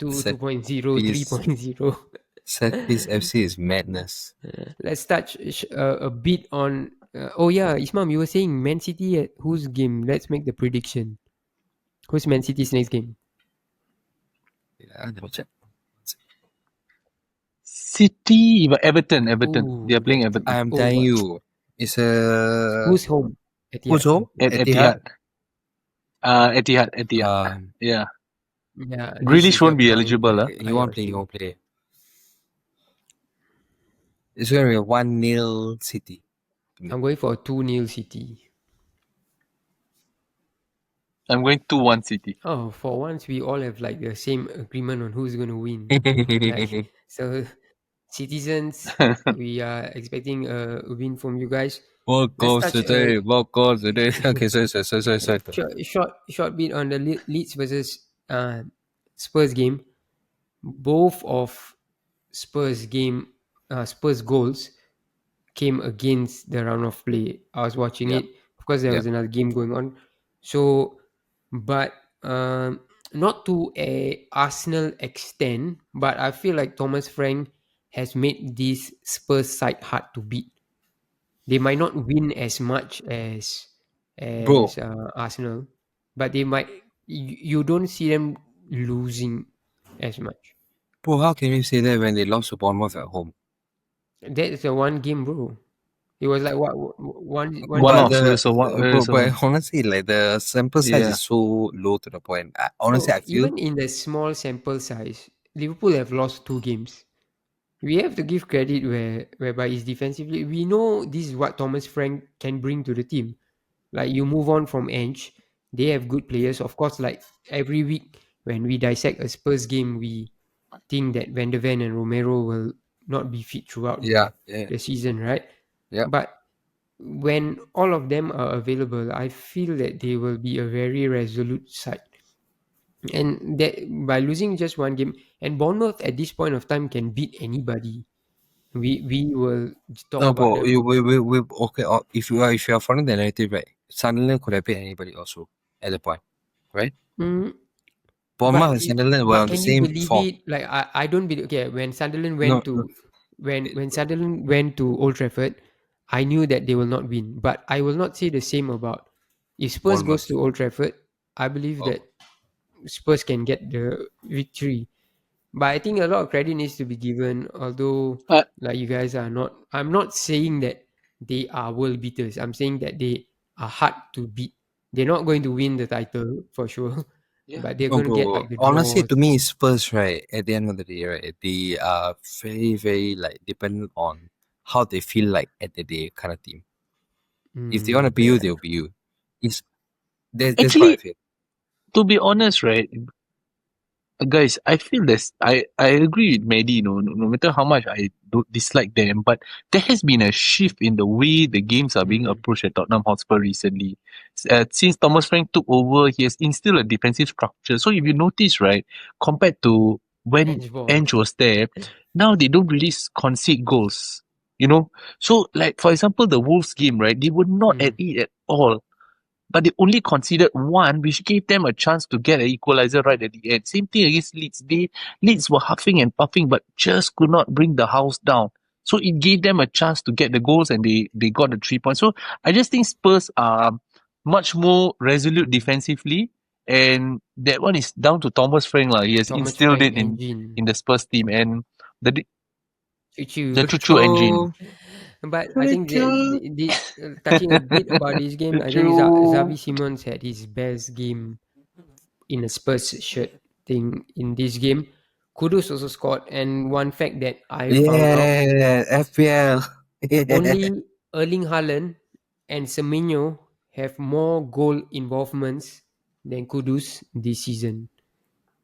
Set 2.0, piece, 3.0. set piece FC is madness. Let's touch a bit on. Oh yeah, Ismail, you were saying Man City at whose game? Let's make the prediction. Who's Man City's next game? Yeah, double check. City, but Everton. They are Ooh, playing Everton I'm oh telling what? you, it's a Who's home? who's Etihad. home? at Etihad. Etihad. Etihad. Um, Yeah, this Grealish is a won't be prime eligible, huh? he won't play. He priority. won't play. It's gonna be a 1-0 City. I'm going for a 2-0 City. I'm going 2-1 City. Oh, for once we all have like the same agreement on who's going to win. Like so, citizens, we are expecting a win from you guys. What Let's goes touch today? What goes today? Okay, sorry. short bit on the Leeds versus Spurs game. Both of Spurs goals came against the run of play. I was watching Yeah, it. Of course, there yeah. was another game going on. So, but not to a Arsenal extent, but I feel like Thomas Frank has made this Spurs side hard to beat. They might not win as much as Bro, Arsenal, but they might. You don't see them losing as much. how can you say that when they lost to Bournemouth at home? That's a one game, bro. It was like what one One But game. off. the There's a one. bro, There's a but one. honestly, like the sample size Yeah. is so low to the point. Honestly, Bro, I feel even in the small sample size, Liverpool have lost 2 games. We have to give credit whereby it's defensively. We know this is what Thomas Frank can bring to the team. Like you move on from Ange, they have good players. Of course, like every week when we dissect a Spurs game, we think that Van der Ven and Romero will not be fit throughout Yeah. the season, right? Yeah. But when all of them are available, I feel that they will be a very resolute side. And that by losing just one game, and Bournemouth at this point of time can beat anybody. We will talk No, about but them. we okay. If you are following the narrative, right, Sunderland could have beat anybody also at the point, right? Mm, Bournemouth and Sunderland were but on the can you same believe form. it? Like I don't believe. Okay, when Sunderland No, went to when Sunderland went to Old Trafford, I knew that they will not win. But I will not say the same about if Spurs goes Bournemouth. to Old Trafford. I believe Oh, that Spurs can get the victory. But I think a lot of credit needs to be given. Although, Uh, like you guys are not, I'm not saying that they are world beaters. I'm saying that they are hard to beat. They're not going to win the title for sure, yeah. but they're no, going to get bro. like the Honestly, draws. to me, Spurs, right, at the end of the day, right, they are very, very like dependent on how they feel like at the day kind of team. If they want to be you, Yeah. they'll be you. It's that's what I Actually, feel. to be honest, right, guys, I feel this. I agree with Maddie. No matter how much I don't dislike them, but there has been a shift in the way the games are being Mm. approached at Tottenham Hotspur recently. Since Thomas Frank took over, he has instilled a defensive structure. So if you notice, right, compared to when Handsball. Ange was there, now they don't really concede goals. You know, so like for example, the Wolves game, right, they were not at Mm. it at all, but they only conceded one, which gave them a chance to get an equalizer right at the end. Same thing against Leeds. Leeds were huffing and puffing, but just could not bring the house down. So it gave them a chance to get the goals, and they got the 3 points. So I just think Spurs are much more resolute defensively, and that one is down to Thomas Frank. He has Thomas instilled Frank it engine. in the Spurs team, and the Choo-choo. the choo engine. Choo But I think choo. touching a bit about this game, I think Choo. Xavi Simons had his best game in a Spurs shirt thing in this game. Kudus also scored, and one fact that I found out: Yeah, FPL. Yeah. only Erling Haaland and Semenyo have more goal involvements than Kudus this season.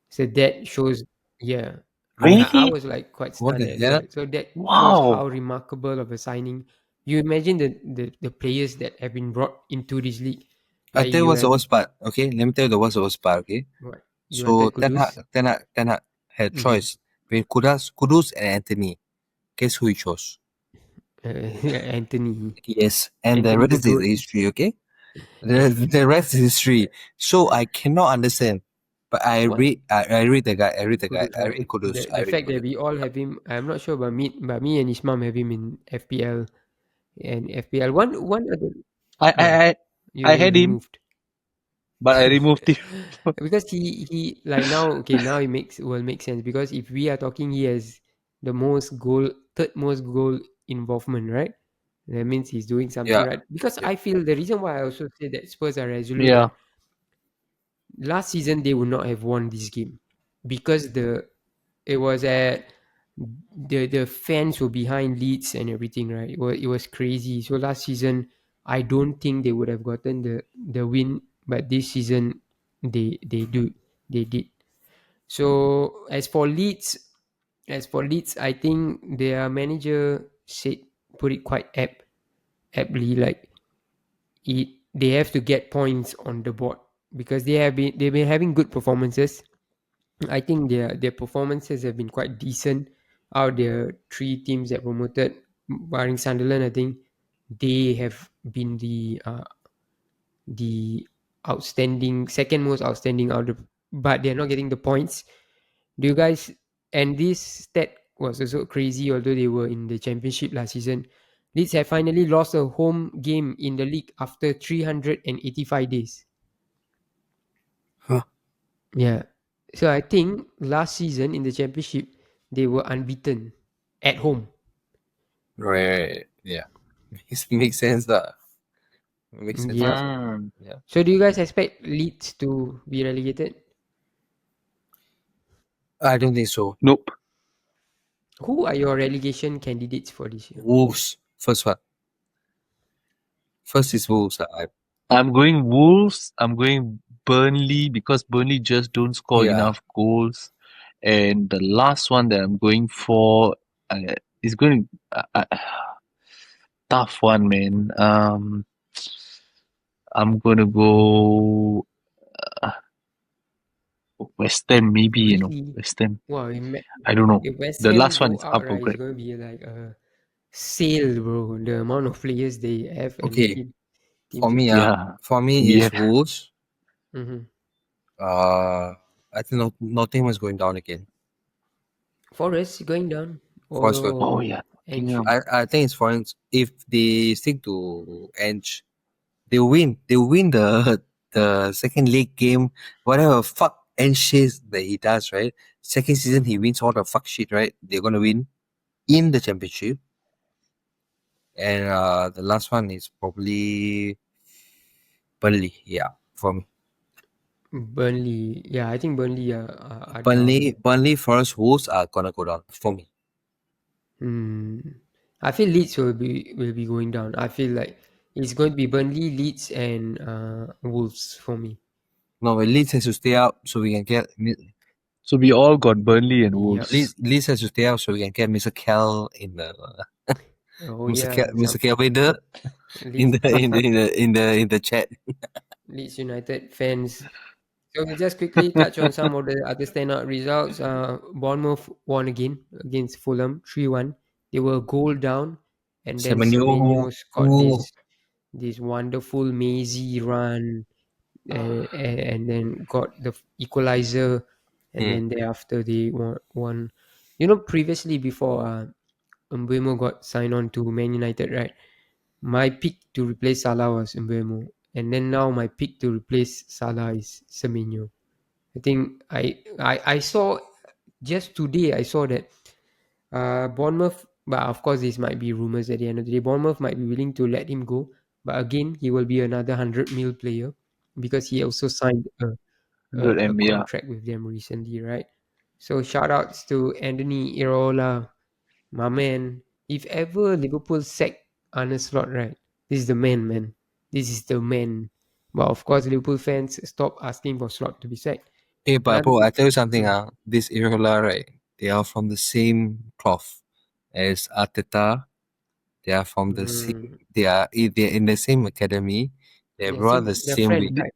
So that shows, yeah. I Really? was like quite What the stunned. hell? Yeah, so that shows Wow. how remarkable of a signing. You imagine the players that have been brought into this league. I Like tell you you what's the have worst part. Okay, let me tell you the worst part. Okay, what you so wanted Kudus. Ten Hag had Mm-hmm. choice between Kudus and Anthony. Guess who he chose? Anthony, Yes, and the Anthony the rest is goat. history. Okay, the rest is history. So I cannot understand. But What I read the guy. I read the guy. Kudus, I right? read Kudus. The I read fact that Kudus. we all have him, I'm not sure about me and his mom have him in FPL and FPL. One other, I I yeah, I, you I already had him, removed. but I removed him. Because he like now, okay, now it will make sense, because if we are talking, he has the most goal, third most goal involvement, right? That means he's doing something Yeah, right. Because yeah. I feel the reason why I also say that Spurs are resolute, Yeah. right? Last season they would not have won this game because it was at the fans were behind Leeds and everything, right? It was crazy. So last season, I don't think they would have gotten the win, but this season they did. So as for Leeds, I think their manager said put it quite aptly, like they have to get points on the board because they've been having good performances. I think their performances have been quite decent. Out of the three teams that promoted, barring Sunderland, I think they have been the outstanding, second most outstanding out of, but they're not getting the points. Do you guys? And this stat was also crazy, although they were in the championship last season. Leeds have finally lost a home game in the league after 385 days. Huh. Yeah. So I think last season in the championship, they were unbeaten at home. Right. Yeah. Makes sense. Makes sense. Yeah. Mm. Yeah. So do you guys expect Leeds to be relegated? I don't think so. Nope. Who are your relegation candidates for this year? Wolves. First one. First is Wolves. I'm going Wolves. I'm going Burnley because Burnley just don't score Yeah. enough goals. And the last one that I'm going for is going tough one, man. I'm gonna go West Ham, maybe, Really? West Ham. Wow, I don't know. if West The Ham last one go is out, up for right, it's grab. going to be like a sale, bro. The amount of players they have and Okay, teams they have. Yeah. for me We it's have Wolves. Mm-hmm. I think Nottingham is going down again. Forest going down. Forest going. Oh Oh, yeah, entry. Nottingham. I think it's Forest. If they stick to Edge, they win. They win the second league game. Whatever fuck and shit that he does, right? Second season he wins all the fuck shit, right? They're gonna win in the championship. And the last one is probably Burnley. Yeah, for me. Burnley. Yeah, I think Burnley are down. Burnley, Forest, Wolves are gonna go down for me. Hmm. I feel Leeds will be going down. I feel like it's going to be Burnley, Leeds, and Wolves for me. No, Leeds has to stay out so we can get So we all got Burnley and Yep. Wolves. Leeds has to stay out so we can get Mr. Cal in the Oh yeah, Mr. some Calvader in Leeds the in the in the in the in the chat. Leeds United fans. So we just quickly touch on some of the other standout results. Bournemouth won again against Fulham, 3-1. They were a goal down, and then Semenyo, Semenyo scored this wonderful mazy run, and then got the equalizer, and hmm. then thereafter they won. You know, previously before Mbeumo got signed on to Man United, right? My pick to replace Salah was Mbeumo, and then now my pick to replace Salah is Semenyo. I think I saw just today I saw that Bournemouth, but of course this might be rumours at the end of the day. Bournemouth might be willing to let him go, but again he will be another 100 mil player because he also signed Good a M, yeah. contract with them recently, right? So shout outs to Anthony Irola, my man. If ever Liverpool sack Arne Slot, right? This is the man, man. This is the man. But of course, Liverpool fans stop asking for Slot to be sacked. Hey, but Another bro, good. I tell you something. Mm. This Iriola, right? They are from the same cloth as Arteta. They are from the same. Mm. They're in the same academy. They Yeah, brought the same. They're same friends, way. right?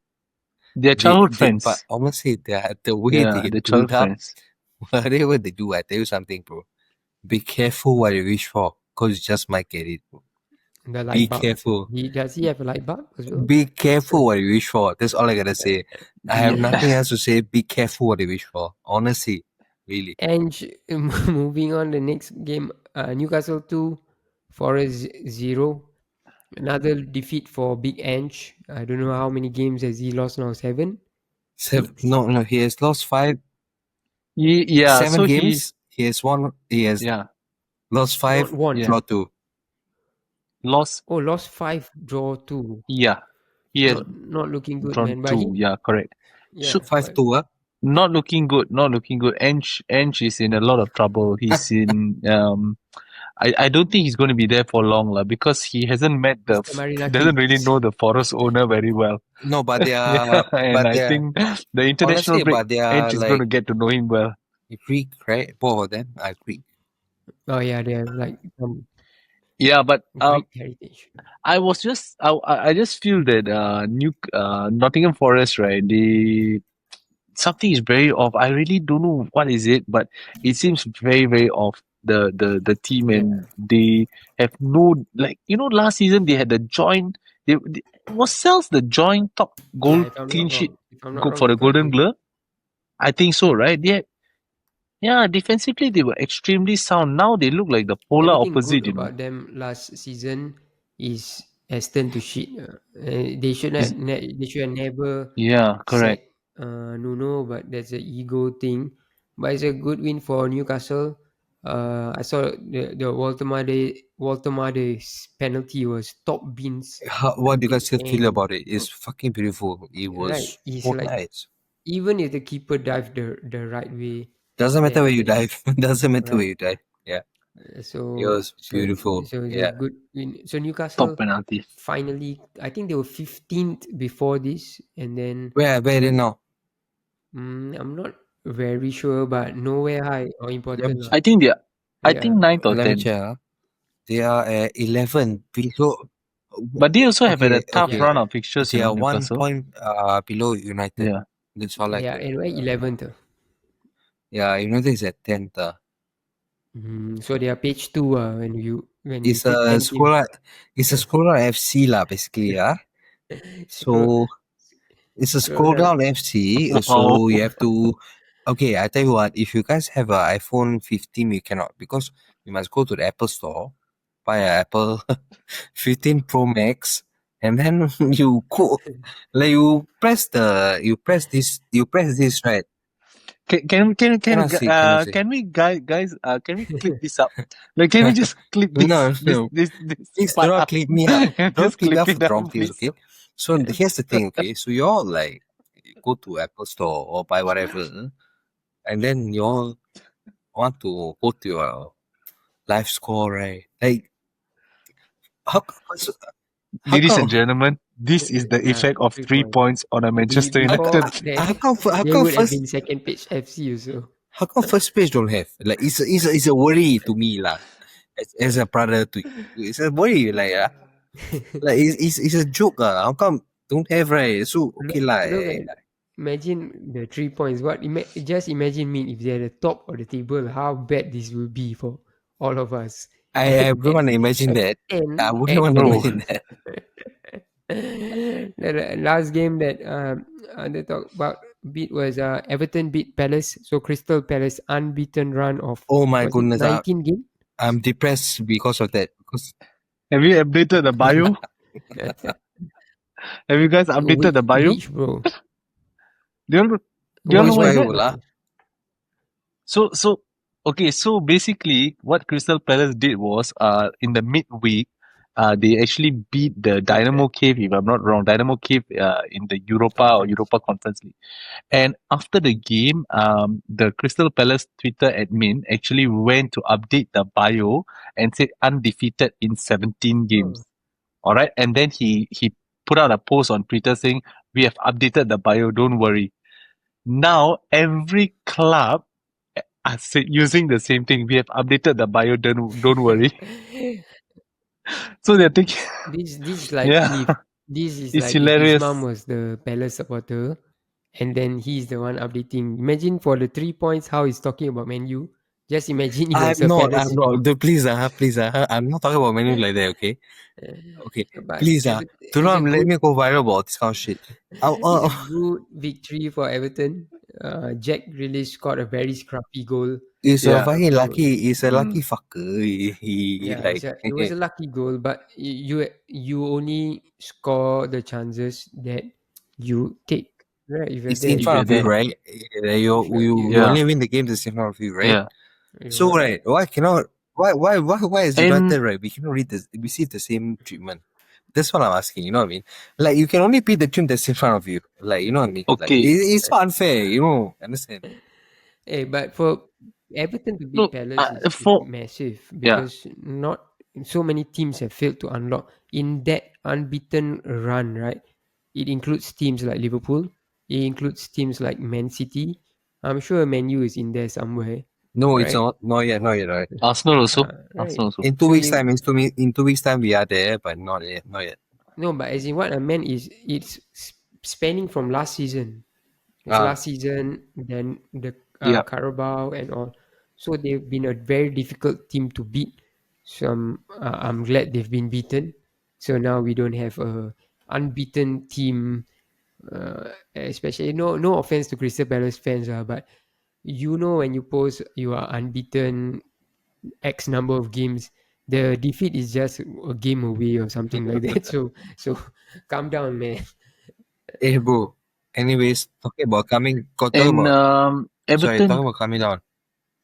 They're childhood But friends. honestly, the way they Yeah, get they're built childhood up, friends. whatever they do, I tell you something, bro. Be careful what you wish for, cause you just might get it. Bro. The Be light bulb. careful. Does he have a light bulb as well? Be careful what you wish for. That's all I gotta say. I have nothing Yeah. else to say. Be careful what you wish for. Honestly, really. And moving on, the next game, Newcastle 2, Forest 0. Another defeat for Big Ange. I don't know how many games has he lost now. 7, 6. No, he has lost Yeah, seven so he, games. He has won. He has yeah, lost Not 5, one. yeah, draw 2. lost, Oh, lost 5, draw 2. yeah, he has Not looking good, drawn man. But two, he, yeah, correct. So, yeah, Five but two. not looking good, not looking good. Ange is in a lot of trouble. He's in, I don't think he's going to be there for long, lah, because he hasn't met Mr. Marinaki. doesn't really know the Forest owner very well. No, but they Yeah, are. and But I they are. think the international Honestly, break, but they are Ange is going to like get to know him well. Greek, right? Both of them are Greek. Oh yeah, they have like some Yeah, but Greek heritage. I just feel that Nottingham Forest, right? They something is very off. I really don't know what is it, but it seems very very off. The team, Yeah, and they have no, like, last season they had the joint. They was Sells the joint top yeah. goal If I'm clean not sheet wrong, if I'm not wrong, for they the got Golden the. Glove. I think so, right? Yeah, defensively they were extremely sound. Now they look like the polar Everything good opposite. about them last season is has turned to shit. They should Is have. They should have never Yeah, correct. sacked Nuno, but that's an ego thing. But it's a good win for Newcastle. I saw the Walter Made penalty was top bins What do you until guys still feel end. about it? It's fucking beautiful. It Right, was it's so like nice. even if the keeper dived the right way, Doesn't matter where you then dive. Doesn't matter where right. you dive. Yeah, it So was so beautiful. so it's a Yeah. good win. So Top Newcastle penalty. finally, I think they were 15th before this, and then Where uh, they now? I'm not. very sure, but nowhere high or important lah. I think they are, I Yeah. think ninth or Let me 10th. check. They are at 11 below. But they also have had a Okay, tough Yeah. okay. run of fixtures, They are one Newcastle. point below United. Yeah. That's all I Yeah. heard. And where 11th? Yeah, United is at 10th. So they are page 2 when you It's put a 10 teams. scholar. It's a scholar FC lah, basically. Scroll, So it's a scroll scroll down. down FC. Wow. So you have to. Okay, I tell you what. If you guys have an iPhone 15, you cannot because you must go to the Apple store, buy an Apple 15 Pro Max, and then you go like you press this right. Cannot see, cannot see. Can we guys can we clip this up? Like, can we just clip No, this no. this Please do part not up? clip me up. Don't Just clip me clip up for it the up, wrong things, please. okay? So here's the thing, okay? So you all like go to Apple Store or buy whatever, and then you all want to go to your live score, right? Like how come how Ladies come and gentlemen, this is the Yeah, effect of 3 3 points. points on a Manchester Before United. that, how there come would have first been second page FC also. how come first page don't have like it's a worry to me lah as a brother to you. It's a worry like it's a joke How come don't have right? So okay lah. Look at imagine the 3 points. Just imagine me if they're at the top of the table, how bad this will be for all of us. I wouldn't want to imagine At that. I 10, wouldn't at want to 10. Bro, imagine that. The last game that they talk about beat was Everton beat Palace. So Crystal Palace unbeaten run of, Oh my was it goodness, 19 game? I'm depressed because of that. Because have you updated the bio? Have you guys updated the bio? Which bro? Do you know, do you know which what is bio that? lah? So okay, so basically what Crystal Palace did was in the midweek they actually beat the Dynamo Cave, if I'm not wrong, Dynamo Cave in the Europa Conference League. And after the game, the Crystal Palace Twitter admin actually went to update the bio and said undefeated in 17 games. All right, and then he put out a post on Twitter saying, "We have updated the bio. Don't worry." Now every club are using the same thing. We have updated the bio. Don't worry. So they're thinking, This is like yeah, it's if his mom hilarious. was the Palace supporter, and then he's the one updating. Imagine for the 3 points how he's talking about Man U. Just imagine he was I'm a not. Palace I'm not. fan. Please, please, I'm not talking about menu like that. Okay, okay. But Please, do it's a not let good me go viral about this kind of shit. it's a good victory for Everton. Jack really scored a very scrappy goal. It's a Yeah. fucking So lucky. It's a Mm. lucky fucker. He yeah, like it was a lucky goal, but you only score the chances that you take, right? If you're it's in there, If front you're of you, there. right? You if you're, you Yeah. only win the games that's in front of you, right? Yeah. So you right, why cannot? Why is And United right? We cannot receive the same treatment. That's what I'm asking. You know what I mean? Like you can only beat the team that's in front of you. Like you know what I mean? Like okay. it's so unfair. You know? Understand? but for Everton to beat Look, Palace is for massive yeah. because not so many teams have failed to unlock in that unbeaten run, right? It includes teams like Liverpool, it includes teams like Man City. I'm sure Man U is in there somewhere, No, it's right? not. Not yet. Not yet. Right. Arsenal also. Right. Arsenal also. In two So weeks you time, in 2 weeks time we are there, but not yet. Not yet. no, but as in what I meant is it's spanning from last season. It's Ah, last season, then the Yeah. Carabao and all. So they've been a very difficult team to beat. So I'm glad they've been beaten. So now we don't have a unbeaten team. Especially no offense to Crystal Palace fans, but when you post you are unbeaten X number of games, the defeat is just a game away or something like that. So calm down, man. bro. Anyways, talking about coming. Talking And about sorry, Everton. talking about coming down.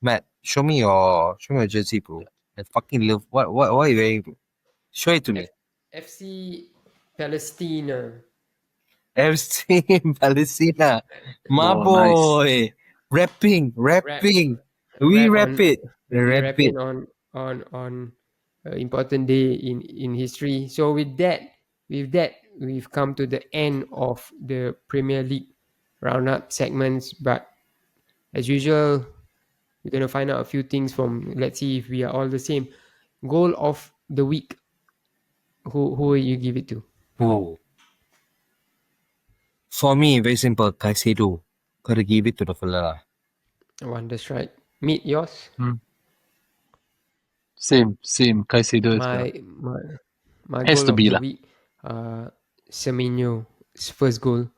Matt, show me your jersey, bro. I fucking love what are you wearing, bro? Show it to me. FC Palestina. FC Palestina. My Oh, nice. boy. Rapping. Rap We rap rap on it. we Rap it. rapping on important day in history. So with that we've come to the end of the Premier League roundup segments. But As usual, we're gonna find out a few things from. Let's see if we are all the same. Goal of the week. Who will you give it to? Oh. For me, very simple. Caicedo. Gotta give it to the fella lah. Wonder Strike. Meet yours. Hmm. Same. Caicedo as well. My Has goal to of be the lah. week. Semenyo's first goal.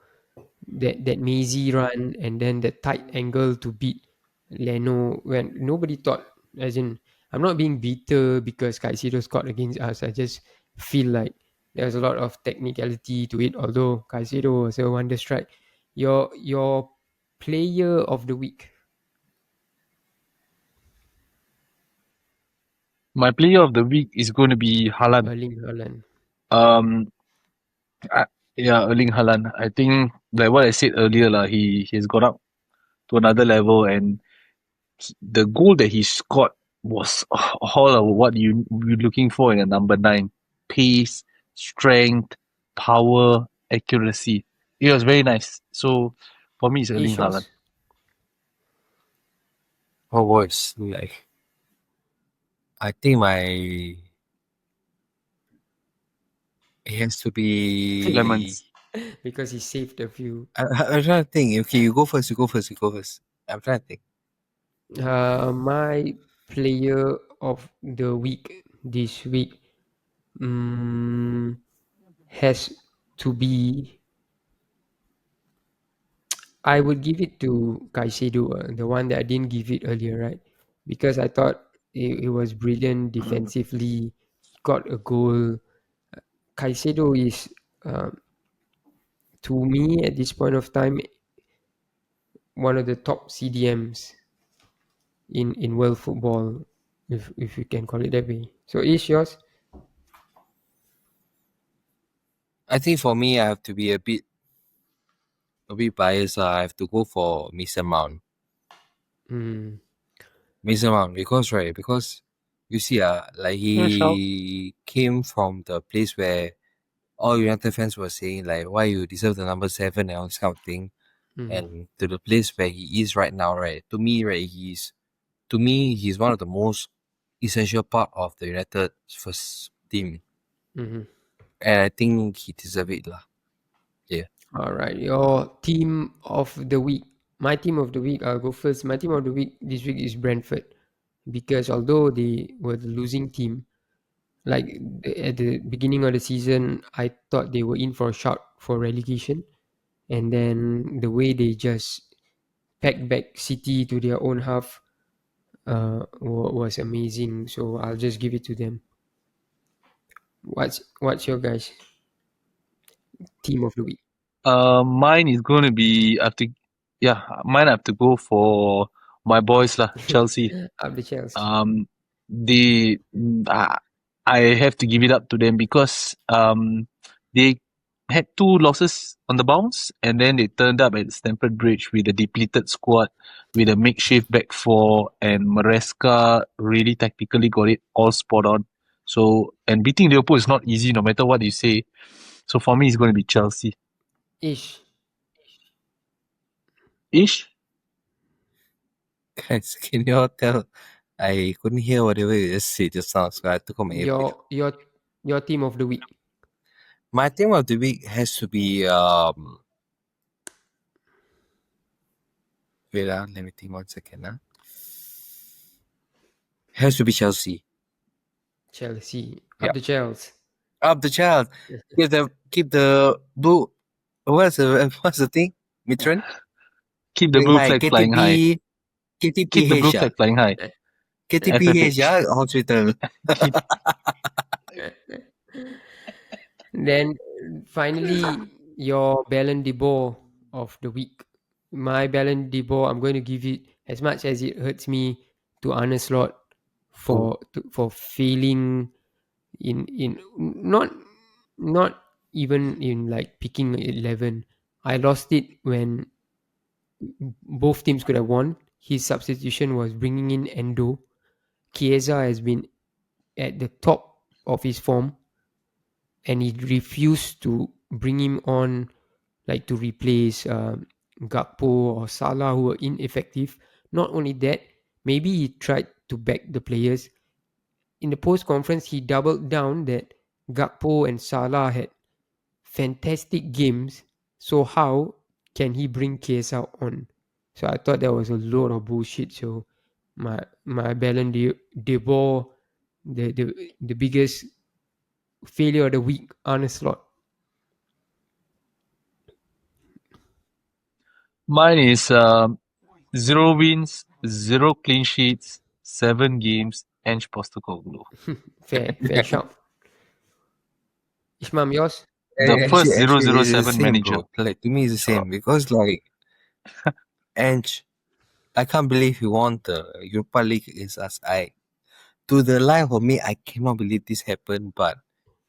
That mazy run and then the tight angle to beat Leno when nobody thought, as in, I'm not being bitter because Caicedo scored against us. I just feel like there's a lot of technicality to it, although Caicedo was a wonder strike. Your player of the week. My player of the week is going to be Haaland. Erling Haaland. Um, yeah, Erling Haaland. I think like what I said earlier lah, he has got up to another level, and the goal that he scored was all of what you're looking for in a number 9: pace, strength, power, accuracy. It was very nice. So for me, it's Erling Haaland. Ishos. Oh, boys. Like, I think it has to be. Lemons. Because he saved a few. I'm trying to think. Okay, you go first. I'm trying to think. My player of the week this week has to be. I would give it to Caicedo, the one that I didn't give it earlier, right? Because I thought it was brilliant defensively. He got a goal. Caicedo is, to me, at this point of time, one of the top CDMs in world football, if you can call it that way. So, is yours? I think for me, I have to be a bit biased. I have to go for Mason Mount. Mm, Mason Mount because you see, like Yeah, shout. he came from the place where all United fans were saying like why you deserve the number 7 and all this kind of thing, mm, and to the place where he is right now, right? To me, he's one of the most essential part of the United first team, mm. and I think he deserves it lah. Yeah. All right, your team of the week. My team of the week, I'll go first. My team of the week this week is Brentford because although they were the losing team, like at the beginning of the season, I thought they were in for a shot for relegation, and then the way they just packed back City to their own half was amazing. So I'll just give it to them. What's your guys' team of the week? Mine is going to be mine I have to go for my boys lah, Chelsea. Up the Chelsea. Um, they I have to give it up to them because they had 2 losses on the bounce, and then they turned up at Stamford Bridge with a depleted squad, with a makeshift back four, and Maresca really tactically got it all spot on. So, and beating Liverpool is not easy, no matter what you say. So for me, it's going to be Chelsea. Ish. Ish. Guys, can you all tell? I couldn't hear whatever you just said just now, so I took out my earpiece. Your team of the week. My team of the week has to be wait, let me think 1 second. Has to be Chelsea. Chelsea. Yeah. Up the Chelsea. Up the child. Keep the blue. What's the thing? Mitron? Keep the blue flag flying high. KTPH. Keep the blue flag flying high. KTPH, yeah, hospital. Then finally, your Ballon d'Or of the week. My Ballon d'Or, I'm going to give it, as much as it hurts me, to Arne Slot for failing in not even in like picking 11. I lost it when both teams could have won. His substitution was bringing in Endo. Chiesa has been at the top of his form, and he refused to bring him on, like to replace Gakpo or Salah who were ineffective. Not only that, maybe he tried to back the players. In the post conference, he doubled down that Gakpo and Salah had fantastic games. So how can he bring KSL on? So I thought that was a load of bullshit. So my Ballon d'Or, the biggest failure of the week, Arne Slot. Mine is 0 wins, 0 clean sheets, 7 games, Ange Postecoglou. Fair shout. Ishmam, yours? The first Actually, it's the 007 same, manager. bro. Like to me, it's the same because like, Ange, I can't believe he won the Europa League against us. To the life of me, I cannot believe this happened. But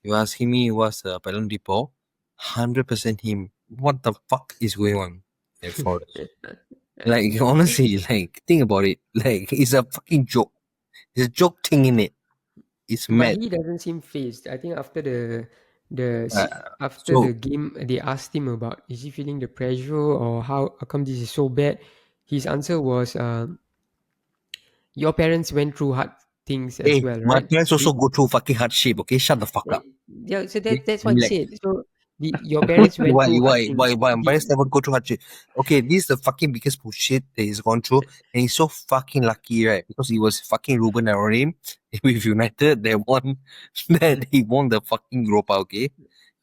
you asking me, was Ballon d'Or 100% him? What the fuck is going on at Forest? Like honestly, like think about it. Like it's a fucking joke. There's a joke thing in it. It's But mad. he doesn't seem phased. I think after Uh, after so the game, they asked him about is he feeling the pressure or how come this is so bad. His answer was, "Your parents went through hard things as hey, well, my right?" parents also It, go through fucking hardship. Okay, shut the fuck up. yeah, so Okay, that's what he relax. said. So your parents went through hard things. Why? My parents never go through hardship. Okay, this is the fucking biggest bullshit that he's gone through, and he's so fucking lucky, right? Because he was fucking Ruben Amorim with United. They won, that he won the fucking Europa. Okay,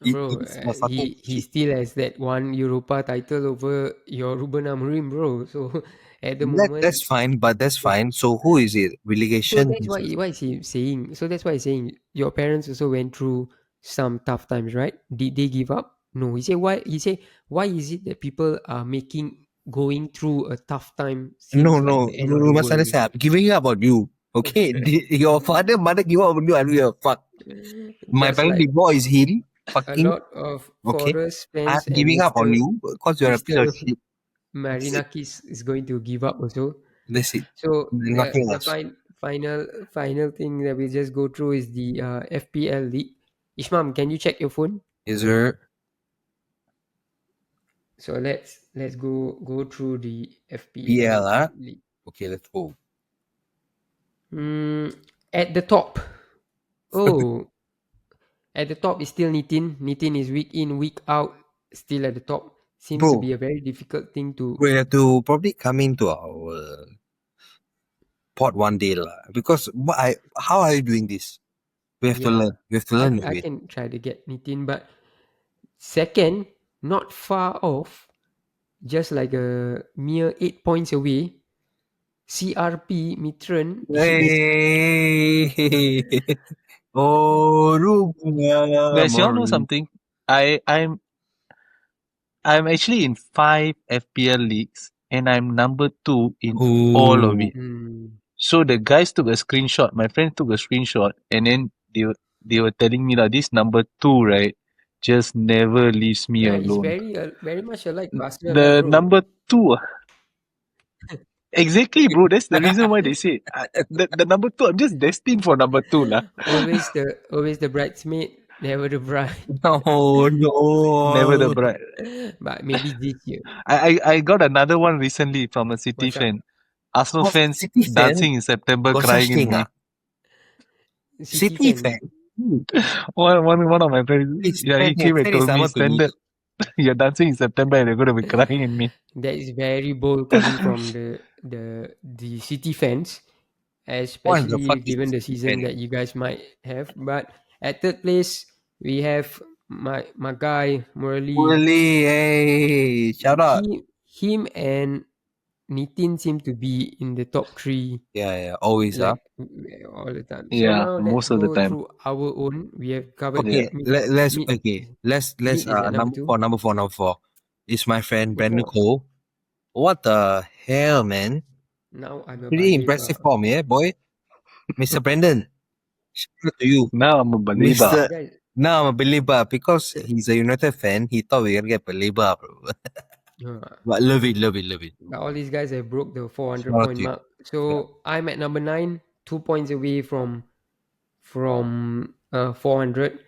Bro, it's a fucking he shit. still has that one Europa title over your Ruben Amorim, bro. So at the moment, That's fine, but that's fine. So who is it? so Relegation? that's why is he saying? So that's why he's saying your parents also went through some tough times, right? Did they give up? No. He said why? He said why is it that people are making going through a tough time No, seems like no, the end of you the must world? understand. I'm giving up on you. Okay, your father, mother give up on you. I don't give a fuck. My Just parent like divorce is him. a Fucking lot of okay. Forest I'm fans and giving up on you because you're a piece of Mr. shit. That's it. Marinakis is going to give up also. That's it. So Nothing the else. final thing that we just go through is the FPL league. Ishmam, can you check your phone? Is there So let's go through the FPL PL? Huh? league. Okay, let's go. At the top, oh, at the top is still Nitin. Nitin is week in, week out, still at the top. Seems to Bro, be a very difficult thing to. we have to probably come into our pod one day lah. Because how are you doing this? We have to Yeah, learn. We have to learn a I bit. can try to get Nitin, but second, not far off, just like a mere 8 points away. CRP Mitran is Hey, oh, Rupa, Guys, you all know Mori. something? I'm actually in 5 FPL leagues and I'm number 2 in all of Oh, it. So the guys took a screenshot. My friend took a screenshot and then they were telling me that this number 2, right, just never leaves me it's alone. very much alike Arsenal lah, The bro. number 2, exactly, bro. That's the reason why they say the number 2. I'm just destined for number 2, lah. Always the bridesmaid, never the bride. no, Never the no. bride. But maybe this year. I got another one recently from a City What's up? fan. Arsenal Oh, fans City fan dancing in September, got such crying in thing, May. City City fan. fan. Hmm. One of my friends, Please, yeah, he came and fan is told me, someone to me. standard, you're dancing in September and you're going to be crying in May. That is very bold coming from the City fans, What the especially fuck is a given the City season fan? that you guys might have. But at third place, we have my guy Murali. Really, hey, shout out. Him and Nitin seem to be in the top three Yeah, always, like all the time. So Yeah, now let's most of the go time. through our own. We have covered Yeah. Okay, let's mid. okay. Let's Mid is at number two. number four. It's my friend Number Brandon four. Cole. What the hell, man? Now I'm a Pretty believer. impressive form, yeah, boy. Mr. Brandon, shout out to you. Now I'm a believer. You Mr. guys, Now I'm a believer because he's a United fan. He thought we were gonna get believer, bro. But love it. but all these guys have broke the 400 Shout out point to you. mark. So I'm at number 9, 2 points away from 400.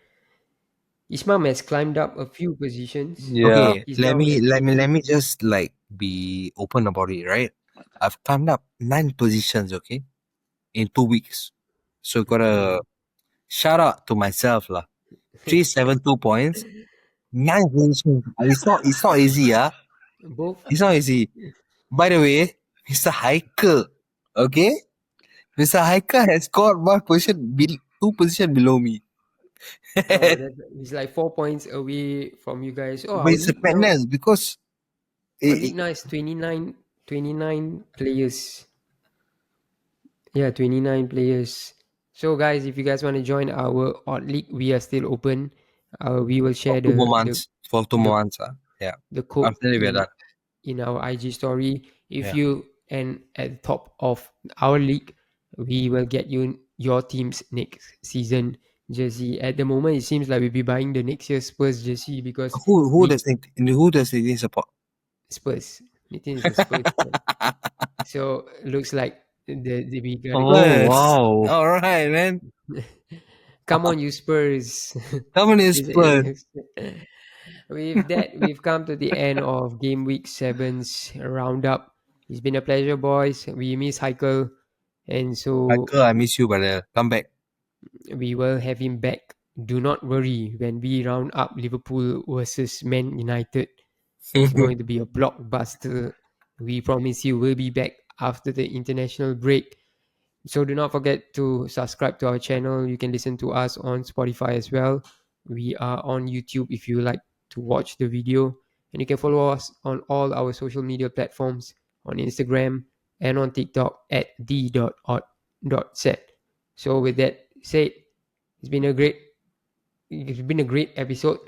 Ismam has climbed up a few positions. Yeah. Okay, He's now at 20. let me just like be open about it, right? I've climbed up 9 positions, okay, in 2 weeks. So gotta shout out to myself lah. 372 points, 9 positions. It's not easy, Both. It's not easy. By the way, Mr. Hiker, okay? Mr. Hiker has got 2 position below me. Oh, he's like 4 points away from you guys. Oh, But it's a madness because our it, league now is 29 players. Yeah, 29 players. So guys, if you guys want to join our odd league, we are still open. We will share for 2 more the months. For 2 the more months. Yeah. the code After that, we're done. in our IG story. If Yeah. you end at the top of our league, we will get you your team's next season jersey. At the moment, it seems like we'll be buying the next year's Spurs jersey because Who does Nitin support? Spurs. Nitin is a Spurs fan. So looks like we got Oh, Spurs. wow. All right, man. Come on, you Spurs. Come on, Spurs. With that, we've come to the end of Gameweek 7's roundup. It's been a pleasure, boys. We miss Heikel, and so Michael, I miss you, brother. Come back. we will have him back. Do not worry when we round up Liverpool versus Man United. It's going to be a blockbuster. We promise you we'll be back after the international break. So do not forget to subscribe to our channel. You can listen to us on Spotify as well. We are on YouTube if you like to watch the video. And you can follow us on all our social media platforms on Instagram and on TikTok at the.odd.set. So with that said, it's been a great episode.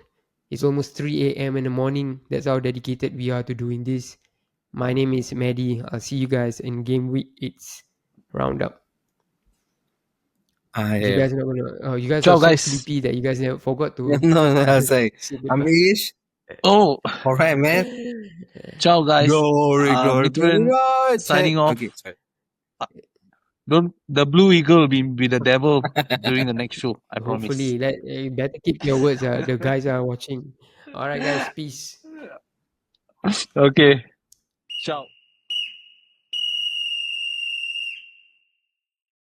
It's almost 3 a.m. in the morning. That's how dedicated we are to doing this. My name is Maddie. I'll see you guys in Game Week 8's roundup. You guys not gonna. You guys Ciao, are so guys. sleepy that you guys never forgot to. No, I was like, say I'm goodbye. Ish. Oh, All right, man. ciao, guys. Glory, Mithran glory. signing off. Okay, sorry. The Blue Eagle will be the devil during the next show. I promise. Hopefully, you better keep your words. The guys are watching. All right, guys. Peace. Okay. Ciao.